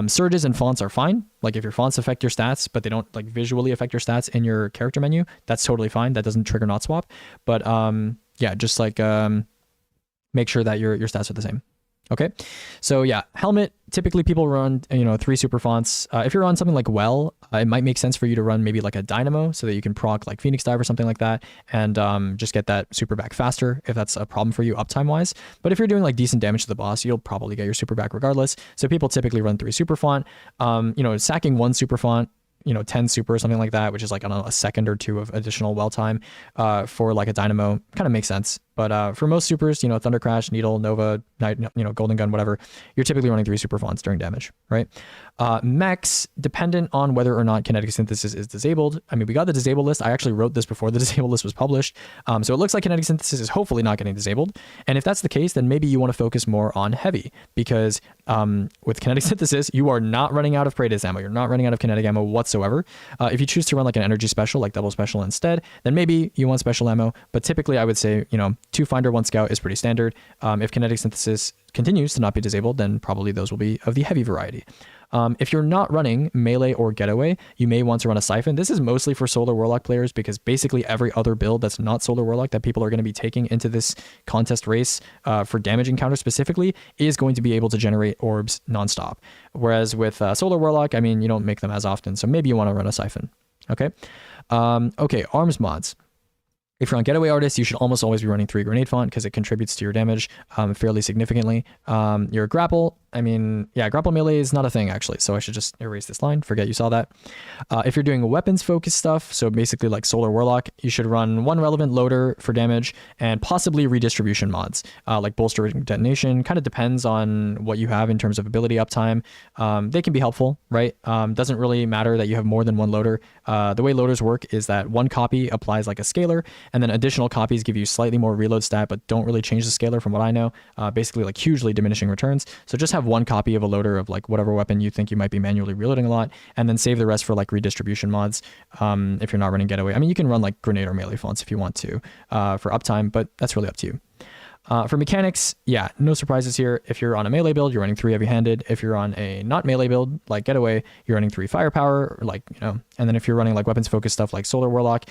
Surges and fonts are fine. Like if your fonts affect your stats, but they don't like visually affect your stats in your character menu, that's totally fine. That doesn't trigger not swap. But yeah, just like make sure that your stats are the same. Okay, so yeah, helmet, typically people run 3 super fonts. If you're on something like it might make sense for you to run maybe like a dynamo so that you can proc like Phoenix Dive or something like that and just get that super back faster if that's a problem for you uptime wise. But if you're doing like decent damage to the boss, you'll probably get your super back regardless. So people typically run 3 super font. Sacking 1 super font, 10 super or something like that, which is like, I don't know, a second or two of additional well time for like a dynamo kind of makes sense. But for most supers, Thunder Crash, Needle, Nova, Night, Golden Gun, whatever, you're typically running 3 super fonts during damage, right? Mechs, dependent on whether or not kinetic synthesis is disabled. I mean, we got the disable list. I actually wrote this before the disable list was published. So it looks like kinetic synthesis is hopefully not getting disabled. And if that's the case, then maybe you want to focus more on heavy, because with kinetic synthesis, you are not running out of Praetus ammo. You're not running out of kinetic ammo whatsoever. If you choose to run like an energy special, like double special instead, then maybe you want special ammo. But typically I would say, 2 Finder, 1 Scout is pretty standard. If kinetic synthesis continues to not be disabled, then probably those will be of the heavy variety. If you're not running melee or getaway, you may want to run a siphon. This is mostly for Solar Warlock players, because basically every other build that's not Solar Warlock that people are going to be taking into this contest race for damage encounter specifically is going to be able to generate orbs nonstop. Whereas with Solar Warlock, I mean, you don't make them as often, so maybe you want to run a siphon. Okay. Okay, arms mods. If you're on Getaway Artist, you should almost always be running 3 Grenade Font, because it contributes to your damage fairly significantly. Your Grapple, I mean, yeah, Grapple Melee is not a thing, actually, so I should just erase this line. Forget you saw that. If you're doing weapons-focused stuff, so basically like Solar Warlock, you should run 1 relevant loader for damage, and possibly redistribution mods, like Bolster Detonation. Kind of depends on what you have in terms of ability uptime. They can be helpful, right? Doesn't really matter that you have more than 1 loader. The way loaders work is that 1 copy applies like a scalar, and then additional copies give you slightly more reload stat, but don't really change the scalar from what I know. Basically like hugely diminishing returns. So just have 1 copy of a loader of like whatever weapon you think you might be manually reloading a lot, and then save the rest for like redistribution mods if you're not running Getaway. I mean, you can run like Grenade or Melee fonts if you want to for uptime, but that's really up to you. For mechanics, yeah, no surprises here. If you're on a melee build, you're running 3 heavy-handed. If you're on a not melee build like Getaway, you're running 3 firepower, and then if you're running like weapons-focused stuff like Solar Warlock,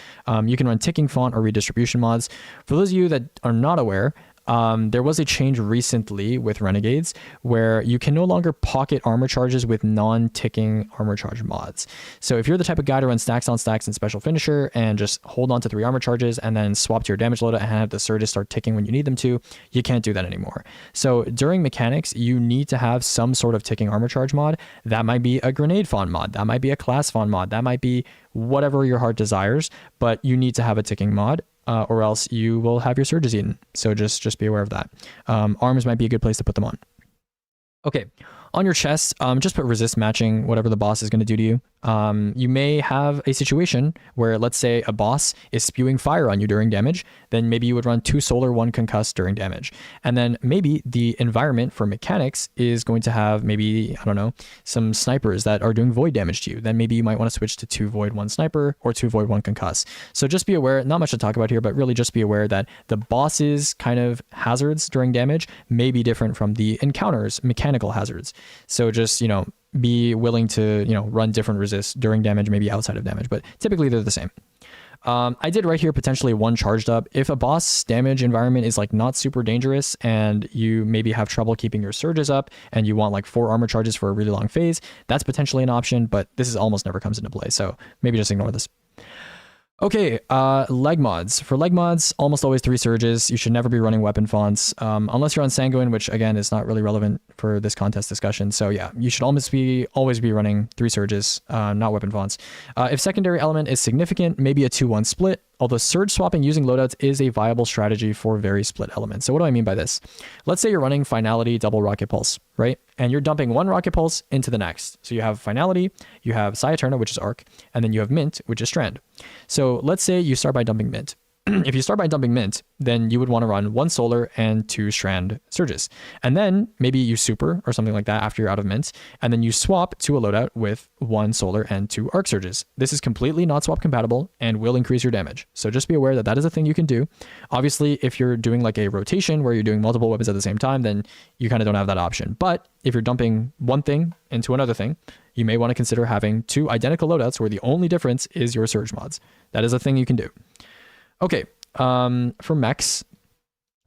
you can run ticking font or redistribution mods. For those of you that are not aware, there was a change recently with Renegades where you can no longer pocket armor charges with non-ticking armor charge mods. So if you're the type of guy to run stacks on stacks and special finisher and just hold on to 3 armor charges and then swap to your damage loader and have the surges start ticking when you need them to, you can't do that anymore. So during mechanics, you need to have some sort of ticking armor charge mod. That might be a grenade font mod. That might be a class font mod. That might be whatever your heart desires, but you need to have a ticking mod. Or else you will have your surges eaten. So just be aware of that. Arms might be a good place to put them on. Okay, on your chest, just put resist matching whatever the boss is going to do to you. You may have a situation where, let's say, a boss is spewing fire on you during damage. Then maybe you would run 2 solar, 1 concuss during damage. And then maybe the environment for mechanics is going to have maybe, I don't know, some snipers that are doing void damage to you. Then maybe you might want to switch to 2 void, 1 sniper, or 2 void, 1 concuss. So just be aware, not much to talk about here, but really just be aware that the boss's kind of hazards during damage may be different from the encounter's mechanical hazards. So just, be willing to, run different resists during damage, maybe outside of damage, but typically they're the same. I did right here potentially 1 charged up. If a boss damage environment is like not super dangerous and you maybe have trouble keeping your surges up and you want like 4 armor charges for a really long phase, that's potentially an option, but this is almost never comes into play. So maybe just ignore this. Okay, leg mods. For leg mods, almost always 3 surges. You should never be running weapon fonts, unless you're on Sanguine, which again is not really relevant for this contest discussion. So yeah, you should always be running 3 surges, not weapon fonts. If secondary element is significant, maybe a 2-1 split. Although surge swapping using loadouts is a viable strategy for very split elements. So what do I mean by this? Let's say you're running Finality double Rocket Pulse, right? And you're dumping 1 Rocket Pulse into the next. So you have Finality, you have Psi Eterna, which is Arc, and then you have Mint, which is Strand. So let's say you start by dumping Mint. If you start by dumping Mint, then you would want to run 1 Solar and 2 Strand surges. And then maybe you super or something like that after you're out of Mint, and then you swap to a loadout with 1 Solar and 2 Arc surges. This is completely not swap compatible and will increase your damage. So just be aware that that is a thing you can do. Obviously, if you're doing like a rotation where you're doing multiple weapons at the same time, then you kind of don't have that option. But if you're dumping one thing into another thing, you may want to consider having 2 identical loadouts where the only difference is your surge mods. That is a thing you can do. Okay, for mechs,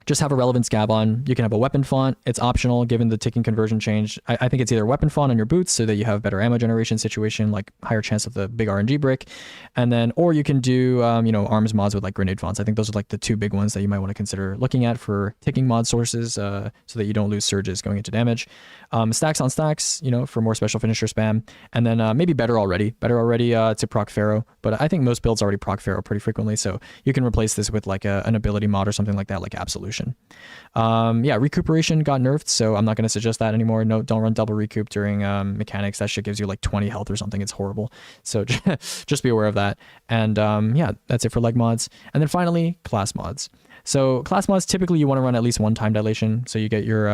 just have a relevant scab on. You can have a weapon font. It's optional given the ticking conversion change. I think it's either weapon font on your boots so that you have better ammo generation situation, like higher chance of the big RNG brick. And then, or you can do, arms mods with like grenade fonts. I think those are like the two big ones that you might want to consider looking at for ticking mod sources so that you don't lose surges going into damage. Stacks on stacks, for more special finisher spam. And then maybe better already to proc Pharaoh. But I think most builds already proc Pharaoh pretty frequently. So you can replace this with like an ability mod or something like that, like Absolution. Recuperation got nerfed, so I'm not going to suggest that anymore. No, don't run double recoup during mechanics. That shit gives you like 20 health or something. It's horrible. So just be aware of that. And that's it for leg mods. And then finally, class mods. So class mods, typically you want to run at least one time dilation. So you get your,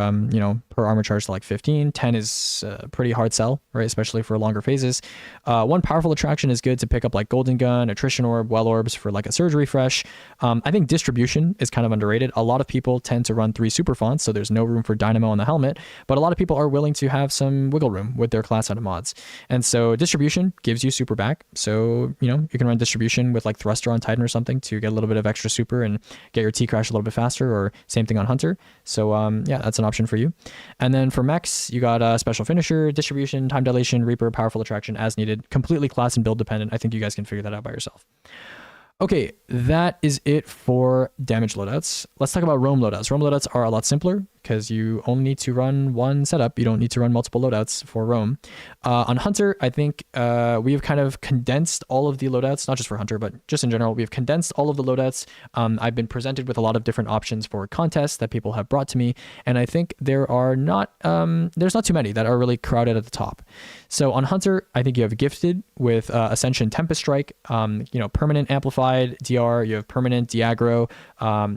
per armor charge to like 15. 10 is a pretty hard sell, right? Especially for longer phases. One powerful attraction is good to pick up like Golden Gun, Attrition Orb, Well Orbs for like a surge refresh. I think distribution is kind of underrated. A lot of people tend to run 3 super fonts, so there's no room for Dynamo on the helmet, but a lot of people are willing to have some wiggle room with their class item mods. And so distribution gives you super back. So, you can run distribution with like Thruster on Titan or something to get a little bit of extra super and get your T-Crash a little bit faster, or same thing on Hunter. So that's an option for you. And then for mechs, you got special finisher, distribution, time dilation, Reaper, powerful attraction as needed, completely class and build dependent. I think you guys can figure that out by yourself. Okay, that is it for damage loadouts. Let's talk about roam loadouts. Roam loadouts are a lot simpler because you only need to run one setup. You don't need to run multiple loadouts for roam. On Hunter, I think we have kind of condensed all of the loadouts, not just for Hunter, but just in general, we have condensed all of the loadouts. I've been presented with a lot of different options for contests that people have brought to me, and I think there's not too many that are really crowded at the top. So on Hunter, I think you have Gifted with Ascension Tempest Strike, permanent amplified DR, you have permanent Diagro,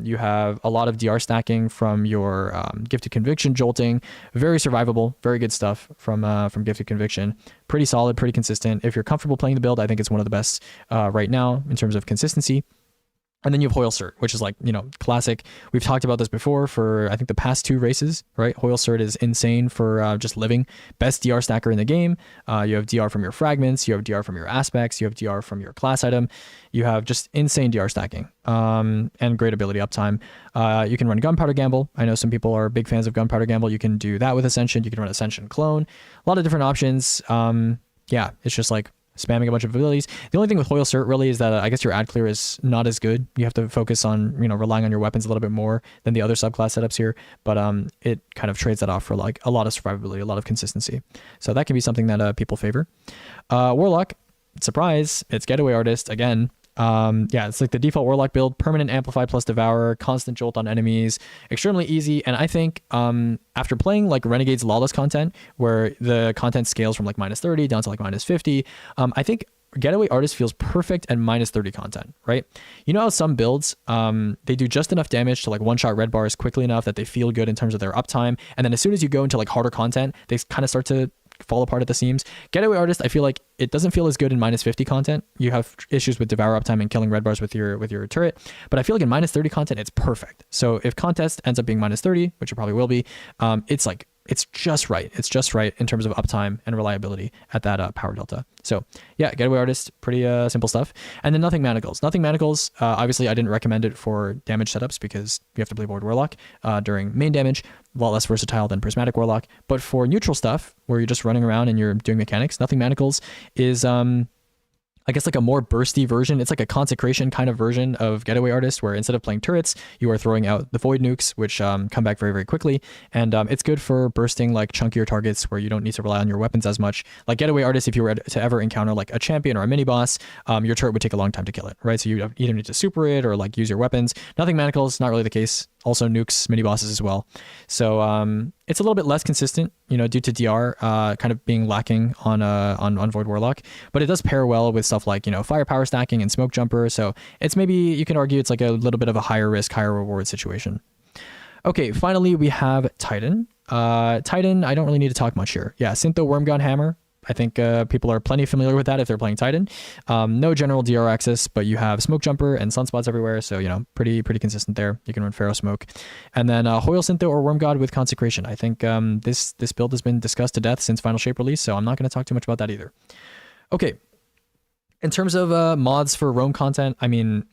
you have a lot of DR stacking from your Gifted Conviction Jolting, very survivable, very good stuff from Gifted Conviction. Pretty solid, pretty consistent. If you're comfortable playing the build, I think it's one of the best right now in terms of consistency. And then you have Hoyle Cert, which is like, classic. We've talked about this before for, I think, the past 2 races, right? Hoyle Cert is insane for just living. Best DR stacker in the game. You have DR from your fragments. You have DR from your aspects. You have DR from your class item. You have just insane DR stacking and great ability uptime. You can run Gunpowder Gamble. I know some people are big fans of Gunpowder Gamble. You can do that with Ascension. You can run Ascension Clone. A lot of different options. It's just like spamming a bunch of abilities. The only thing with Hoyle Cert really is that I guess your ad clear is not as good. You have to focus on, relying on your weapons a little bit more than the other subclass setups here. But it kind of trades that off for like a lot of survivability, a lot of consistency. So that can be something that people favor. Warlock, surprise, it's Getaway Artist again. It's like the default Warlock build, permanent amplify plus devour, constant jolt on enemies, extremely easy. And I think after playing like Renegade's Lawless content, where the content scales from like -30 down to like -50, I think Getaway Artist feels perfect at -30 content, right? You know how some builds, they do just enough damage to like one-shot red bars quickly enough that they feel good in terms of their uptime. And then as soon as you go into like harder content, they kind of start to fall apart at the seams. Getaway Artist, I feel like it doesn't feel as good in -50 content. You have issues with devour uptime and killing red bars with your turret, but I feel like in -30 content it's perfect. So if contest ends up being -30, which it probably will be, it's just right. It's just right in terms of uptime and reliability at that power delta. So yeah, Getaway Artist, pretty simple stuff. And then Nothing Manacles. Nothing Manacles, obviously I didn't recommend it for damage setups because you have to play Void Warlock during main damage. A lot less versatile than Prismatic Warlock. But for neutral stuff, where you're just running around and you're doing mechanics, Nothing Manacles is I guess like a more bursty version. It's like a consecration kind of version of Getaway Artist, where instead of playing turrets, you are throwing out the void nukes, which come back very, very quickly. And it's good for bursting like chunkier targets where you don't need to rely on your weapons as much. Like Getaway Artist, if you were to ever encounter like a champion or a mini boss, your turret would take a long time to kill it, right? So you either need to super it or like use your weapons. Nothing Manacles, not really the case. Also nukes mini bosses as well. So it's a little bit less consistent, due to DR kind of being lacking on Void Warlock, but it does pair well with stuff like, firepower stacking and smoke jumper. So it's maybe, you can argue it's like a little bit of a higher risk, higher reward situation. Okay, finally we have Titan. Titan, I don't really need to talk much here. Yeah, Syntho Wormgun Hammer. I think people are plenty familiar with that if they're playing Titan. No general DR access, but you have Smoke Jumper and Sunspots everywhere, so pretty consistent there. You can run Pharaoh Smoke. And then Hoyle Syntho or Worm God with Consecration. I think this build has been discussed to death since Final Shape release, so I'm not going to talk too much about that either. Okay, in terms of mods for roam content, I mean,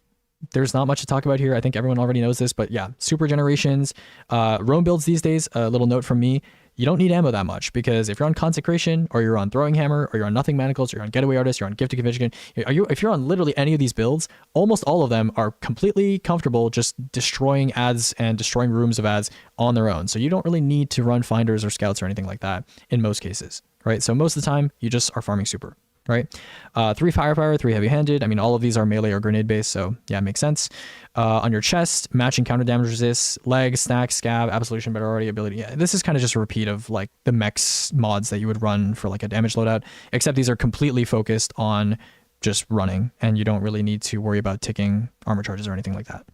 there's not much to talk about here. I think everyone already knows this, but yeah, super generations, roam builds these days. A little note from me: you don't need ammo that much, because if you're on Consecration, or you're on Throwing Hammer, or you're on Nothing Manacles, or you're on Getaway Artist, you're on Gifted Conviction, if you're on literally any of these builds, almost all of them are completely comfortable just destroying ads and destroying rooms of ads on their own. So you don't really need to run Finders or Scouts or anything like that in most cases, right? So most of the time, you just are farming super. Right? 3 Firepower, 3 Heavy-Handed. I mean, all of these are melee or grenade based, so yeah, it makes sense. On your chest, matching counter damage resist, legs, snack, scab, absolution, priority, ability. Yeah, this is kind of just a repeat of like the mechs mods that you would run for like a damage loadout, except these are completely focused on just running, and you don't really need to worry about ticking armor charges or anything like that.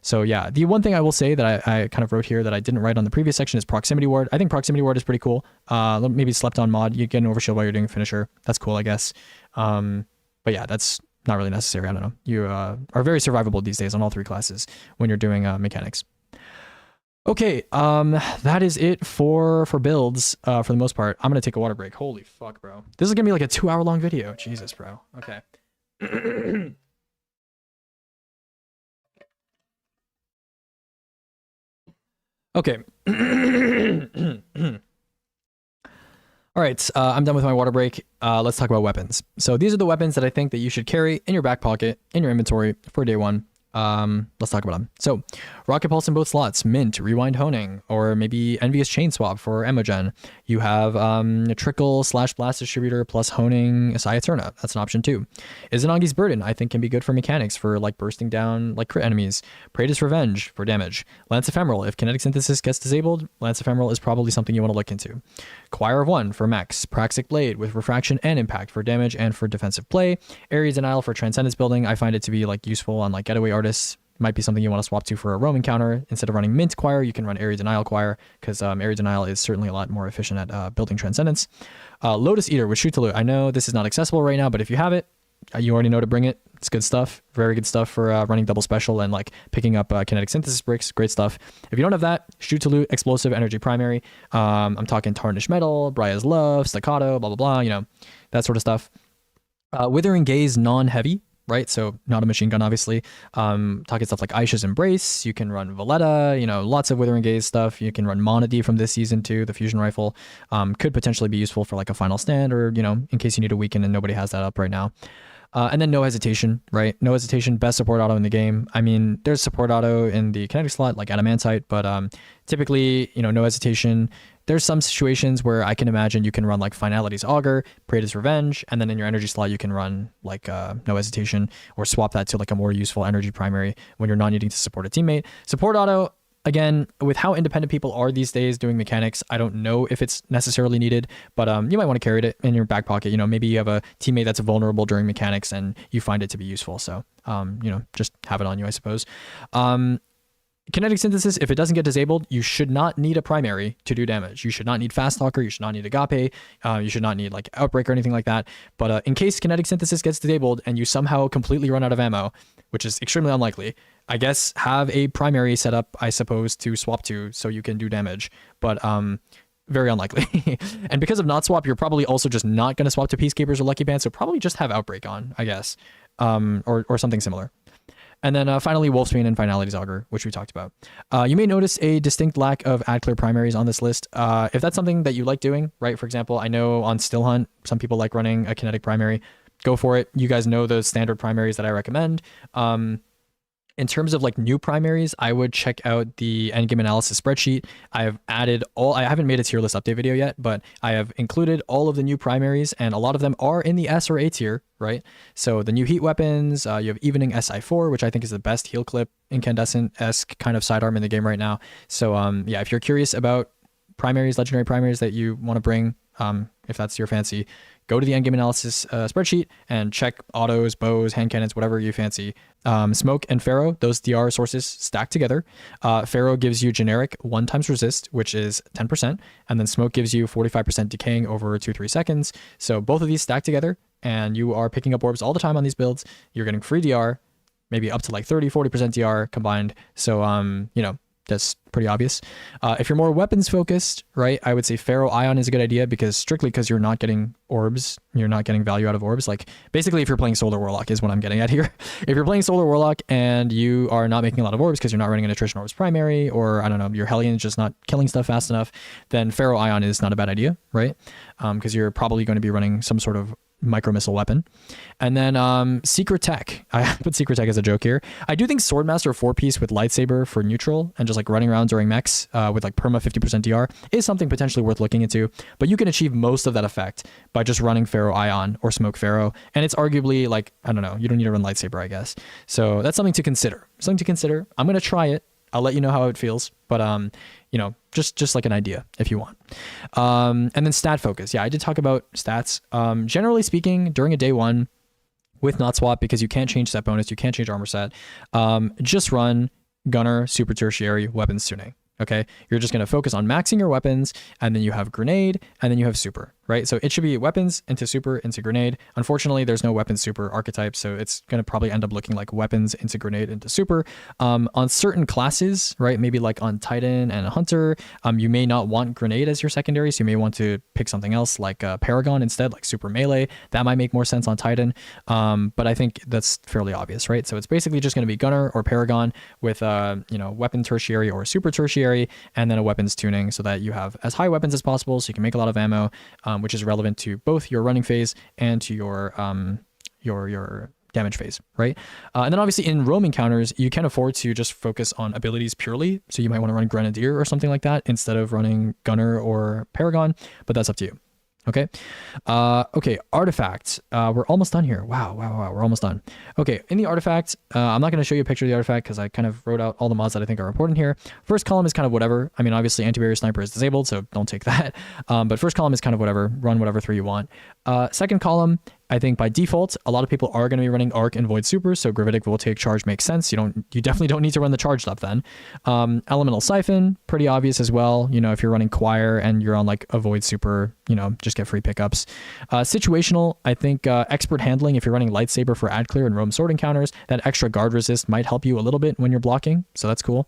So yeah, the one thing I will say that I kind of wrote here that I didn't write on the previous section is Proximity Ward. I think Proximity Ward is pretty cool. Maybe slept on mod. You get an overshield while you're doing a finisher. That's cool, I guess. But yeah, that's not really necessary. I don't know. You are very survivable these days on all 3 classes when you're doing mechanics. Okay, that is it for builds for the most part. I'm gonna take a water break. Holy fuck, bro. This is gonna be like a 2-hour long video. Jesus, bro. Okay. Okay. All right, I'm done with my water break. Let's talk about weapons. So these are the weapons that I think that you should carry in your back pocket, in your inventory for day one. Let's talk about them. So Rocket Pulse in both slots, Mint, Rewind Honing, or maybe Envious Chain Swap for Emogen. You have a Trickle / Blast Distributor plus Honing Sciaturna. That's an option too. Izanagi's Burden, I think, can be good for mechanics for like bursting down like crit enemies. Praetor's Revenge for damage. Lance Ephemeral, if Kinetic Synthesis gets disabled, Lance Ephemeral is probably something you want to look into. Choir of One for mechs. Praxic Blade with Refraction and Impact for damage and for defensive play. Ares Denial for Transcendence building. I find it to be like useful on like Getaway Artists. Might be something you want to swap to for a roam encounter. Instead of running Mint Choir, you can run Area Denial Choir, because Area Denial is certainly a lot more efficient at building Transcendence. Lotus Eater with Shoot to Loot. I know this is not accessible right now, but if you have it, you already know to bring it. It's good stuff. Very good stuff for running double special and like picking up Kinetic Synthesis bricks. Great stuff. If you don't have that, Shoot to Loot, Explosive, Energy Primary. I'm talking Tarnished Metal, Bria's Love, Staccato, blah, blah, blah, you know, that sort of stuff. Withering Gaze, non-heavy. Right, so not a machine gun, obviously. Talking stuff like Aisha's Embrace. You can run Valletta, you know, lots of Withering Gaze stuff. You can run Monody from this season too. The fusion rifle could potentially be useful for like a final stand, or you know, in case you need a weekend and nobody has that up right now. And then No Hesitation, right? No Hesitation, best support auto in the game. I mean, there's support auto in the kinetic slot like Adamantite, but typically, you know, No Hesitation. There's some situations where I can imagine you can run like Finality's Augur, Praetor's Revenge, and then in your energy slot you can run like No Hesitation, or swap that to like a more useful energy primary when you're not needing to support a teammate. Support auto, again, with how independent people are these days doing mechanics, I don't know if it's necessarily needed, but you might want to carry it in your back pocket. You know, maybe you have a teammate that's vulnerable during mechanics and you find it to be useful. So, you know, just have it on you, I suppose. Kinetic Synthesis, if it doesn't get disabled, you should not need a primary to do damage. You should not need Fast Talker. You should not need Agape. You should not need like Outbreak or anything like that. But in case Kinetic Synthesis gets disabled and you somehow completely run out of ammo, which is extremely unlikely, I guess have a primary set up, I suppose, to swap to so you can do damage. But very unlikely. And because of not swap, you're probably also just not going to swap to Peacekeepers or Lucky Pants, so probably just have Outbreak on, I guess, or something similar. And then finally, Wolfsbane and Finality's Augur, which we talked about. You may notice a distinct lack of ad clear primaries on this list. If that's something that you like doing, right? For example, I know on Still Hunt, some people like running a kinetic primary. Go for it. You guys know the standard primaries that I recommend. In terms of like new primaries, I would check out the endgame analysis spreadsheet. I haven't made a tier list update video yet, but I have included all of the new primaries, and a lot of them are in the S or A tier, right? So the new heat weapons, you have Evening SI4, which I think is the best heal clip incandescent-esque kind of sidearm in the game right now. So yeah, if you're curious about primaries, legendary primaries that you want to bring, if that's your fancy, go to the endgame analysis spreadsheet and check autos, bows, hand cannons, whatever you fancy. Smoke and Pharaoh, those DR sources stack together. Pharaoh gives you generic 1x resist, which is 10%, and then Smoke gives you 45% decaying over 2-3 seconds. So both of these stack together, and you are picking up orbs all the time on these builds. You're getting free DR, maybe up to like 30-40% DR combined. So you know, That's pretty obvious. If you're more weapons focused, right, I would say Pharaoh Ion is a good idea because strictly because you're not getting orbs, you're not getting value out of orbs. Like basically if you're playing Solar Warlock is what I'm getting at here. If you're playing Solar Warlock and you are not making a lot of orbs because you're not running an attrition orbs primary, or I don't know, your Hellion is just not killing stuff fast enough, then Pharaoh Ion is not a bad idea, right? Because you're probably going to be running some sort of micro missile weapon. And then Secret Tech. I put Secret Tech as a joke here. I do think Swordmaster 4-piece with lightsaber for neutral and just like running around during mechs with like perma 50% DR is something potentially worth looking into, but you can achieve most of that effect by just running Pharaoh Ion or Smoke Pharaoh, and it's arguably like, I don't know, you don't need to run lightsaber, I guess. So that's something to consider. I'm going to try it. I'll let you know how it feels, but you know, just like an idea if you want. And then stat focus. Yeah, I did talk about stats. Generally speaking, during a day one with not swap, because you can't change set bonus, you can't change armor set, just run gunner, super tertiary, weapons tuning. Okay, you're just going to focus on maxing your weapons, and then you have grenade, and then you have super, right? So it should be weapons into super into grenade. Unfortunately, there's no weapons super archetype, so it's going to probably end up looking like weapons into grenade into super. On certain classes, right, maybe like on Titan and Hunter, you may not want grenade as your secondary, so you may want to pick something else like Paragon instead, like super melee. That might make more sense on Titan, but I think that's fairly obvious, right? So it's basically just going to be gunner or Paragon with you know, weapon tertiary or super tertiary, and then a weapons tuning so that you have as high weapons as possible, so you can make a lot of ammo, which is relevant to both your running phase and to your damage phase, right? And then obviously in roaming counters, you can afford to just focus on abilities purely, so you might want to run Grenadier or something like that instead of running Gunner or Paragon, but that's up to you. Okay. Okay. Artifact. We're almost done here. Wow. We're almost done. Okay. In the artifact, I'm not going to show you a picture of the artifact because I kind of wrote out all the mods that I think are important here. First column is kind of whatever. I mean, obviously anti-barrier sniper is disabled, so don't take that. But first column is kind of whatever. Run whatever 3 you want. Second column, I think by default, a lot of people are going to be running Arc and Void Super, so Gravitic Voltaic Charge makes sense. You definitely don't need to run the charged up then. Elemental Siphon, pretty obvious as well. You know, if you're running Choir and you're on like a Void Super, you know, just get free pickups. Situational, I think Expert Handling, if you're running Lightsaber for Ad Clear and Roam Sword Encounters, that extra guard resist might help you a little bit when you're blocking, so that's cool.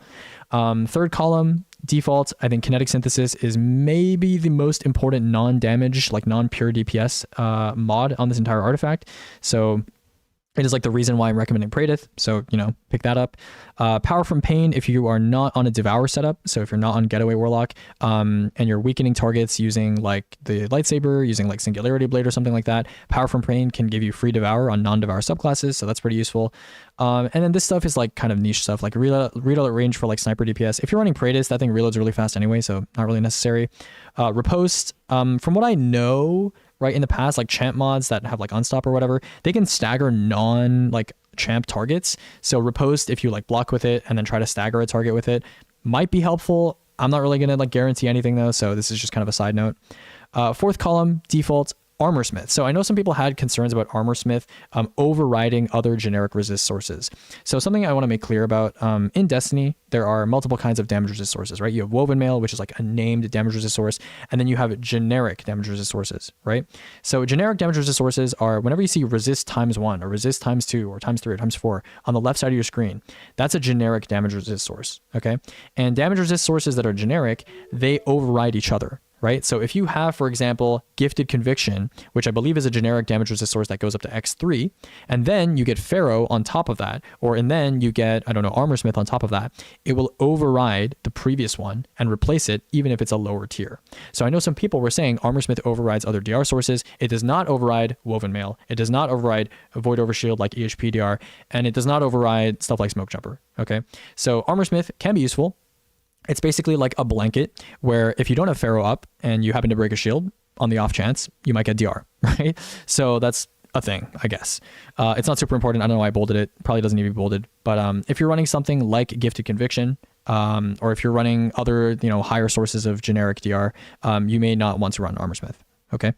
Third column, default, I think Kinetic Synthesis is maybe the most important non-damage, like non-pure DPS mod on this entire artifact. So it is like the reason why I'm recommending Praedyth. So, you know, pick that up. Power from Pain, if you are not on a Devour setup, so if you're not on Getaway Warlock, and you're weakening targets using like the Lightsaber, using like Singularity Blade or something like that, Power from Pain can give you free Devour on non-Devour subclasses, so that's pretty useful. And then this stuff is like kind of niche stuff, like reload at range for like sniper DPS. If you're running Praedyth, that thing reloads really fast anyway, so not really necessary. Riposte, from what I know, right, in the past, like champ mods that have like unstop or whatever, they can stagger like champ targets. So Riposte, if you like block with it and then try to stagger a target with it, might be helpful. I'm not really gonna like guarantee anything though, so this is just kind of a side note. Fourth column, default, Armorsmith. So I know some people had concerns about Armorsmith overriding other generic resist sources. So something I want to make clear about, in Destiny, there are multiple kinds of damage resist sources, right? You have Woven Mail, which is like a named damage resist source, and then you have generic damage resist sources, right? So generic damage resist sources are whenever you see resist ×1 or resist ×2 or ×3 or ×4 on the left side of your screen, that's a generic damage resist source, okay? And damage resist sources that are generic, they override each other, right? So if you have, for example, Gifted Conviction, which I believe is a generic damage resist source that goes up to X3, and then you get Pharaoh on top of that, and then you get, I don't know, Armorsmith on top of that, it will override the previous one and replace it, even if it's a lower tier. So I know some people were saying Armorsmith overrides other DR sources. It does not override Woven Mail. It does not override Void Overshield like EHP DR, and it does not override stuff like Smoke Jumper, okay? So Armorsmith can be useful. It's basically like a blanket where if you don't have Pharaoh up and you happen to break a shield, on the off chance, you might get DR, right? So that's a thing, I guess. It's not super important. I don't know why I bolded it. Probably doesn't need to be bolded. But if you're running something like Gifted Conviction, or if you're running other, you know, higher sources of generic DR, you may not want to run Armorsmith, okay?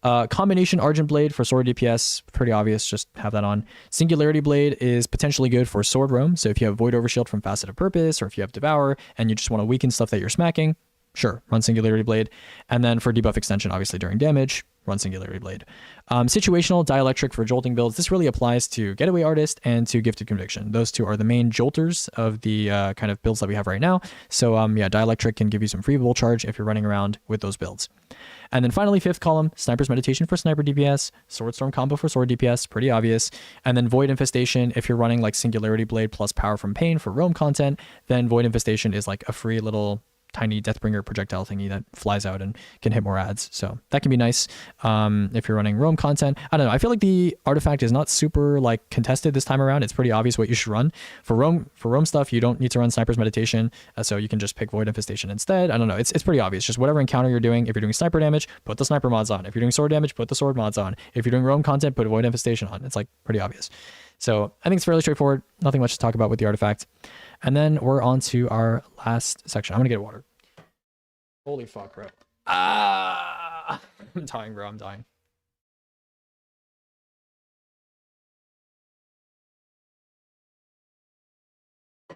Combination Argent Blade for sword DPS, pretty obvious, just have that on. Singularity Blade is potentially good for sword roam, so if you have Void Overshield from Facet of Purpose, or if you have Devour, and you just want to weaken stuff that you're smacking, Sure, run Singularity Blade. And then for debuff extension, obviously during damage, run Singularity Blade. Situational, Dielectric for jolting builds. This really applies to Getaway Artist and to Gifted Conviction. Those two are the main jolters of the kind of builds that we have right now. So yeah, Dielectric can give you some free bull charge if you're running around with those builds. And then finally, fifth column, Sniper's Meditation for Sniper DPS, Swordstorm combo for Sword DPS, pretty obvious. And then Void Infestation, if you're running like Singularity Blade plus Power from Pain for roam content, then Void Infestation is like a free little tiny Deathbringer projectile thingy that flies out and can hit more ads. So that can be nice if you're running roam content. I don't know. I feel like the artifact is not super like contested this time around. It's pretty obvious what you should run. For roam stuff, you don't need to run Sniper's Meditation, so you can just pick Void Infestation instead. I don't know. It's pretty obvious. Just whatever encounter you're doing. If you're doing sniper damage, put the sniper mods on. If you're doing sword damage, put the sword mods on. If you're doing roam content, put Void Infestation on. It's like pretty obvious. So I think it's fairly straightforward. Nothing much to talk about with the artifact. And then we're on to our last section. I'm gonna get water. Holy fuck, bro. I'm dying, bro. I'm dying.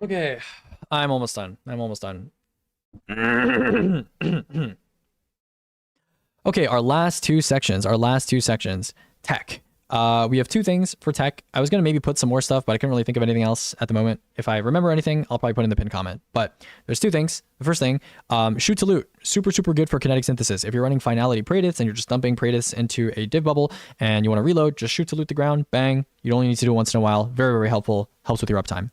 Okay. I'm almost done. Okay, our last two sections. Tech. We have two things for tech. I was going to maybe put some more stuff, but I couldn't really think of anything else at the moment. If I remember anything, I'll probably put in the pinned comment. But there's two things. The first thing, shoot to loot. Super good for kinetic synthesis. If you're running finality Praetus and you're just dumping Praetus into a div bubble and you want to reload, just shoot to loot the ground. Bang. You only need to do it once in a while. Very helpful. Helps with your uptime.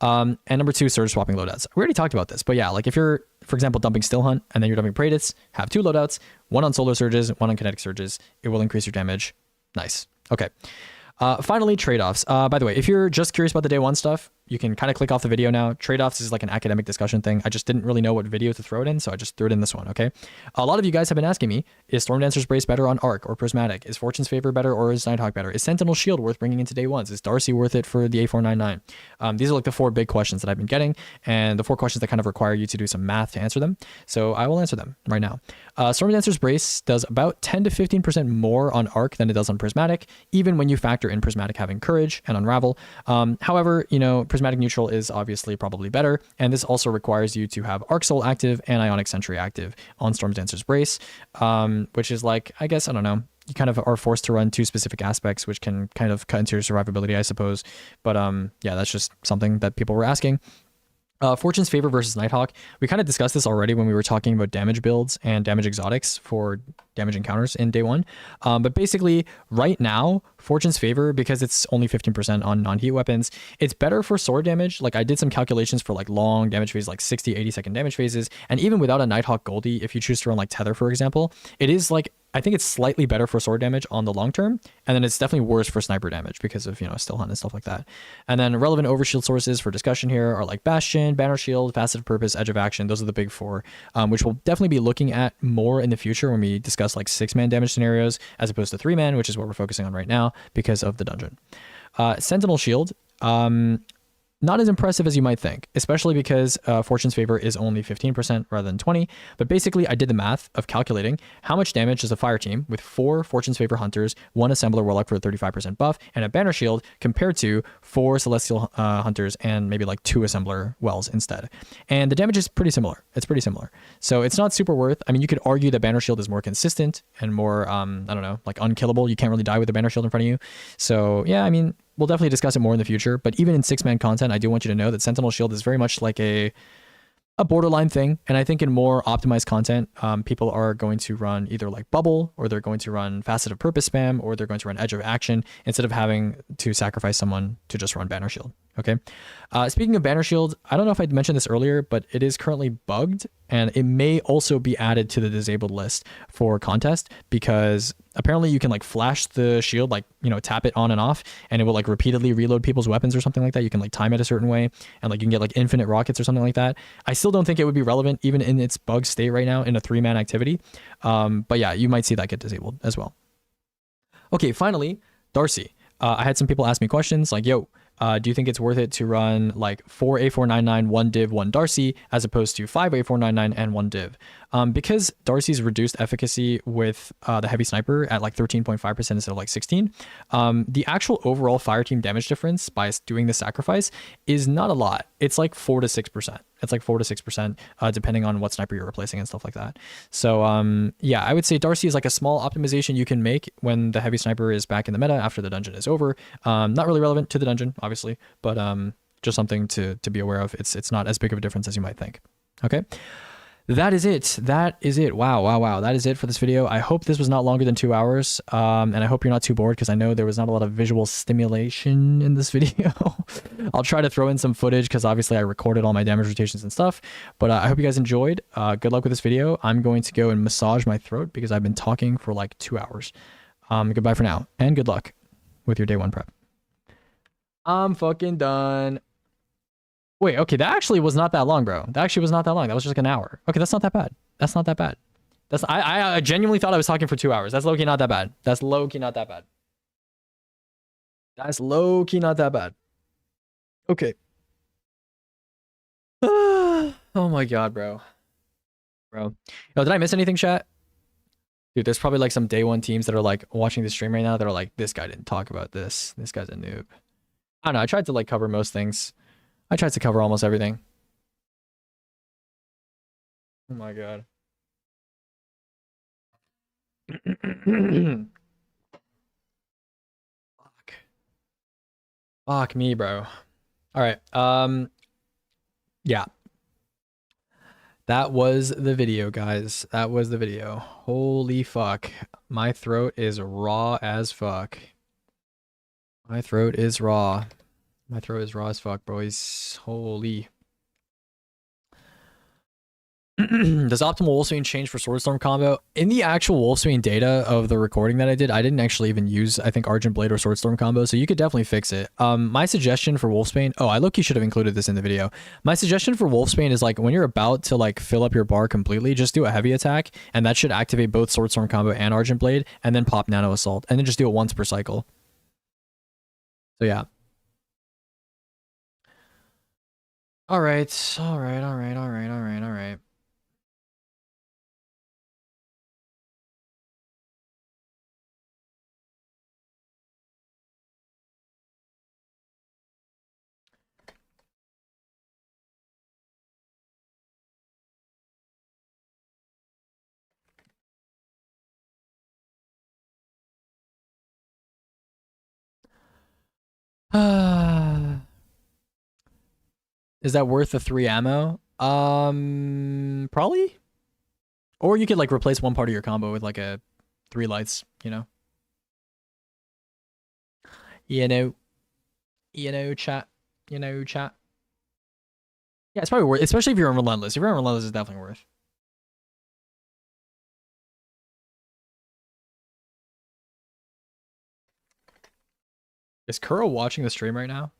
And number two, surge swapping loadouts. We already talked about this, but yeah, like if you're, for example, dumping Still Hunt and then you're dumping Praetus, have two loadouts, one on solar surges, one on kinetic surges. It will increase your damage. Nice. Okay. Finally, trade-offs. By the way, if you're just curious about the day one stuff, you can kind of click off the video now. Trade-offs is like an academic discussion thing. I just didn't really know what video to throw it in, so I just threw it in this one, okay? A lot of you guys have been asking me, is Stormdancer's Brace better on Arc or Prismatic? Is Fortune's Favor better or is Nighthawk better? Is Sentinel Shield worth bringing into day ones? Is Darcy worth it for the A499? These are like the four big questions that I've been getting, and the four questions that kind of require you to do some math to answer them. So I will answer them right now. Stormdancer's Brace does about 10 to 15% more on Arc than it does on Prismatic, even when you factor in Prismatic having Courage and Unravel. However, you know, Prismatic Neutral is obviously probably better, and this also requires you to have Arc Soul active and Ionic Sentry active on Stormdancer's Brace, which is like, I guess, I don't know, you kind of are forced to run two specific aspects, which can kind of cut into your survivability, I suppose. But yeah, that's just something that people were asking. Fortune's Favor versus Nighthawk. We kind of discussed this already when we were talking about damage builds and damage exotics for damage encounters in day one. But basically, right now, Fortune's Favor, because it's only 15% on non-heat weapons, it's better for sword damage. Like I did some calculations for like long damage phases, like 60, 80 second damage phases. And even without a Nighthawk Goldie, if you choose to run like Tether, for example, it is like, I think it's slightly better for sword damage on the long term, and then it's definitely worse for sniper damage because of, you know, Still Hunt and stuff like that. And then relevant overshield sources for discussion here are like Bastion, Banner Shield, Facet of Purpose, Edge of Action. Those are the big four, which we'll definitely be looking at more in the future when we discuss like 6-man damage scenarios as opposed to 3-man, which is what we're focusing on right now because of the dungeon. Sentinel Shield. Not as impressive as you might think, especially because Fortune's Favor is only 15% rather than 20. But basically, I did the math of calculating how much damage does a fire team with 4 Fortune's Favor Hunters, 1 Assembler Warlock for a 35% buff, and a Banner Shield compared to 4 Celestial Hunters and maybe like 2 Assembler Wells instead. And the damage is pretty similar. It's pretty similar. So it's not super worth. I mean, you could argue that Banner Shield is more consistent and more, I don't know, like unkillable. You can't really die with a Banner Shield in front of you. So yeah, I mean, we'll definitely discuss it more in the future, but even in 6-man content, I do want you to know that Sentinel Shield is very much like a borderline thing. And I think in more optimized content, people are going to run either like Bubble, or they're going to run Facet of Purpose spam, or they're going to run Edge of Action instead of having to sacrifice someone to just run Banner Shield. Okay. Speaking of Banner Shield, I don't know if I mentioned this earlier, but it is currently bugged, and it may also be added to the disabled list for contest, because apparently you can like flash the shield, like, you know, tap it on and off, and it will like repeatedly reload people's weapons or something like that. You can like time it a certain way, and like you can get like infinite rockets or something like that. I still don't think it would be relevant even in its bug state right now in a 3-man activity. But yeah, you might see that get disabled as well. Okay, finally, Darcy. I had some people ask me questions like, yo, do you think it's worth it to run like 4 A499, 1 div, 1 Darcy, as opposed to 5 A499 and 1 div? Because Darcy's reduced efficacy with the heavy sniper at like 13.5% instead of like 16, the actual overall fire team damage difference by doing the sacrifice is not a lot. it's like 4 to 6%. It's like 4 to 6%, depending on what sniper you're replacing and stuff like that. So yeah, I would say Darcy is like a small optimization you can make when the heavy sniper is back in the meta after the dungeon is over. Not really relevant to the dungeon, obviously, but just something to be aware of. It's not as big of a difference as you might think. Okay. That is it. That is it. Wow. That is it for this video. I hope this was not longer than 2 hours. And I hope you're not too bored, because I know there was not a lot of visual stimulation in this video. I'll try to throw in some footage because obviously I recorded all my damage rotations and stuff. But I hope you guys enjoyed. Good luck with this video. I'm going to go and massage my throat because I've been talking for like 2 hours. Goodbye for now, and good luck with your day 1 prep. I'm fucking done. Wait, okay, that actually was not that long, bro. That actually was not that long. That was just like an hour. Okay, that's not that bad. That's not that bad. That's I genuinely thought I was talking for 2 hours. That's low-key not that bad. That's low-key not that bad. That's low-key not that bad. Okay. Oh my god, bro. Yo, did I miss anything, chat? Dude, there's probably like some day 1 teams that are like watching the stream right now that are like, this guy didn't talk about this. This guy's a noob. I don't know. I tried to like cover most things. I tried to cover almost everything. Oh my god. Fuck me, bro. All right. Yeah. That was the video, guys. That was the video. Holy fuck. My throat is raw as fuck. My throat is raw. My throat is raw as fuck, boys. Holy. Does optimal Wolfsbane change for Swordstorm combo? In the actual Wolfsbane data of the recording that I did, I didn't actually even use, I think, Argent Blade or Swordstorm combo, so you could definitely fix it. My suggestion for Wolfsbane... Oh, I low-key should have included this in the video. My suggestion for Wolfsbane is, like, when you're about to, like, fill up your bar completely, just do a heavy attack, and that should activate both Swordstorm combo and Argent Blade, and then pop Nano Assault, and then just do it once per cycle. So, yeah. Alright. Is that worth the 3 ammo? Probably. Or you could like replace one part of your combo with like a 3 lights, you know? You know, chat. Chat. Yeah, it's probably worth, especially if you're on Relentless. If you're on Relentless, it's definitely worth. Is Kuro watching the stream right now?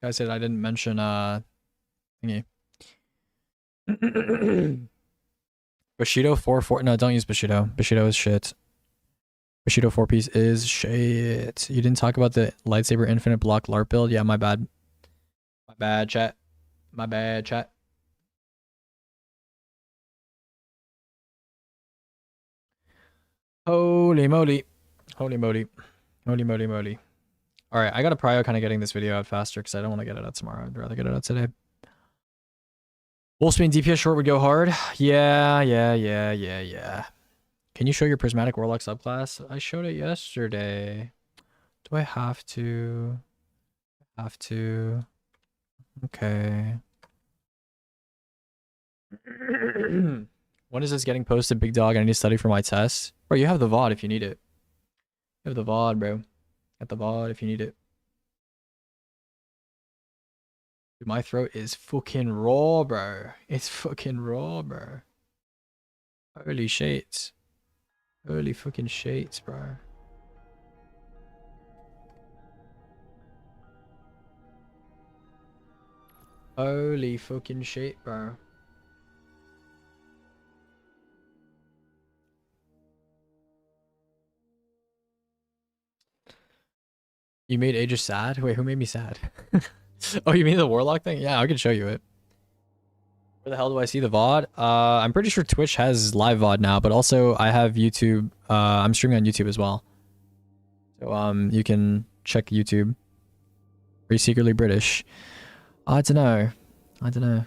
This guy said I didn't mention thingy. Bushido 4-4. No, don't use Bushido. Bushido is shit. Bushido 4-piece is shit. You didn't talk about the lightsaber infinite block LARP build? Yeah, my bad. My bad, chat. My bad, chat. Holy moly. Holy moly. Holy moly moly. Alright, I gotta prio kind of getting this video out faster because I don't want to get it out tomorrow. I'd rather get it out today. Wolfsbane DPS short would go hard. Yeah. Can you show your Prismatic Warlock subclass? I showed it yesterday. Do I have to? Have to. Okay. When is this getting posted, big dog? I need to study for my test. Bro, you have the VOD if you need it. You have the VOD, bro. Get the VOD if you need it. Dude, my throat is fucking raw, bro. It's fucking raw, bro. Holy shit. Holy fucking shit, bro. Holy fucking shit, bro. You made Aegis sad? Wait, who made me sad? Oh, you mean the Warlock thing? Yeah, I can show you it. Where the hell do I see the VOD? I'm pretty sure Twitch has live VOD now, but also I have YouTube. I'm streaming on YouTube as well. So you can check YouTube. Are you secretly British? I don't know. I don't know.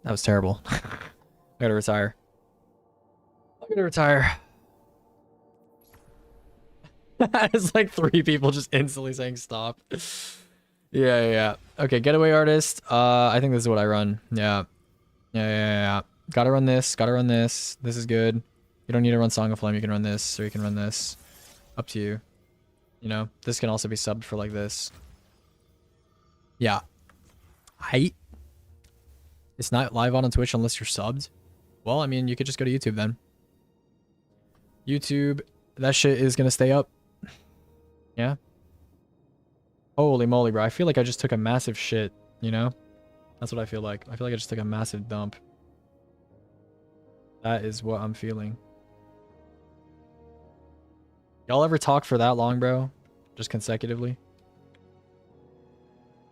That was terrible. I gotta retire. I'm gonna retire. It's like 3 people just instantly saying stop. Yeah. Okay, getaway artist. I think this is what I run. Yeah. Gotta run this. This is good. You don't need to run Song of Flame. You can run this, or you can run this. Up to you. You know, this can also be subbed for like this. Yeah. Height. It's not live on Twitch unless you're subbed. Well, I mean, you could just go to YouTube then. YouTube, that shit is gonna stay up. Yeah. Holy moly, bro. I feel like I just took a massive shit, you know? That's what I feel like. I feel like I just took a massive dump. That is what I'm feeling. Y'all ever talk for that long, bro? Just consecutively?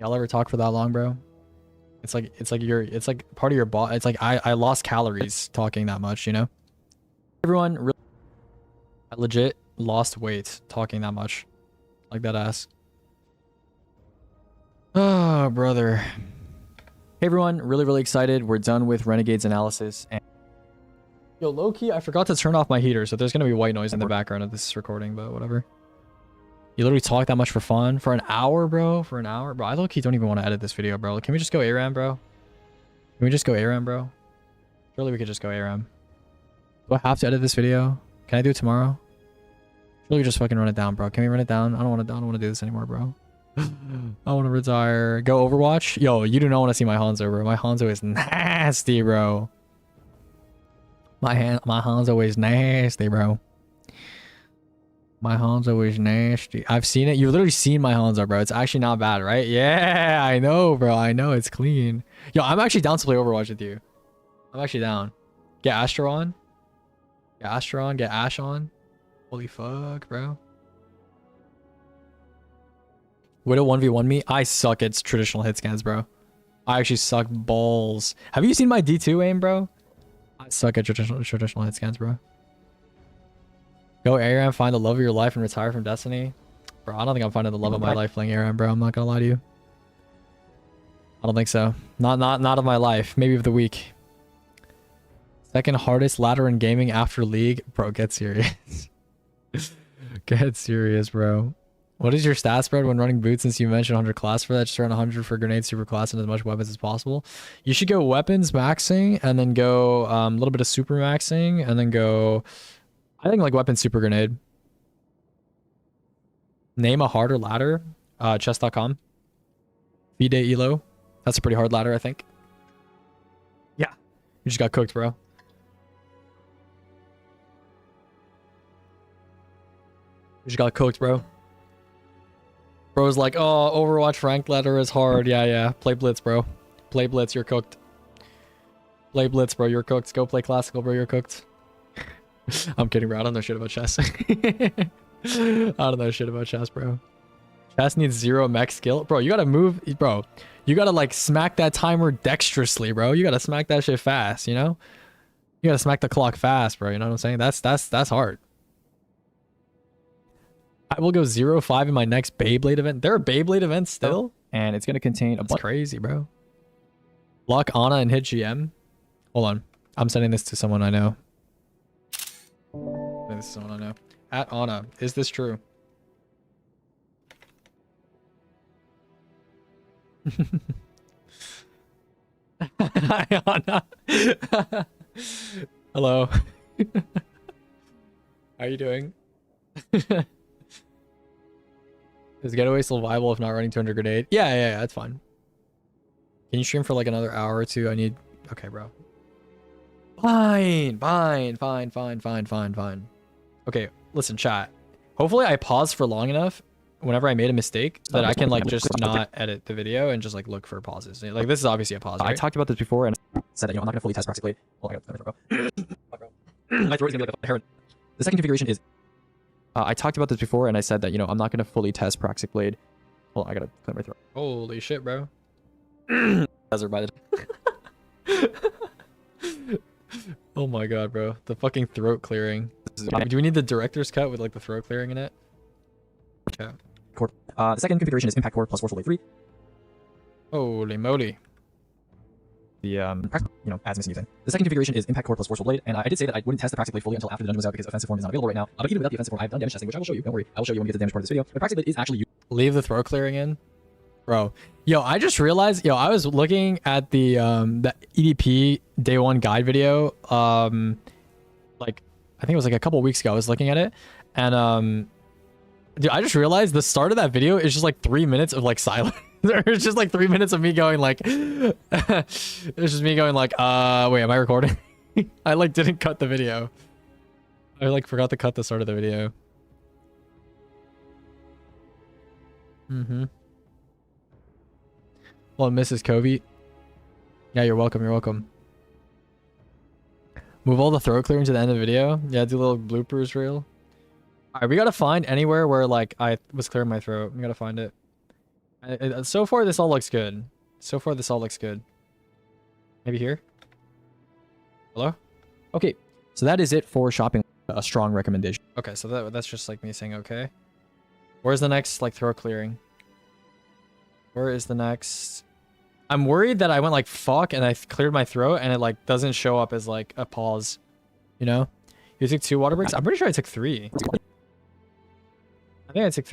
Y'all ever talk for that long, bro? It's like part of your body. It's like I lost calories talking that much, you know? Everyone really, I legit lost weight talking that much. Like that ass. Oh, brother. Hey everyone, really excited. We're done with Renegade's analysis. And yo, low-key, I forgot to turn off my heater, so there's gonna be white noise in the background of this recording, but whatever. You literally talk that much for fun? For an hour, bro? For an hour? Bro, I low-key don't even want to edit this video, bro. Can we just go ARAM, bro? Can we just go ARAM, bro? Surely we could just go ARAM. Do I have to edit this video? Can I do it tomorrow? Surely we just fucking run it down, bro. Can we run it down? I don't want to do this anymore, bro. I want to retire. Go Overwatch? Yo, you do not want to see my Hanzo, bro. My Hanzo is nasty, bro. My Hanzo is nasty, bro. My Hanzo is nasty. I've seen it. You've literally seen my Hanzo, bro. It's actually not bad, right? Yeah, I know, bro. I know. It's clean. Yo, I'm actually down to play Overwatch with you. I'm actually down. Get Astra on. Get Astra on. Get Ash on. Holy fuck, bro. Widow 1v1 me? I suck at traditional hit scans, bro. I actually suck balls. Have you seen my D2 aim, bro? I suck at traditional hit scans, bro. Go ARAM, find the love of your life, and retire from Destiny. Bro, I don't think I'm finding the love of my life playing ARAM, bro. I'm not gonna lie to you. I don't think so. Not of my life. Maybe of the week. Second hardest ladder in gaming after League. Bro, get serious. Get serious, bro. What is your stat spread when running boots, since you mentioned 100 class for that? Just run 100 for grenade, super class, and as much weapons as possible. You should go weapons maxing, and then go a little bit of super maxing, and then go... I think like weapons super grenade. Name a harder ladder. Chess.com. V-Day Elo. That's a pretty hard ladder, I think. Yeah. You just got cooked, bro. You just got cooked, bro. Bro's like, oh, Overwatch ranked ladder is hard. Yeah. Play Blitz, bro. Play Blitz, you're cooked. Play Blitz, bro, you're cooked. Go play Classical, bro, you're cooked. I'm kidding, bro. I don't know shit about chess. I don't know shit about chess, bro. Chess needs 0 mech skill. Bro, you gotta move, bro. You gotta like smack that timer dexterously, bro. You gotta smack that shit fast, you know? You gotta smack the clock fast, bro. You know what I'm saying? That's hard. I will go 0-5 in my next Beyblade event. There are Beyblade events still? And it's gonna contain a bunch. Crazy, bro. Lock Ana and hit GM. Hold on. I'm sending this to someone I know. This is someone I know. At Ana, is this true? Hi, Ana. Hello. How are you doing? Is Getaway still viable if not running 200 grenade? Yeah, that's fine. Can you stream for like another hour or two? I need... Okay, bro. Fine. Okay, listen, chat. Hopefully I paused for long enough whenever I made a mistake that I can like just not edit the video and just like look for pauses. Like this is obviously a pause, right? I talked about this before and said that, you know, I'm not gonna fully test practically. Oh, I got bro. My throat is gonna be like a heron. The second configuration is I talked about this before and I said that, you know, I'm not gonna fully test Praxic Blade. Hold on, I gotta clear my throat. Holy shit, bro. Desert by the Oh my god, bro. The fucking throat clearing. Do we need the director's cut with like the throat clearing in it? Okay. The second configuration is Impact Core plus Forceful Blade 3. Holy moly. The as missing thing. The second configuration is Impact Core plus Forceful Blade, and I did say that I wouldn't test the Practical Blade fully until after the dungeon was out because offensive form is not available right now. But even without the offensive form, I've done damage testing, which I will show you. Don't worry, I will show you when we get to the damage part of this video. But Practical Blade is actually used. Leave the throw clearing in, bro. Yo, I just realized. Yo, I was looking at the EDP day one guide video. Like I think it was like a couple weeks ago. I was looking at it, and dude, I just realized the start of that video is just like 3 minutes of like silence. It's just like 3 minutes of me going like, it's just me going like, wait, am I recording? I like didn't cut the video. I like forgot to cut the start of the video. Well, Mrs. Covey. Yeah, you're welcome. You're welcome. Move all the throat clearing to the end of the video. Yeah, do a little bloopers reel. All right, we gotta find anywhere where like I was clearing my throat. We gotta find it. So far, this all looks good. So far, this all looks good. Maybe here? Hello? Okay, so that is it for shopping. A strong recommendation. Okay, so that's just like me saying okay. Where's the next like throat clearing? Where is the next? I'm worried that I went like fuck and I cleared my throat and it like doesn't show up as like a pause. You know? You took 2 water breaks? I'm pretty sure I took 3. I think I took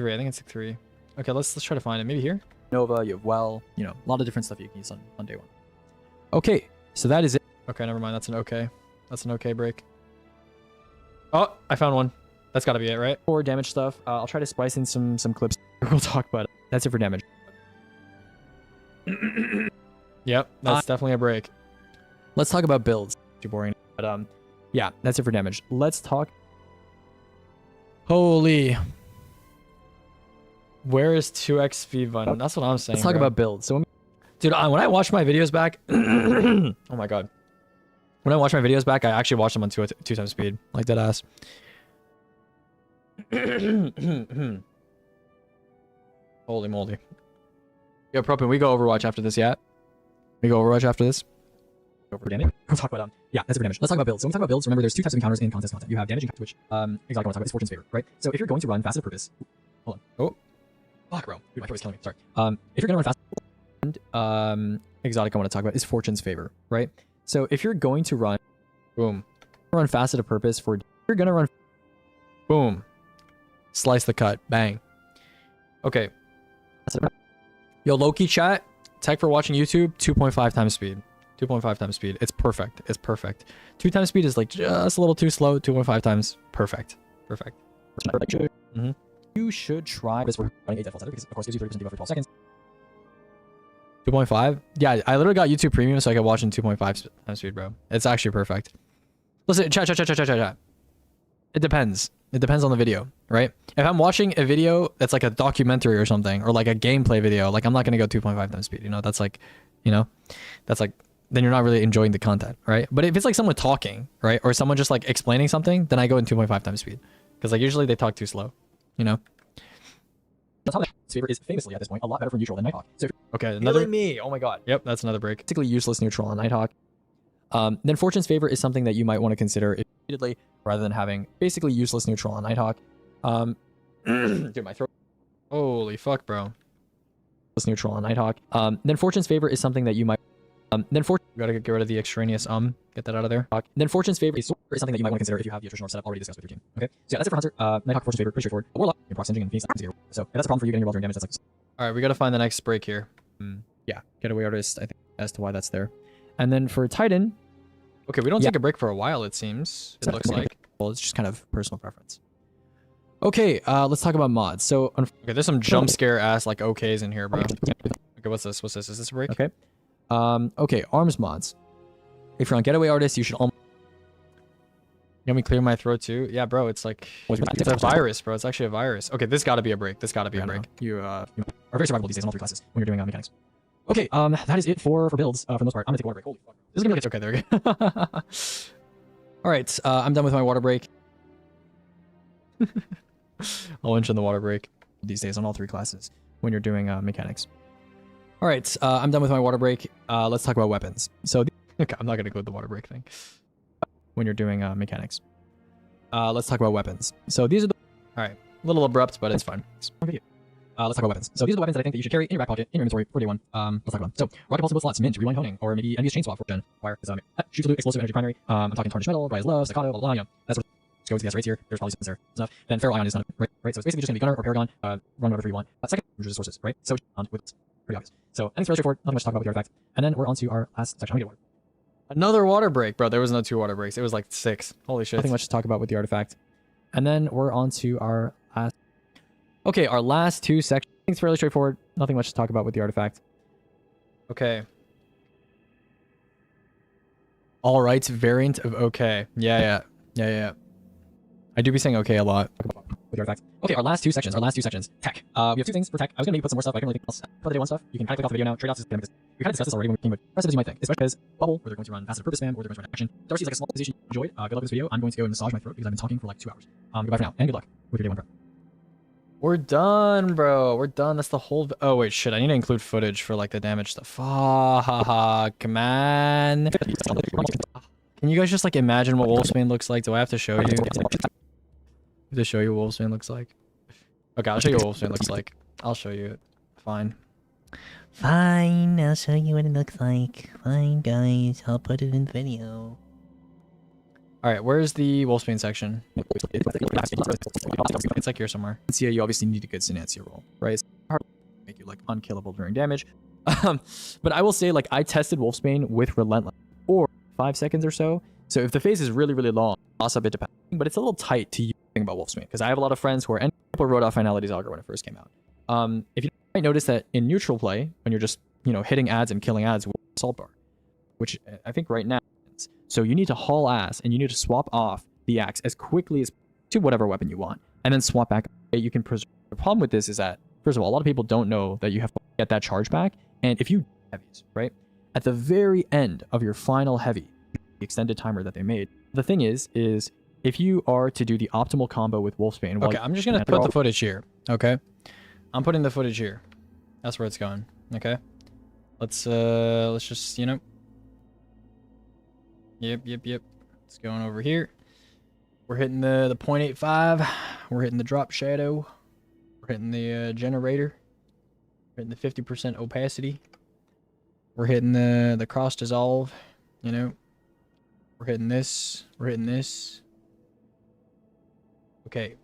3. Okay, let's try to find it. Maybe here? Nova, you have well, you know, a lot of different stuff you can use on day one. Okay, so that is it. Okay, never mind. That's an okay. That's an okay break. Oh, I found one. That's got to be it, right? For damage stuff, I'll try to splice in some clips. We'll talk about it. That's it for damage. Yep, that's definitely a break. Let's talk about builds. Too boring. But yeah, that's it for damage. Let's talk. Holy. Where is 2x speed button? That's what I'm saying. Let's talk about builds. So, dude, when I watch my videos back, oh my god, when I watch my videos back, I actually watch them on 2 times speed, like dead ass. Holy moly. Yo, Propin, we go Overwatch after this, yeah? We go Overwatch after this? Go for damage. We'll talk about yeah, that's it for damage. Let's talk about builds. So when we talk about builds, remember there's 2 types of encounters in contest content. You have damage, which exotic I want to talk about is Fortune's Favor, right? So if you're going to run Faceted Purpose, hold on. Oh, fuck, bro. Dude, my throat is killing me. Sorry. If you're gonna run exotic I want to talk about is Fortune's Favor, right? So if you're going to run, boom, run Faceted Purpose for, you're gonna run, boom, slice the cut, bang. Okay. Yo, Loki chat, tech for watching YouTube, 2.5 times speed. 2.5 times speed. It's perfect. It's perfect. 2 times speed is like just a little too slow. 2.5 times, perfect. Perfect. You should try this for running a default setup because, of course, gives you 30% debuff for 12 seconds. 2.5? Yeah, I literally got YouTube Premium so I could watch in 2.5 times speed, bro. It's actually perfect. Listen, chat. It depends. It depends on the video, right? If I'm watching a video that's like a documentary or something, or like a gameplay video, like I'm not going to go 2.5 times speed, you know? That's like, you know, that's like, then you're not really enjoying the content, right? But if it's like someone talking, right? Or someone just like explaining something, then I go in 2.5 times speed. Because like usually they talk too slow, you know? Favor is famously at this point a lot better for neutral than Nighthawk. So okay, another me. Oh my god. Yep, that's another break. Particularly useless neutral on Nighthawk. Then Fortune's Favor is something that you might want to consider repeatedly rather than having basically useless neutral on Nighthawk. Dude, my throat. Holy fuck, bro. Useless neutral on Nighthawk. Then Fortune's Favor is something that you might. Then Fortune. You gotta get rid of the extraneous Get that out of there. Then Fortune's Favor is something that you might want to consider if you have the attrition orb setup already discussed with your team. Okay. So yeah, that's it for Hunter. Nighthawk, Fortune's Favor, pretty straightforward. A Warlock, Prox Engine, and Phoenix. So if that's a problem for you getting your well during damage, that's like. All right, we gotta find the next break here. Yeah, Getaway Artist. I think as to why that's there. And then for Titan. Okay, we don't take a break for a while. It seems. It looks like. Well, it's just kind of personal preference. Okay, let's talk about mods. So okay, there's some jump scare ass like OKs in here, bro. Okay, what's this? What's this? Is this a break? Okay. Okay, arms mods. If you're on Getaway Artist, you should almost. Let me clear my throat too. Yeah, bro, it's like it's a virus, bro. It's actually a virus. Okay, this got to be a break. This got to be a break. You are very survivable these days on all 3 classes when you're doing mechanics. Okay, that is it for builds for the most part. I'm gonna take a water break. Holy fuck. This is gonna be like okay. There we go. All right, I'm done with my water break. I'll mention the water break these days on all 3 classes when you're doing mechanics. All right, I'm done with my water break. Let's talk about weapons. So, okay, I'm not gonna go with the water break thing. When you're doing mechanics, let's talk about weapons. So these are the. All right, a little abrupt, but it's fine. let's talk about weapons. So these are the weapons that I think that you should carry in your back pocket, in your inventory for day one. Let's talk about them. So rocket pulse both slots, mint, rewind honing, or maybe envious chain swap for gen. Wire is shoots loot, explosive energy primary. I'm talking tarnished metal, rise love, staccato, blah blah blah. You know, that's what go to the S rates here. There's probably some there stuff. Then ferro ion is not right. So it's basically just gonna be gunner or paragon. Run whatever you want. Second, resources, sources, right? So with pretty obvious. So anything's fairly straightforward. Nothing much to talk about with the artifact. And then we're on to our last section. How many water? Another water break, bro. There was no 2 water breaks. It was like 6. Holy shit. Nothing much to talk about with the artifact. And then we're on to our last. Okay, our last 2 sections. It's fairly straightforward. Nothing much to talk about with the artifact. Okay. All rights variant of okay. Yeah. I do be saying okay a lot. With the artifact. Okay, our last two sections. Tech. We have 2 things for tech. I was gonna maybe put some more stuff, but I can't really think else. For the day 1 stuff, you can kind of click off the video now. Trade-offs is gonna be this. We kind of discussed this already when we came with recipes you might think, especially because bubble, where they're going to run passive purpose spam, or they're going to run action. Darcy is like a small position you enjoyed. Good luck with this video. I'm going to go and massage my throat because I've been talking for like 2 hours. Goodbye for now, and good luck with your day 1 prep. We're done, bro. We're done. That's the whole... Oh, wait, shit. I need to include footage for, like, the damage stuff. Fuck, man. Can you guys just, like, imagine what Wolfsbane looks like? Do I have to show you? I have to show you what Wolfsbane looks like? Okay, I'll show you what Wolfsbane looks like. I'll show you it. Fine. Fine, I'll show you what it looks like. Fine, guys, I'll put it in the video. Alright, where's the Wolfsbane section? It's like here somewhere. Yeah, you obviously need a good Synancia roll, right? It's hard to make you like unkillable during damage. But I will say, like, I tested Wolfsbane with Relentless for 5 seconds or so. So if the phase is really, really long, toss up it depends. But it's a little tight to think about Wolfsbane because I have a lot of friends who are and people wrote off Finality's Augur when it first came out. If you might notice that in neutral play, when you're just, you know, hitting ads and killing ads with Assault Bar, which I think right now, so you need to haul ass and you need to swap off the axe as quickly as to whatever weapon you want, and then swap back. You can preserve. The problem with this is that, first of all, a lot of people don't know that you have to get that charge back, and if you heavies, right, at the very end of your final heavy, the extended timer that they made, the thing is if you are to do the optimal combo with Wolfsbane... Okay, I'm just gonna put the footage here, okay? I'm putting the footage here. That's where it's going, okay? Let's just, you know... Yep. It's going over here. We're hitting the 0.85. We're hitting the drop shadow. We're hitting the generator. We're hitting the 50% opacity. We're hitting the cross dissolve, you know? We're hitting this. We're hitting this. Okay.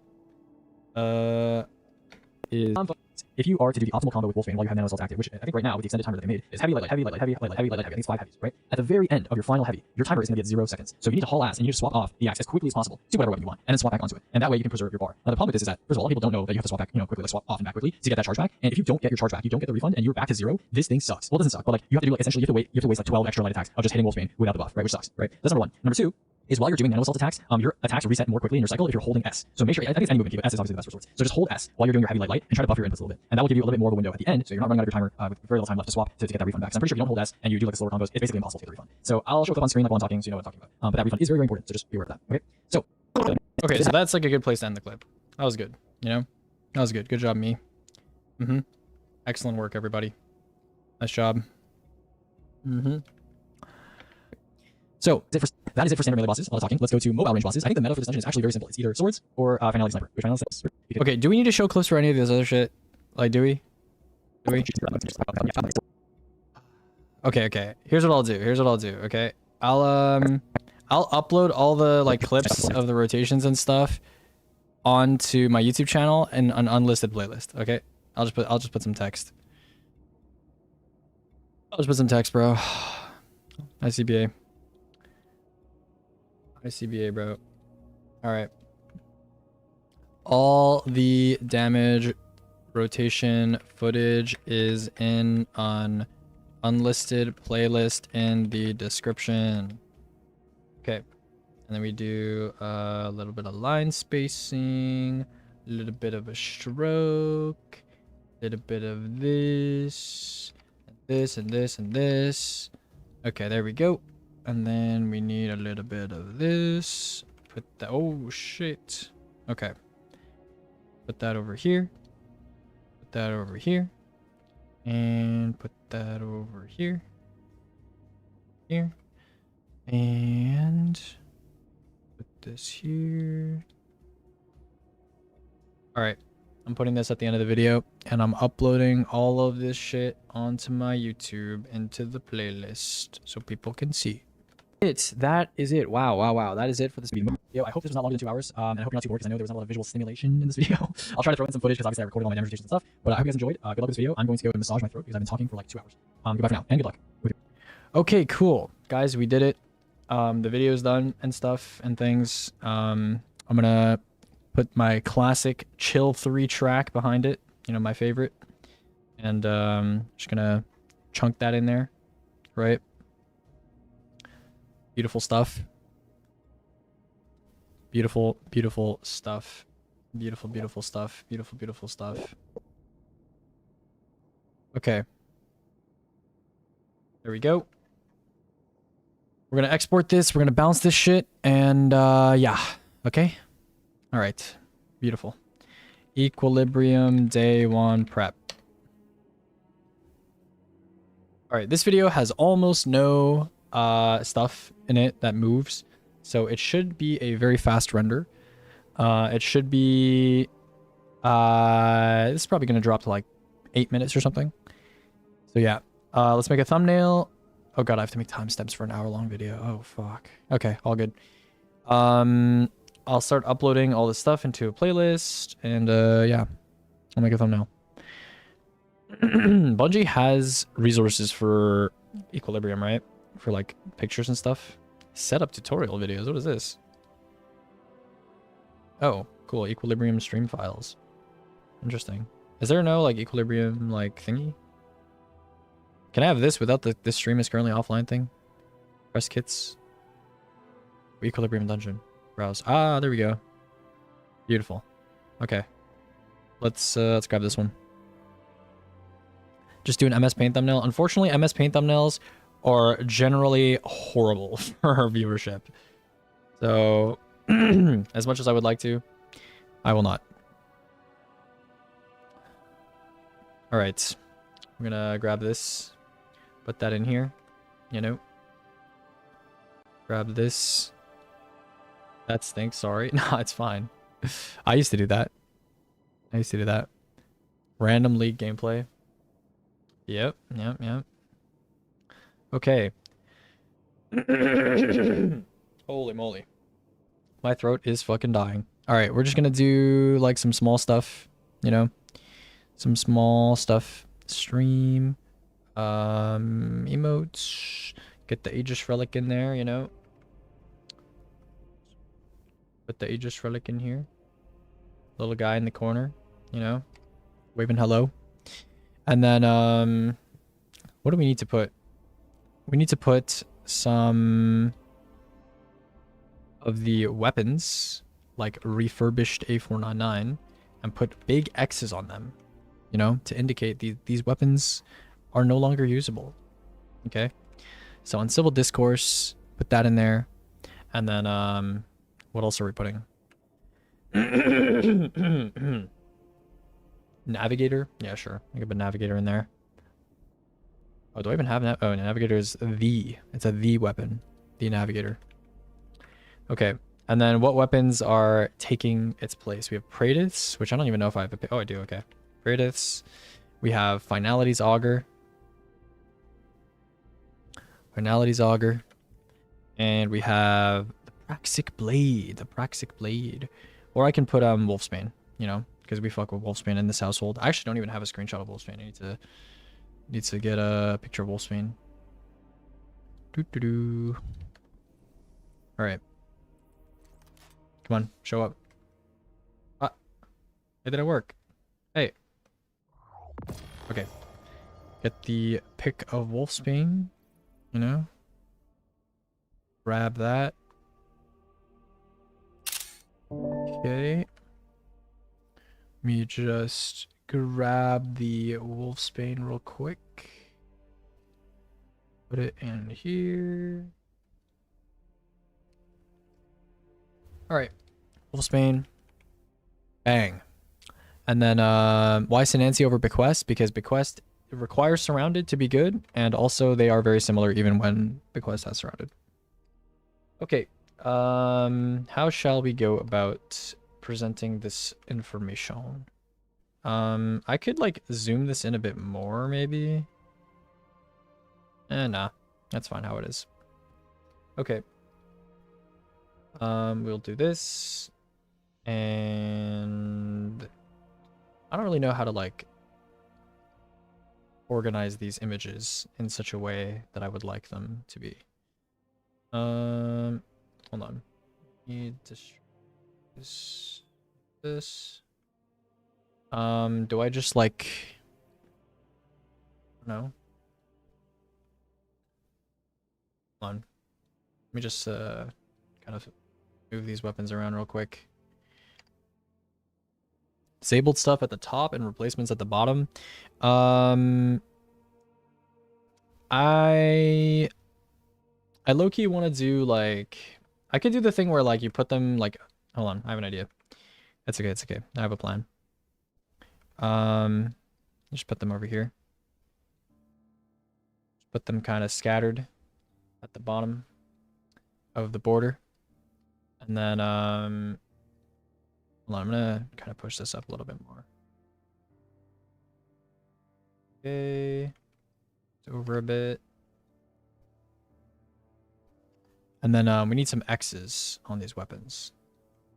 If you are to do the optimal combo with Wolfsbane while you have nano assault active, which I think right now with the extended timer that they made is heavy, light, heavy, light, heavy, light, heavy, light, heavy. I think it's 5 heavies, right? At the very end of your final heavy, your timer is going to be at 0 seconds. So you need to haul ass and you need to swap off the axe as quickly as possible to whatever weapon you want, and then swap back onto it. And that way you can preserve your bar. Now the problem with this is that, first of all, a lot of people don't know that you have to swap back, you know, quickly, like swap off and back quickly to get that charge back. And if you don't get your charge back, you don't get the refund, and you're back to 0. This thing sucks. Well, it doesn't suck, but like you have to do like essentially you have to waste like 12 extra light attacks of just hitting Wolfsbane without the buff, right? Which sucks, right? That's number 1. Number 2. Is while you're doing nano assault attacks, your attacks reset more quickly in your cycle if you're holding S. So make sure, I think it's any movement key, but S is obviously the best for swords. So just hold S while you're doing your heavy light and try to buff your inputs a little bit. And that will give you a little bit more of a window at the end, so you're not running out of your timer with very little time left to swap to get that refund back. So I'm pretty sure if you don't hold S and you do like slower combos, it's basically impossible to get the refund. So I'll show it up on screen like while I'm talking so you know what I'm talking about. But that refund is very, very important, so just be aware of that. Okay? So okay, so that's like a good place to end the clip. That was good, you know? That was good. Good job, me. Excellent work, everybody. Nice job. So that is it for standard melee bosses. A lot of talking. Let's go to mobile range bosses. I think the meta for this dungeon is actually very simple. It's either swords or finality sniper. Which finality sniper? Okay, do we need to show clips for any of this other shit? Like, do we? Okay. Here's what I'll do. Okay, I'll upload all the like clips of the rotations and stuff onto my YouTube channel and an unlisted playlist. Okay, I'll just put some text. I'll just put some text, bro. ICBA. ICBA, bro. Alright. All the damage rotation footage is in an unlisted playlist in the description. Okay. And then we do a little bit of line spacing, a little bit of a stroke, a little bit of this, and this, and this, and this. Okay, there we go. And then we need a little bit of this. Put that. Oh shit. Okay. Put that over here. Put that over here. And put that over here. Here. And put this here. Alright. I'm putting this at the end of the video, and I'm uploading all of this shit onto my YouTube into the playlist so people can see. That is it. Wow. That is it for this video. I hope this was not longer than 2 hours. And I hope you're not too bored because I know there was not a lot of visual stimulation in this video. I'll try to throw in some footage because obviously I recorded all my demonstrations and stuff. But I hope you guys enjoyed. Good luck with this video. I'm going to go and massage my throat because I've been talking for like 2 hours. Goodbye for now, and good luck. Okay, cool. Guys, we did it. The video's done and stuff and things. I'm gonna put my classic Chill 3 track behind it. You know, my favorite. And just gonna chunk that in there. Right? Beautiful stuff. Beautiful stuff. Beautiful stuff. Beautiful stuff. Okay. There we go. We're gonna export this. We're gonna bounce this shit. And yeah. Okay. All right. Beautiful. Equilibrium day 1 prep. All right. This video has almost no stuff in it that moves, so it should be a very fast render. It should be this is probably gonna drop to like 8 minutes or something. So yeah, let's make a thumbnail. Oh god, I have to make timestamps for an hour-long video. Oh fuck. Okay, all good. I'll start uploading all this stuff into a playlist, and yeah, I'll make a thumbnail. Bungie has resources for Equilibrium, right? For like pictures and stuff. Setup tutorial videos. What is this? Oh, cool. Equilibrium stream files. Interesting. Is there no like Equilibrium like thingy? Can I have this without the this stream is currently offline thing? Press kits. Equilibrium dungeon. Browse. Ah, there we go. Beautiful. Okay. Let's grab this one. Just do an MS Paint thumbnail. Unfortunately, MS Paint thumbnails are generally horrible for our viewership. So, as much as I would like to, I will not. All right. I'm gonna grab this, put that in here, you know. Grab this. That stinks, sorry. No, it's fine. I used to do that. Random league gameplay. Yep. Okay. Holy moly. My throat is fucking dying. Alright, we're just gonna do like some small stuff, you know? Some small stuff. Stream. Emotes. Get the Aegis relic in there, you know? Put the Aegis relic in here. Little guy in the corner, you know? Waving hello. And then, what do we need to put? We need to put some of the weapons, like refurbished A499, and put big X's on them, you know, to indicate these weapons are no longer usable. Okay? So on Civil Discourse, put that in there. And then, what else are we putting? Navigator? Yeah, sure. I can put Navigator in there. Oh, do I even have oh, Navigator is it's a the weapon. The Navigator. Okay. And then what weapons are taking its place? We have Praedyths, which I don't even know if I have oh, I do. Okay. Praedyths. We have Finality's Augur. And we have the Praxic Blade. Or I can put Wolfsbane, you know, because we fuck with Wolfsbane in this household. I actually don't even have a screenshot of Wolfsbane. I need to get a picture of Wolfsbane. Alright. Come on, show up. Ah. Hey, did it work? Hey. Okay. Get the pick of Wolfsbane, you know? Grab that. Okay. Let me just grab the Wolfsbane real quick. Put it in here. Alright. Wolfsbane. Bang. And then why Sinancy over Bequest? Because Bequest requires Surrounded to be good, and also they are very similar even when Bequest has Surrounded. Okay. How shall we go about presenting this information? I could like zoom this in a bit more maybe. Nah, that's fine how it is. Okay. We'll do this. And I don't really know how to like organize these images in such a way that I would like them to be. Hold on. Need this. Do I just like, no. Hold on. Let me just kind of move these weapons around real quick. Disabled stuff at the top and replacements at the bottom. I low-key want to do like, I could do the thing where like you put them like, hold on, I have an idea. It's okay, it's okay. I have a plan. Just put them over here. Put them kind of scattered at the bottom of the border. And then, hold on, I'm gonna kind of push this up a little bit more. Okay, it's over a bit. And then we need some X's on these weapons.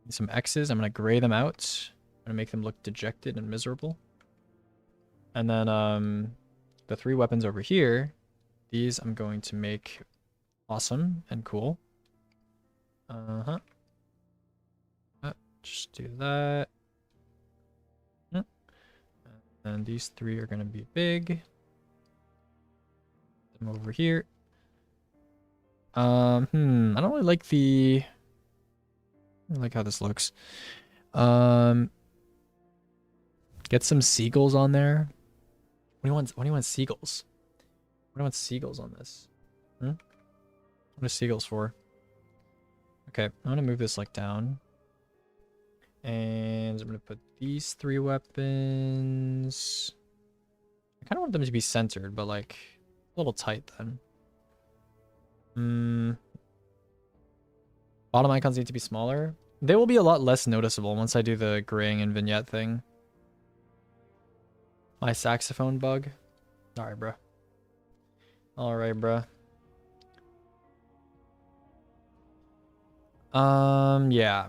Need some X's. I'm gonna gray them out. I'm gonna make them look dejected and miserable. And then the 3 weapons over here, these I'm going to make awesome and cool. Just do that. And these 3 are gonna be big. Them over here. I don't really like the. I like how this looks. Get some seagulls on there. What do you want seagulls? What do you want seagulls on this? What are seagulls for? Okay, I'm gonna move this like down. And I'm gonna put these 3 weapons. I kind of want them to be centered, but like a little tight then. Bottom icons need to be smaller. They will be a lot less noticeable once I do the graying and vignette thing. My saxophone bug. Alright, bruh. Alright, bruh. Yeah.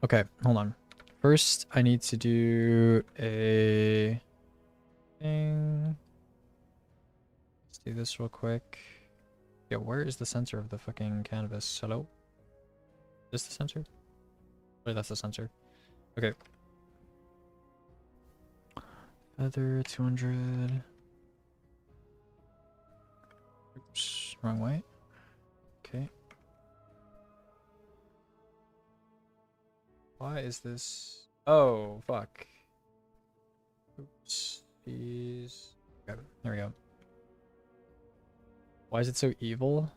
Okay, hold on. First, I need to do a thing. Let's do this real quick. Yeah, where is the center of the fucking canvas? Hello? Is this the center? Oh, that's the center. Okay. Feather 200. Oops, wrong way. Okay. Why is this? Oh, fuck. Oops. These. Okay, there we go. Why is it so evil?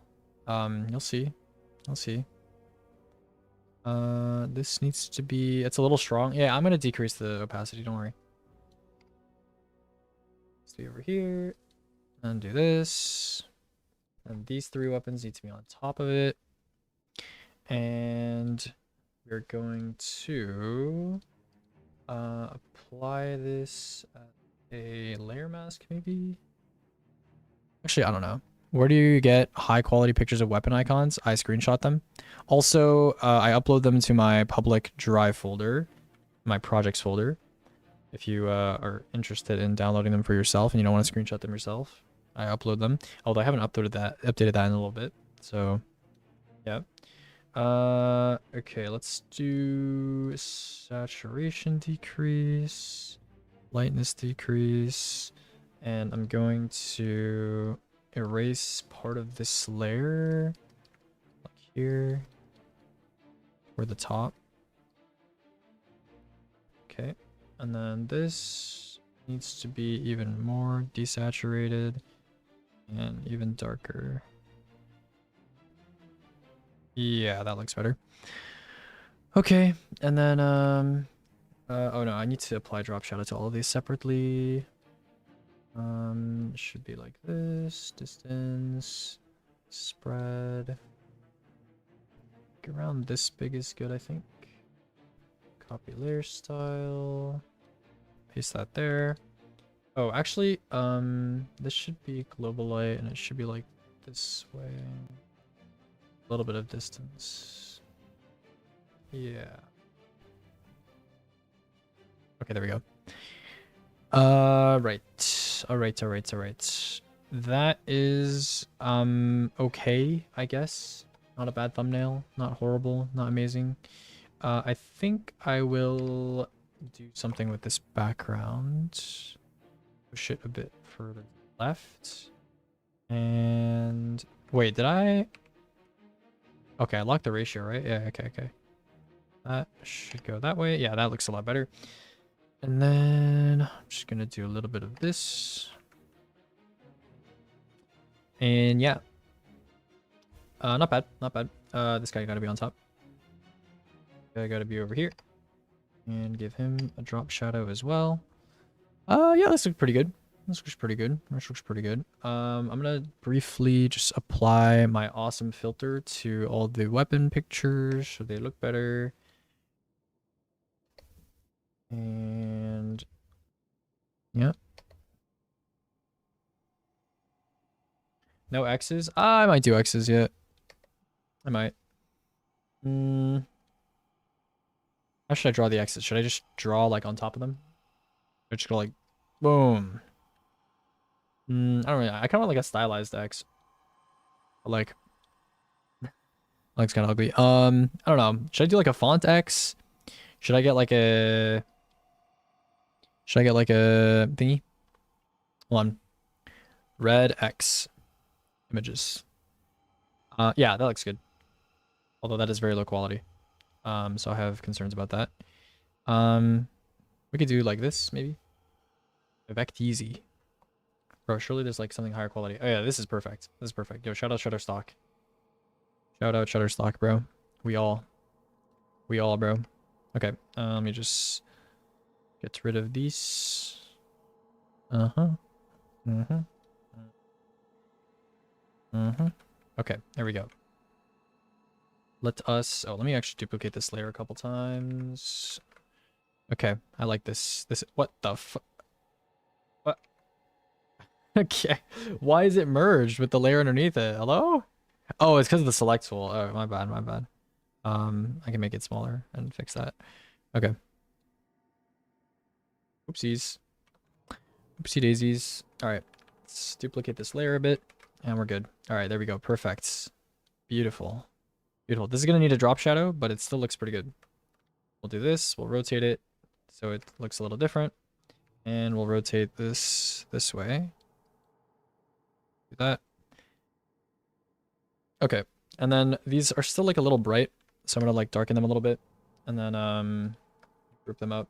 You'll see. You'll see. This needs to be, it's a little strong. Yeah, I'm gonna decrease the opacity, don't worry. Let's be over here. And do this. And these 3 weapons need to be on top of it. And we're going to apply this at a layer mask, maybe? Actually, I don't know. Where do you get high quality pictures of weapon icons? I screenshot them. Also, I upload them to my public drive folder, my projects folder. If you are interested in downloading them for yourself and you don't want to screenshot them yourself, I upload them. Although I haven't updated that in a little bit. So, yeah. Okay, let's do saturation decrease, lightness decrease, and I'm going to erase part of this layer like here or the top. Okay, and then this needs to be even more desaturated and even darker. Yeah, that looks better. Okay, and then oh no, I need to apply drop shadow to all of these separately. Should be like this, distance, spread. Like around this big is good, I think. Copy layer style. paste that there. Oh, actually, this should be global light, and it should be like this way. A little bit of distance. Yeah. Okay, there we go. Right. Alright. That is okay, I guess. Not a bad thumbnail, not horrible, not amazing. I think I will do something with this background. Push it a bit further left. And wait, did I? Okay, I locked the ratio, right? Yeah, okay. That should go that way. Yeah, that looks a lot better. And then I'm just gonna do a little bit of this. And yeah. Not bad. This guy gotta be on top. Guy gotta be over here. And give him a drop shadow as well. Yeah, this looks pretty good. This looks pretty good. I'm gonna briefly just apply my awesome filter to all the weapon pictures so they look better. And yeah. No X's? I might do X's yet. I might. How should I draw the X's? Should I just draw like on top of them? Or just go like, boom. I don't really. I kind of want like a stylized X. Like kind of ugly. I don't know. Should I do like a font X? Should I get like a thingy? Hold on. Red X images. Yeah, that looks good. Although that is very low quality. So I have concerns about that. We could do like this maybe. Vect easy. Bro, surely there's like something higher quality. Oh yeah, this is perfect. This is perfect. Yo, shout out Shutterstock. Shout out Shutterstock, bro. We all, bro. Okay, let me just get rid of these. Okay, there we go. Let me actually duplicate this layer a couple times. Okay, I like this. What the fuck? What? Okay, why is it merged with the layer underneath it? Hello? Oh, it's because of the select tool. Oh, my bad. I can make it smaller and fix that. Okay. Oopsies. Oopsie daisies. All right, let's duplicate this layer a bit, and we're good. All right, there we go. Perfect. Beautiful. This is gonna need a drop shadow, but it still looks pretty good. We'll do this. We'll rotate it so it looks a little different, and we'll rotate this way. Do that. Okay, and then these are still like a little bright, so I'm gonna like darken them a little bit, and then group them up.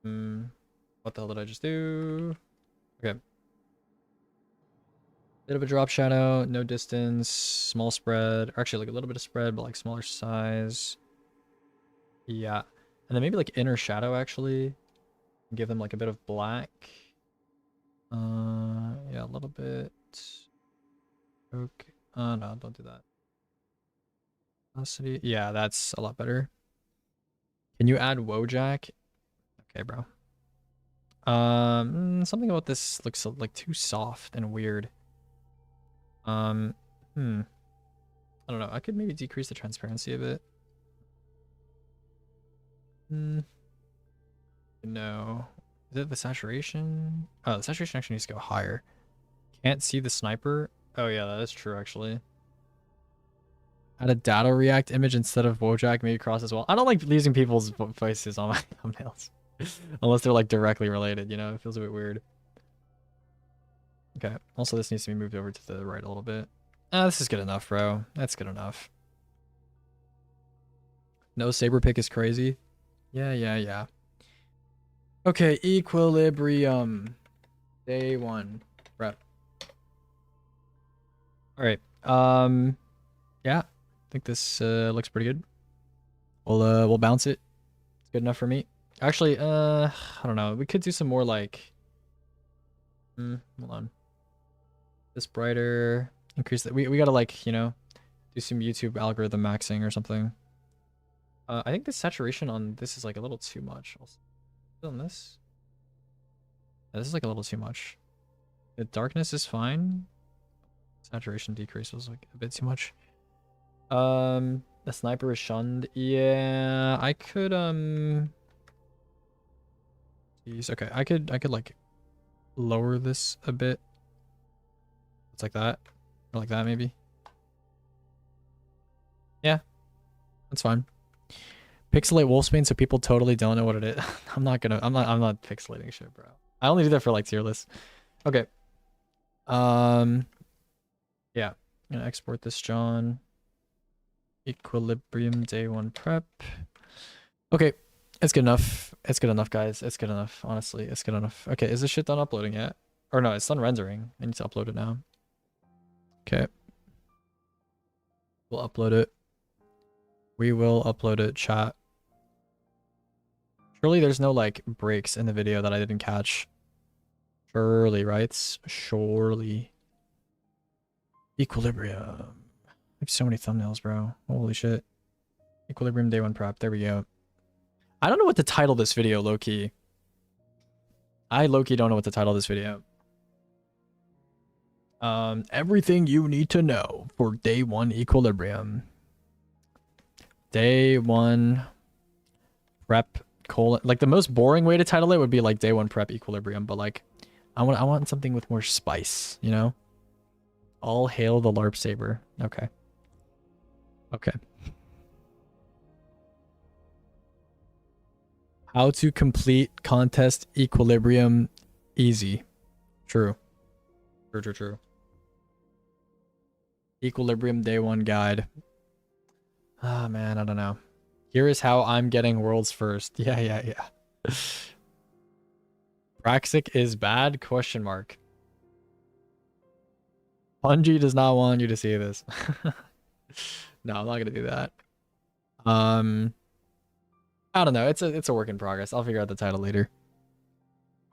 What the hell did I just do? Okay. Bit of a drop shadow, no distance, small spread, or actually like a little bit of spread, but like smaller size. Yeah, and then maybe like inner shadow actually. Give them like a bit of black. Yeah, a little bit. Okay. No, don't do that. Velocity. Yeah, that's a lot better. Can you add Wojak? Okay, bro. Something about this looks like too soft and weird. I don't know. I could maybe decrease the transparency a bit. No. Is it the saturation? Oh, the saturation actually needs to go higher. Can't see the sniper. Oh yeah, that is true actually. Add a data react image instead of Wojak, maybe cross as well. I don't like using people's voices on my thumbnails. Unless they're like directly related, you know? It feels a bit weird. Okay. Also, this needs to be moved over to the right a little bit. This is good enough, bro. That's good enough. No saber pick is crazy. Yeah. Okay, equilibrium. Day 1. Rep. Alright. Yeah. I think this looks pretty good. We'll bounce it. It's good enough for me. Actually, I don't know. We could do some more like hold on. This brighter. Increase that. We gotta like, you know, do some YouTube algorithm maxing or something. I think the saturation on this is like a little too much. Also. On this? Yeah, this is like a little too much. The darkness is fine. Saturation decrease was like a bit too much. The sniper is shunned. Yeah, I could Jeez, okay, I could like lower this a bit. It's like that. Or like that maybe. Yeah. That's fine. Pixelate Wolfsbane so people totally don't know what it is. I'm not pixelating shit, bro. I only do that for like tier lists. Okay. Yeah. I'm gonna export this, John. Equilibrium day one prep. Okay. It's good enough. It's good enough, guys. It's good enough. Honestly, it's good enough. Okay, is this shit done uploading yet? Or no, it's done rendering. I need to upload it now. Okay. We'll upload it. We will upload it, chat. Surely there's no like breaks in the video that I didn't catch. Surely, right? Surely. Equilibrium. I have so many thumbnails, bro. Holy shit. Equilibrium day one prep. There we go. I don't know what to title this video, low-key. I low-key don't know what to title this video. Everything you need to know for day one equilibrium. Day one prep colon. Like the most boring way to title it would be like day one prep equilibrium, but like I want something with more spice, you know? All hail the LARP saber. Okay. Okay. How to complete contest equilibrium easy. True. True. Equilibrium day one guide. Ah, man, I don't know. Here is how I'm getting worlds first. Yeah. Praxic is bad? Question mark. Bungie does not want you to see this. No, I'm not gonna do that. I don't know. It's a work in progress. I'll figure out the title later.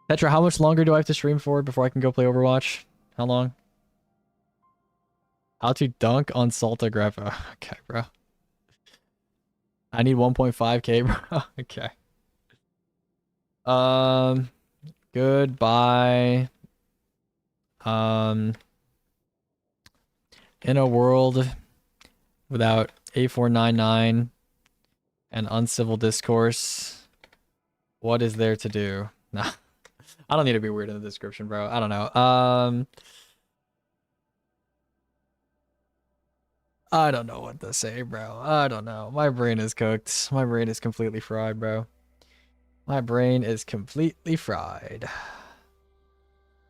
Tetra, how much longer do I have to stream for before I can go play Overwatch? How long? How to dunk on Salta Grappa. Okay, bro. I need 1.5k, bro. Okay. Goodbye. In a world without A499 and uncivil discourse, what is there to do? Nah. I don't need to be weird in the description, bro. I don't know. I don't know what to say, bro. I don't know. My brain is cooked. My brain is completely fried, bro. My brain is completely fried.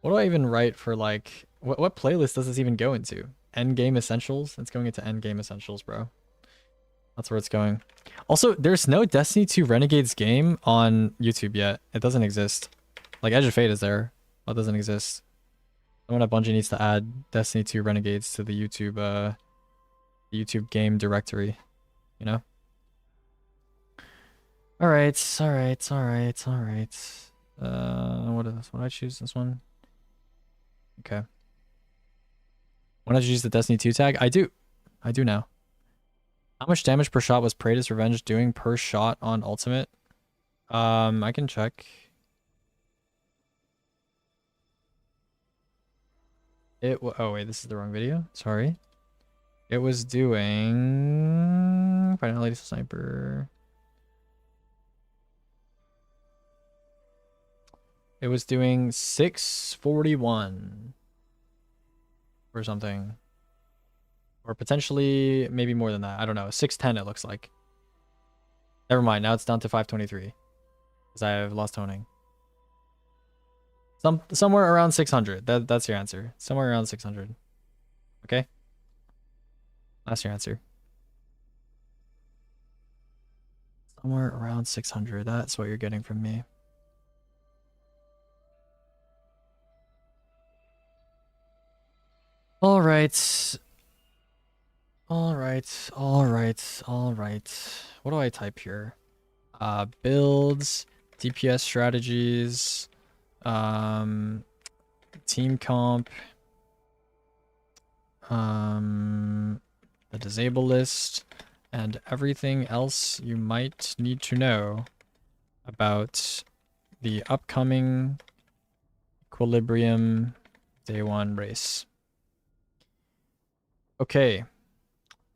What do I even write for, like... What playlist does this even go into? Endgame Essentials? It's going into Endgame Essentials, bro. That's where it's going. Also, there's no Destiny 2 Renegades game on YouTube yet. It doesn't exist. Like, Edge of Fate is there, but it doesn't exist. Someone at Bungie needs to add Destiny 2 Renegades to the YouTube game directory, you know? Alright. What is this? What did I choose? This one? Okay. When did you use the Destiny 2 tag? I do now. How much damage per shot was Praetor's Revenge doing per shot on Ultimate? I can check. Oh wait, this is the wrong video. Sorry. It was doing Finality Sniper. It was doing 641 or something. Or potentially maybe more than that. I don't know. 610 it looks like. Never mind. Now it's down to 523 because I have lost toning. Somewhere around 600. That's your answer. Somewhere around 600. Okay? That's your answer. Somewhere around 600. That's what you're getting from me. All right. What do I type here? Builds, DPS strategies, team comp, the disable list, and everything else you might need to know about the upcoming Equilibrium Day 1 race. Okay.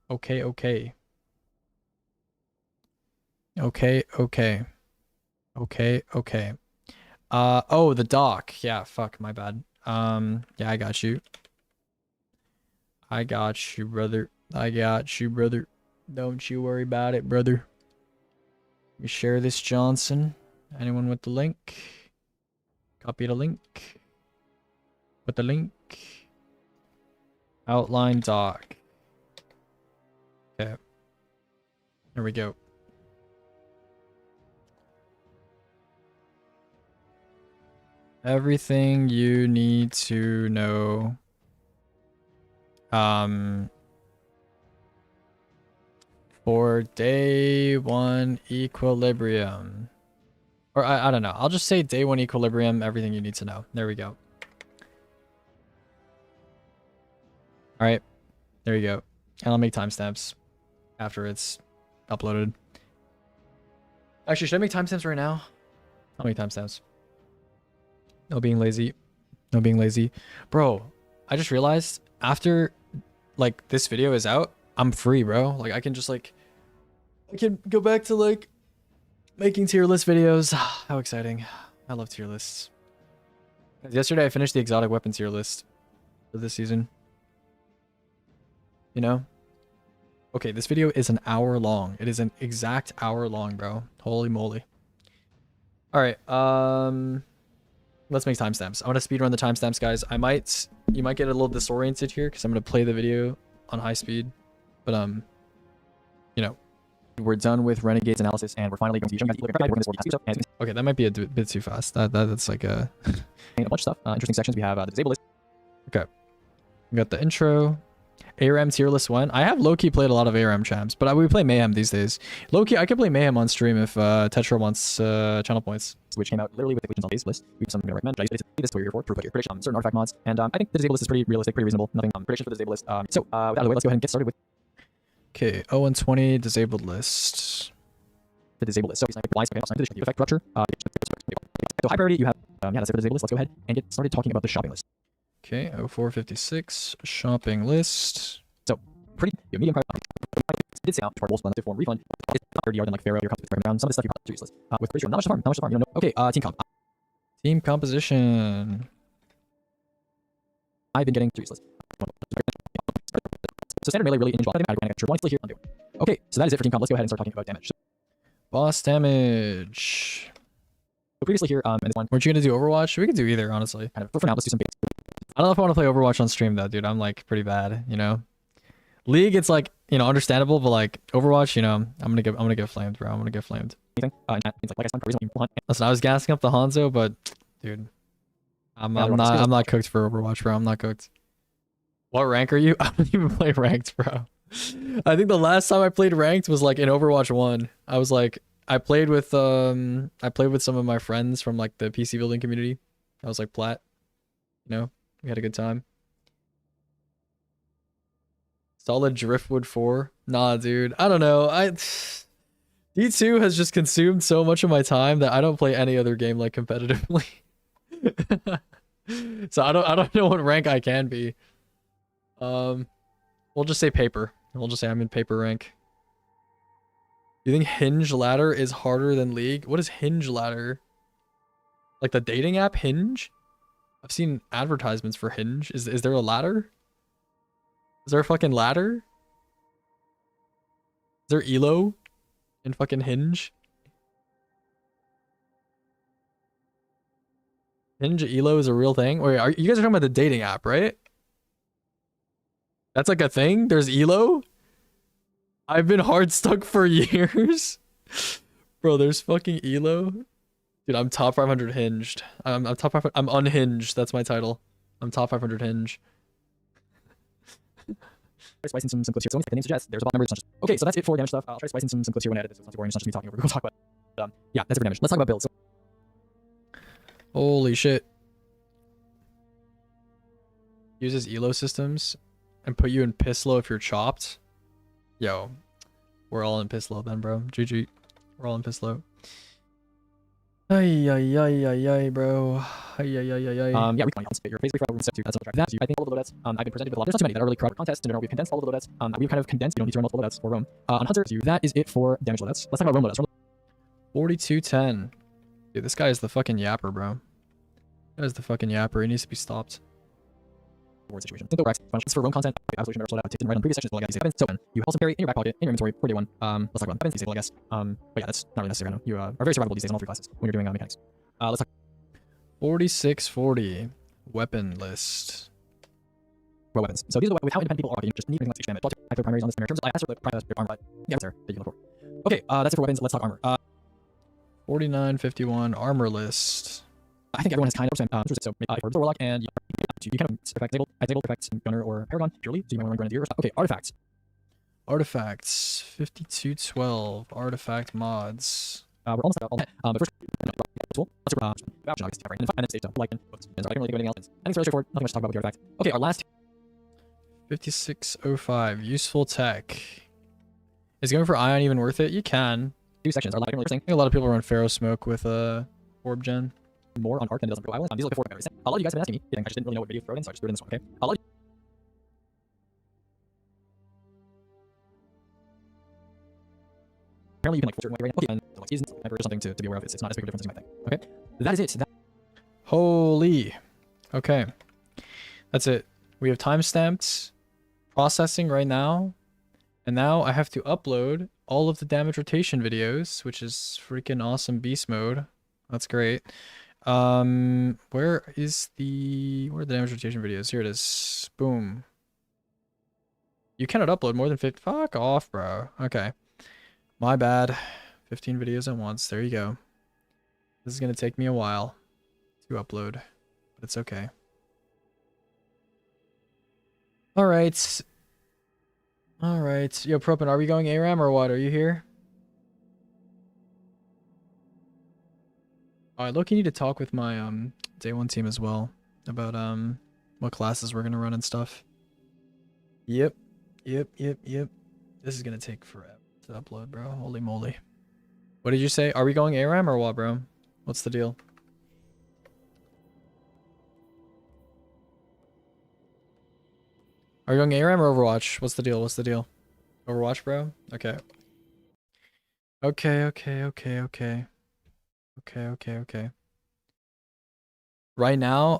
Okay, okay. Okay, okay. Okay, okay. Oh, the dock. Yeah, fuck, my bad. Yeah, I got you. I got you, brother. I got you, brother. Don't you worry about it, brother. We share this, Johnson. Anyone with the link? Copy the link. Put the link. Outline doc. Okay. There we go. Everything you need to know. For day 1 equilibrium. Or I don't know. I'll just say day 1 equilibrium, everything you need to know. There we go. Alright. There you go. And I'll make timestamps after it's uploaded. Actually, should I make timestamps right now? I'll make timestamps. No being lazy. No being lazy. Bro, I just realized after like this video is out, I'm free, bro. Like I can just like I can go back to like making tier list videos. How exciting. I love tier lists. Yesterday I finished the exotic weapon tier list for this season. You know? Okay, this video is an hour long. It is an exact hour long, bro. Holy moly. Alright, let's make timestamps. I want to speedrun the timestamps, guys. You might get a little disoriented here because I'm going to play the video on high speed. But, you know, we're done with Renegade's analysis and we're finally going to be showing okay, that might be a bit too fast. That's like a bunch of stuff. Interesting sections. We have the disabled list. Okay. We got the intro. ARM tier list 1. I have low-key played a lot of ARM champs, but we play Mayhem these days. Low-key, I could play Mayhem on stream if Tetra wants channel points. Which came out literally with the equations on base list. We have something to recommend. I used to this for your proof of your prediction on certain artifact mods. And I think the disabled list is pretty realistic, pretty reasonable. Nothing prediction for the disabled list. So with that out of the way, let's go ahead and get started with okay, 0 and 20 disabled list. The disabled list. So the effect rupture. So high priority, you have yeah, that's it for the disabled list. Let's go ahead and get started talking about the shopping list. Okay, 0456 shopping list. So pretty medium price. Did say out for form refund. It's not 30 yard than like Pharaoh. Your around some of the stuff you probably useless. With ratio, not much to farm. Not much to farm. You don't know. Okay, team comp. Team composition. I've been getting useless. So standard melee really in here. Okay, so that is it for team comp. Let's go ahead and start talking about damage. Boss damage. So previously here, in this one, weren't you gonna do Overwatch? We could do either, honestly. Kind of, for now, let's do some basics. I don't know if I want to play Overwatch on stream though, dude. I'm like pretty bad, you know. League, it's like, you know, understandable, but like Overwatch, you know, I'm gonna get flamed, bro. I'm gonna get flamed. Anything? Listen, I was gassing up the Hanzo, but dude, I'm not cooked for Overwatch, bro. I'm not cooked. What rank are you? I don't even play ranked, bro. I think the last time I played ranked was like in Overwatch 1. I was like, I played with some of my friends from like the PC building community. I was like plat, you know, we had a good time. Solid Driftwood 4. Nah, dude. I don't know. D2 has just consumed so much of my time that I don't play any other game like competitively. So I don't know what rank I can be. We'll just say paper. We'll just say I'm in paper rank. You think Hinge Ladder is harder than League? What is Hinge Ladder? Like the dating app Hinge? I've seen advertisements for Hinge. Is there a ladder? Is there a fucking ladder? Is there Elo in fucking Hinge? Hinge Elo is a real thing? Wait, you guys are talking about the dating app, right? That's like a thing? There's Elo? I've been hard stuck for years. Bro, there's fucking Elo. Dude, I'm top 500 hinged. I'm top 500. I'm unhinged. That's my title. I'm top 500 hinge. Try spicing some clips here. So the name suggests there's a bot number. It's not just okay. So that's it for damage stuff. I'll try spicing some clips here when I edit this. It's not too boring. It's not just me talking over. We'll talk about. Yeah, that's it for damage. Let's talk about builds. Holy shit. Uses Elo systems and put you in piss low if you're chopped. Yo, we're all in piss low then, bro. GG. We're all in piss low. Ay, ay, ay, ay, ay, bro. Ay, ay, ay, ay, ay. Yeah, we can you're basically for room step 2. That's another drive. I think all of the loadouts I've been presented with a lot. There's not too many that are really crowded contests. In general, we've condensed all of the loadouts. We've kind of condensed. You don't need to run multiple loadouts for roam. On Hunter, that is it for damage loadouts. Let's talk about roam loadouts. 4210. Dude, this guy is the fucking yapper, bro. That is the fucking yapper. He needs to be stopped. Situation. Think the racks. This for roam content. Absolutely never loadout. Tipped right on previous sections. Well, I guess happens. So you hold some carry in your back pocket in your inventory for day 1. Let's talk about weapons. Disable, I guess. But yeah, that's not really necessary. I know you are very survivable these days on all 3 classes when you're doing mechanics. Let's talk 4640. Weapon list. about weapons. So these are with how independent people are. You just need anything like damage. Type of primaries on this in terms of that's the armor, but yeah, that's there that you look for. Okay, that's it for weapons. Let's talk armor. 4951 armor list. I think everyone has kind of so for warlock and you kind of disable effects gunner or paragon purely. So you might want to run into your okay artifacts. Artifacts 5212 artifact mods. We're almost at all that. But first, tool. Let's and then stage stuff like books. And so I don't really think of anything else. I think it's fairly straightforward. Nothing much to talk about with the artifact. Okay, our last 5605 useful tech. Is going for ion even worth it? You can. 2 sections are like really I think a lot of people run Pharaoh Smoke with orb gen. more on arc than it does on Pro Island. These are before memories. A lot of you guys have been asking me. I just didn't really know what video to throw it in, so I just threw it in this one. Okay. A lot of apparently you can like filter certain way, right? Okay, and like seasons, or something to be aware of. It's not as big a difference as you might think. Okay, that is it. Holy. Okay. That's it. We have timestamped processing right now. And now I have to upload all of the damage rotation videos, which is freaking awesome beast mode. That's great. Where are the damage rotation videos? Here it is. Boom. You cannot upload more than 50. Fuck off, bro. Okay. My bad. 15 videos at once. There you go. This is going to take me a while to upload, but it's okay. All right. All right. Yo, Propin, are we going ARAM or what? Are you here? I look, you need to talk with my day 1 team as well about what classes we're gonna run and stuff. Yep. This is gonna take forever to upload, bro. Holy moly. What did you say? Are we going ARAM or what, bro? What's the deal? Are you going ARAM or Overwatch? What's the deal? What's the deal? Overwatch, bro? Okay. Okay. Right now?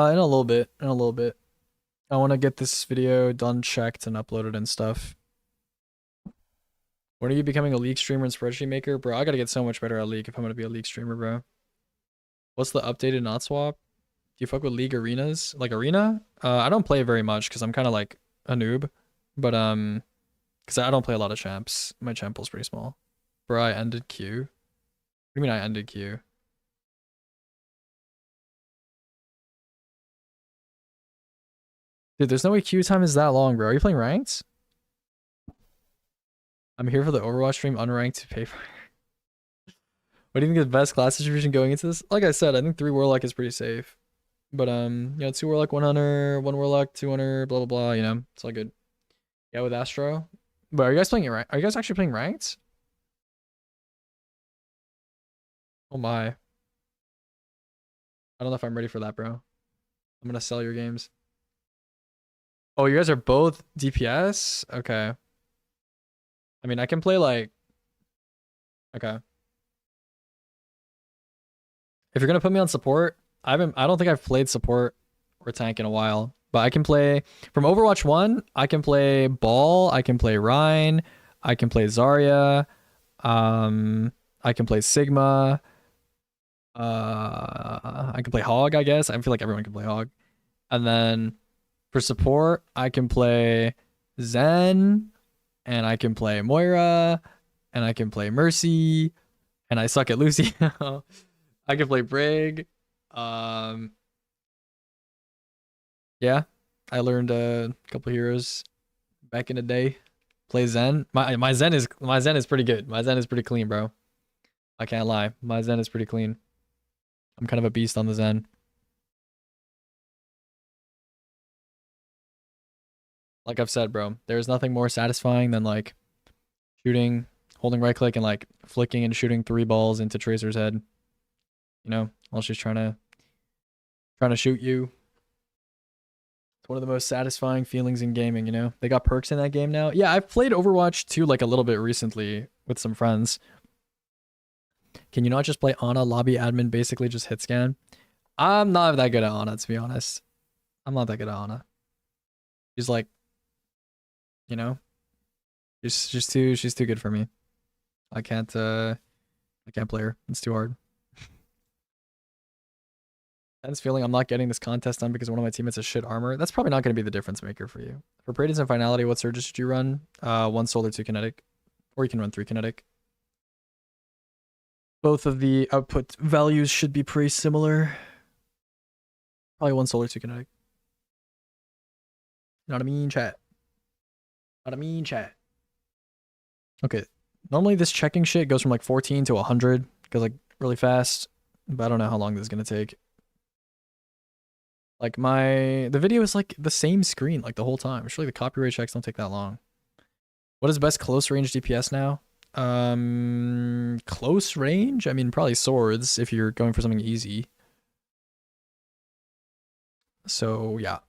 In a little bit. I want to get this video done, checked, and uploaded and stuff. When are you becoming a League streamer and spreadsheet maker? Bro, I gotta get so much better at League if I'm gonna be a League streamer, bro. What's the updated not swap? Do you fuck with League arenas? Like arena? I don't play very much because I'm kind of like a noob. But because I don't play a lot of champs. My champ pool's pretty small. Bro, I ended Q. What do you mean I ended Q? Dude, there's no way queue time is that long, bro. Are you playing ranked? I'm here for the Overwatch stream, unranked to pay for. What do you think is the best class distribution going into this? Like I said, I think 3 Warlock is pretty safe. But, you know, 2 Warlock, 1 Hunter, 1 Warlock, 2 Hunter, blah, blah, blah, you know? It's all good. Yeah, with Astro. But are you guys playing Are you guys actually playing ranked? Oh my. I don't know if I'm ready for that, bro. I'm gonna sell your games. Oh, you guys are both DPS? Okay. I mean, I can play like... Okay. If you're gonna put me on support, I don't think I've played support or tank in a while. But I can play... From Overwatch 1, I can play Ball, I can play Rhine, I can play Zarya, I can play Sigma, I can play Hog, I guess. I feel like everyone can play Hog. And then for support, I can play Zen, and I can play Moira, and I can play Mercy, and I suck at Lucy. I can play Brig. Yeah, I learned a couple heroes back in the day. Play Zen. My Zen is pretty good. My Zen is pretty clean, bro. I can't lie. My Zen is pretty clean. I'm kind of a beast on the Zen. Like I've said, bro, there's nothing more satisfying than like shooting, holding right click and like flicking and shooting 3 balls into Tracer's head. you know, while she's trying to shoot you. It's one of the most satisfying feelings in gaming, you know? They got perks in that game now. Yeah, I've played Overwatch 2 like a little bit recently with some friends. Can you not just play Ana lobby admin, basically just hit scan? I'm not that good at Ana, to be honest. I'm not that good at Ana. She's like, you know, she's too good for me. I can't play her. It's too hard. Tense feeling I'm not getting this contest done because one of my teammates has shit armor. That's probably not going to be the difference maker for you. For Praetors and Finality, what surges should you run? 1 solar, 2 kinetic. Or you can run 3 kinetic. Both of the output values should be pretty similar. Probably 1 solar, 2 kinetic. Not a mean chat. Not a mean chat. Okay. Normally this checking shit goes from like 14 to 100. Goes like really fast. But I don't know how long this is going to take. Like the video is like the same screen like the whole time. Surely the copyright checks don't take that long. What is best close range DPS now? Close range? I mean, probably swords if you're going for something easy. So, yeah.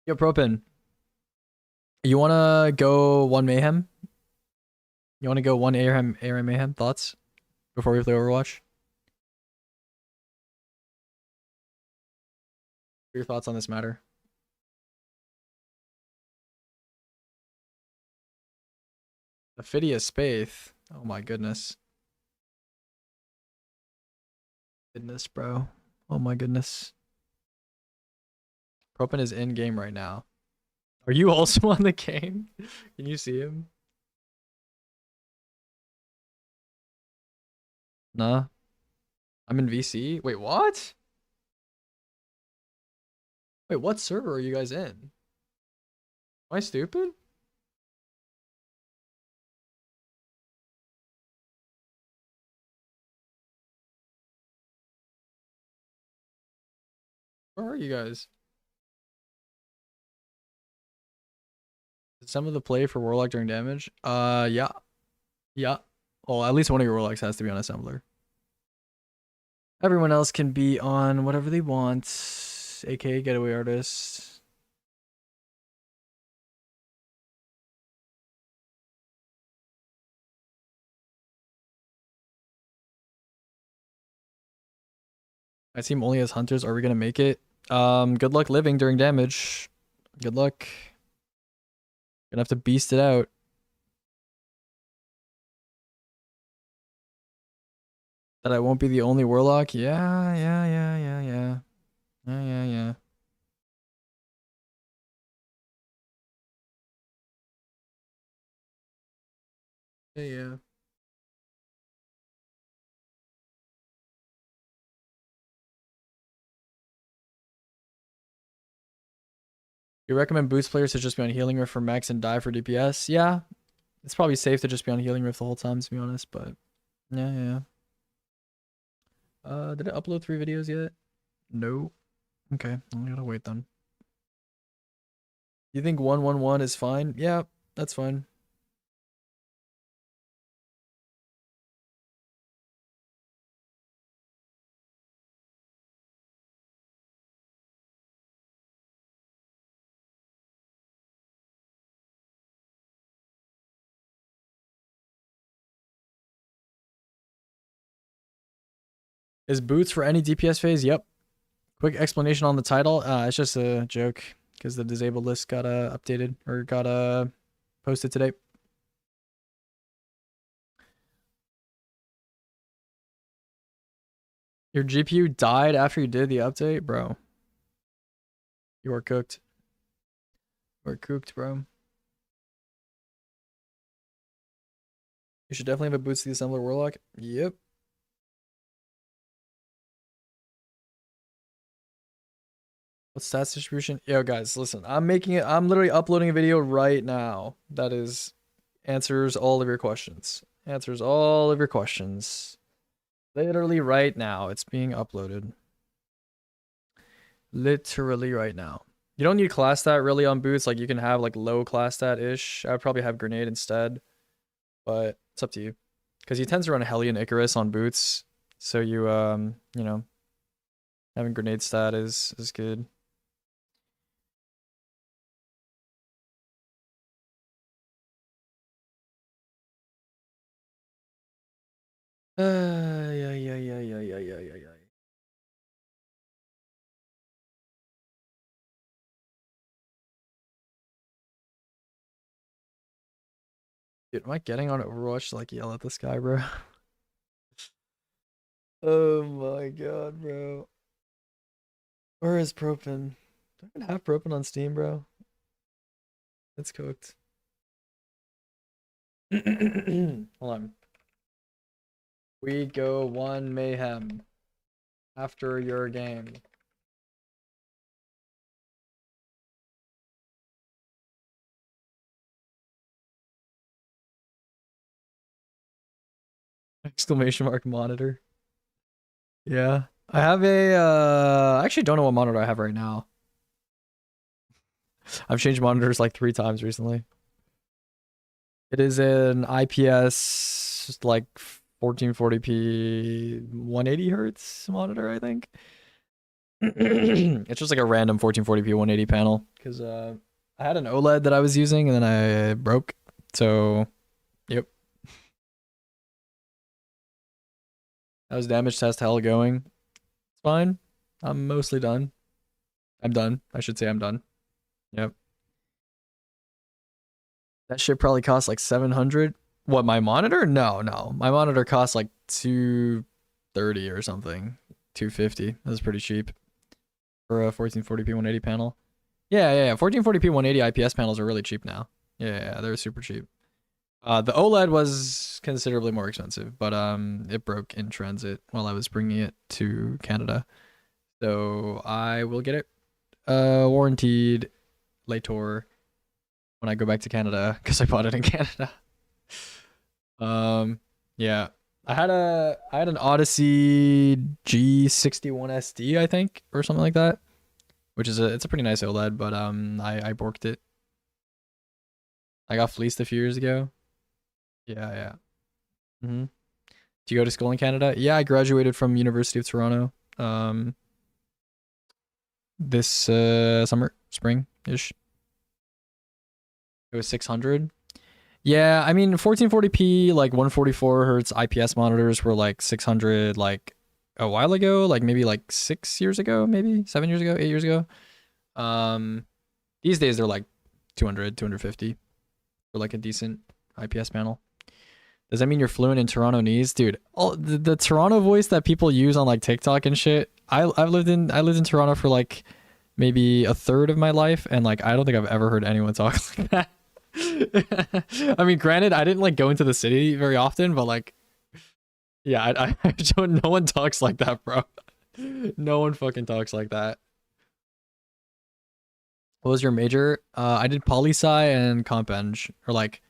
Yo, Propin. You wanna go 1 Mayhem? You wanna go 1 ARM Mayhem? Thoughts? Before we play Overwatch? Your thoughts on this matter? Ophidia Spath. Oh my goodness. Goodness, bro. Oh my goodness. Propin is in game right now. Are you also on the game? Can you see him? Nah. I'm in VC. Wait, what? Wait, what server are you guys in? Am I stupid? Where are you guys? Did some of the play for Warlock during damage? Yeah. Yeah. Well, at least one of your Warlocks has to be on Assembler. Everyone else can be on whatever they want, aka Getaway Artist. My team only has hunters. Are we gonna make it? Good luck living during damage. Good luck. Gonna have to beast it out. That I won't be the only Warlock? Yeah. Yeah. Yeah. You recommend boost players to just be on Healing Rift for max and die for DPS? Yeah. It's probably safe to just be on Healing Rift the whole time, to be honest, but yeah. Did I upload 3 videos yet? No. Okay, I gotta wait then. You think 111 is fine? Yeah, that's fine. Is boots for any DPS phase? Yep. Quick explanation on the title. It's just a joke because the disabled list got updated or got posted today. Your GPU died after you did the update, bro. You are cooked. You are cooked, bro. You should definitely have a boots to the assembler warlock. Yep. What stats distribution? Yo, guys, listen. I'm literally uploading a video right now that answers all of your questions. Answers all of your questions. Literally right now. It's being uploaded. Literally right now. You don't need class stat really on boots. Like you can have like low class stat-ish. I would probably have grenade instead. But it's up to you. Because he tends to run Hellion Icarus on boots. So you you know, having grenade stat is good. Yeah. Dude, am I getting on Overwatch to like yell at this guy, bro? Oh my god, bro. Where is Propin? Do I even have Propin on Steam, bro? It's cooked. Hold on. We go one mayhem after your game. Exclamation mark monitor. Yeah. I have a I actually don't know what monitor I have right now. I've changed monitors like 3 times recently. It is an IPS like 1440p 180 hertz monitor, I think. It's just like a random 1440p 180 panel because I had an OLED that I was using and then I broke. So, yep. How's damage test hell going? It's fine. I'm mostly done. I'm done. I should say I'm done. Yep. That shit probably costs like 700. What, my monitor? No. My monitor costs like 230 or something. 250. That's pretty cheap for a 1440p 180 panel. Yeah. 1440p 180 IPS panels are really cheap now. Yeah, they're super cheap. The OLED was considerably more expensive, but it broke in transit while I was bringing it to Canada. So I will get it warranted later when I go back to Canada because I bought it in Canada. Yeah. I had an Odyssey G61 SD, I think, or something like that, which is it's a pretty nice OLED, but I borked it. I got fleeced a few years ago. Yeah. Do you go to school in Canada? Yeah, I graduated from University of Toronto. This summer, spring-ish. It was 600. Yeah, I mean 1440p like 144 hertz IPS monitors were like 600 like a while ago, like maybe like 6 years ago, maybe 7 years ago, 8 years ago. These days they're like 200, 250 for like a decent IPS panel. Does that mean you're fluent in Torontonese, dude? Oh, the Toronto voice that people use on like TikTok and shit. I lived in Toronto for like maybe a third of my life, and like I don't think I've ever heard anyone talk like that. I mean, granted, I didn't like go into the city very often, but like, yeah, I don't. No one talks like that, bro. No one fucking talks like that. What was your major? I did poli sci and comp eng, or like,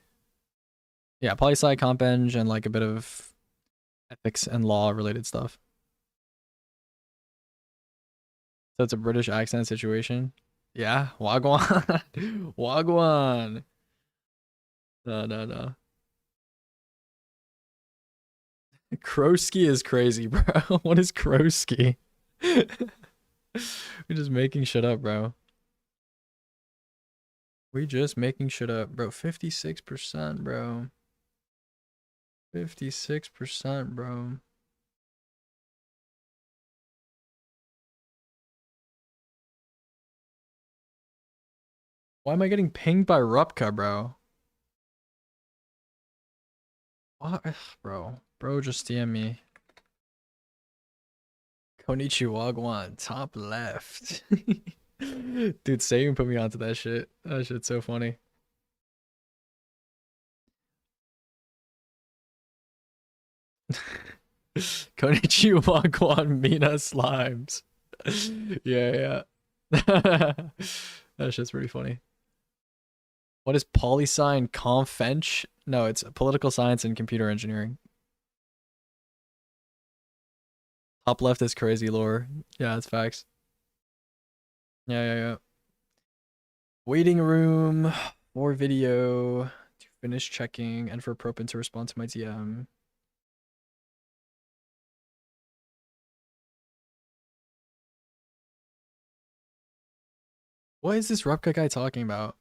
yeah, poli sci, comp eng, and like a bit of ethics and law related stuff. So it's a British accent situation. Yeah, wagwan, wagwan. No. Krosky is crazy, bro. What is Krosky? We're just making shit up, bro. We just making shit up, bro. 56%, bro. 56%, bro. Why am I getting pinged by Rupka, bro? What? Ugh, bro. Bro, just DM me. Konnichiwa Wagwan, top left. Dude, Sayun put me onto that shit. That shit's so funny. Konnichiwa Wagwan Mina Slimes. Yeah. That shit's pretty funny. What is polysci and confench? No, it's political science and computer engineering. Top left is crazy lore. Yeah, it's facts. Yeah. Waiting room for video to finish checking and for Propin to respond to my DM. What is this Rupka guy talking about?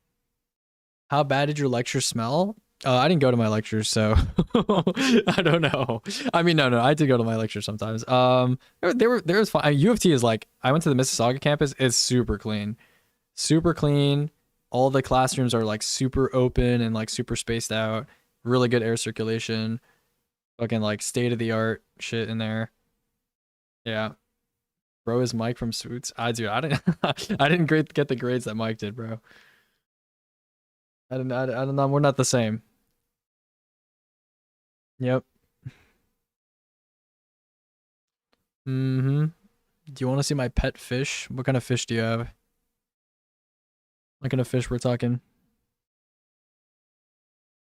How bad did your lecture smell? I didn't go to my lectures, so I don't know. I mean, no, I did go to my lectures sometimes. There was fun. I mean, U of T is like, I went to the Mississauga campus. It's super clean, super clean. All the classrooms are like super open and like super spaced out. Really good air circulation. Fucking like state of the art shit in there. Yeah. Bro is Mike from Suits. I didn't I didn't get the grades that Mike did, bro. I don't know. We're not the same. Yep. Mm-hmm. Do you want to see my pet fish? What kind of fish do you have? What kind of fish we're talking?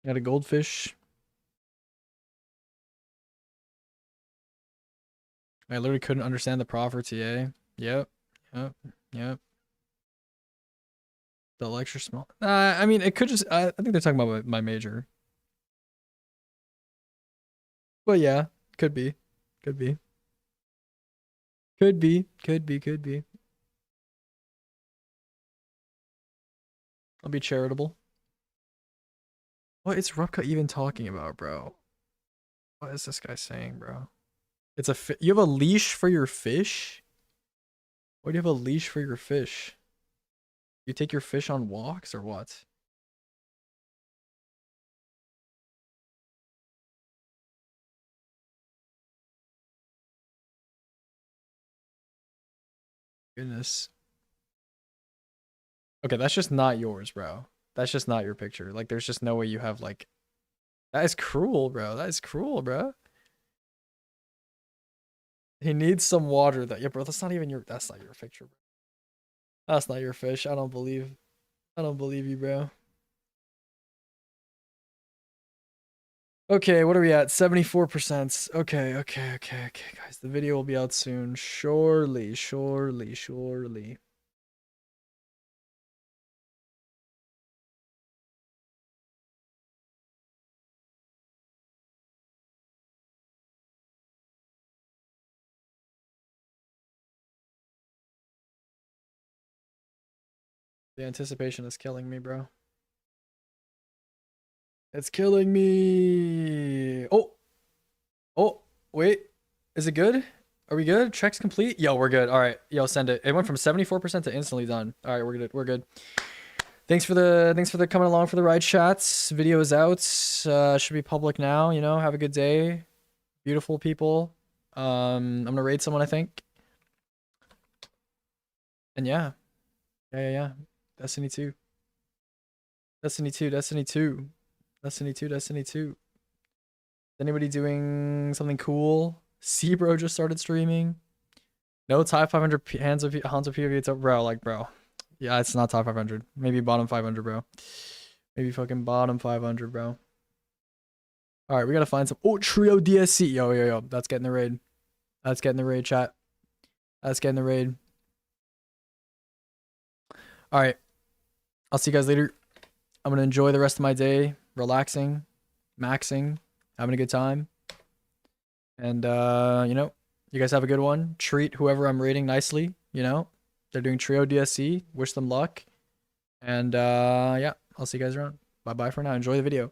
Got a goldfish. I literally couldn't understand the prof or TA. Yep. The lecture small. I mean, it could just. I think they're talking about my major. But yeah, could be. Could be. I'll be charitable. What is Rupka even talking about, bro? What is this guy saying, bro? It's you have a leash for your fish? Why do you have a leash for your fish? You take your fish on walks or what? Goodness. Okay, that's just not yours, bro. That's just not your picture. Like, there's just no way you have, like... That is cruel, bro. That is cruel, bro. He needs some water. Yeah, bro, that's not even your... That's not your picture, bro. That's not your fish. I don't believe you, bro. Okay, what are we at? 74%. Okay, guys. The video will be out soon. Surely. The anticipation is killing me, bro. It's killing me. Oh, wait. Is it good? Are we good? Checks complete? Yo, we're good. All right. Yo, send it. It went from 74% to instantly done. All right, we're good. Thanks for the coming along for the ride chats. Video is out. Should be public now, you know. Have a good day. Beautiful people. I'm gonna raid someone, I think. And yeah. Destiny 2. Destiny 2. Is anybody doing something cool? C-Bro just started streaming. No top 500 hands of POV. It's up, bro. Like, bro. Yeah, it's not top 500. Maybe bottom 500, bro. Maybe fucking bottom 500, bro. All right, we gotta find some. Oh, Trio DSC. Yo. That's getting the raid. Chat. That's getting the raid. All right. I'll see you guys later. I'm gonna enjoy the rest of my day, relaxing, maxing, having a good time. And you know, you guys have a good one. Treat whoever I'm raiding nicely, you know. They're doing Trio DSC. Wish them luck. And yeah, I'll see you guys around. Bye for now. Enjoy the video.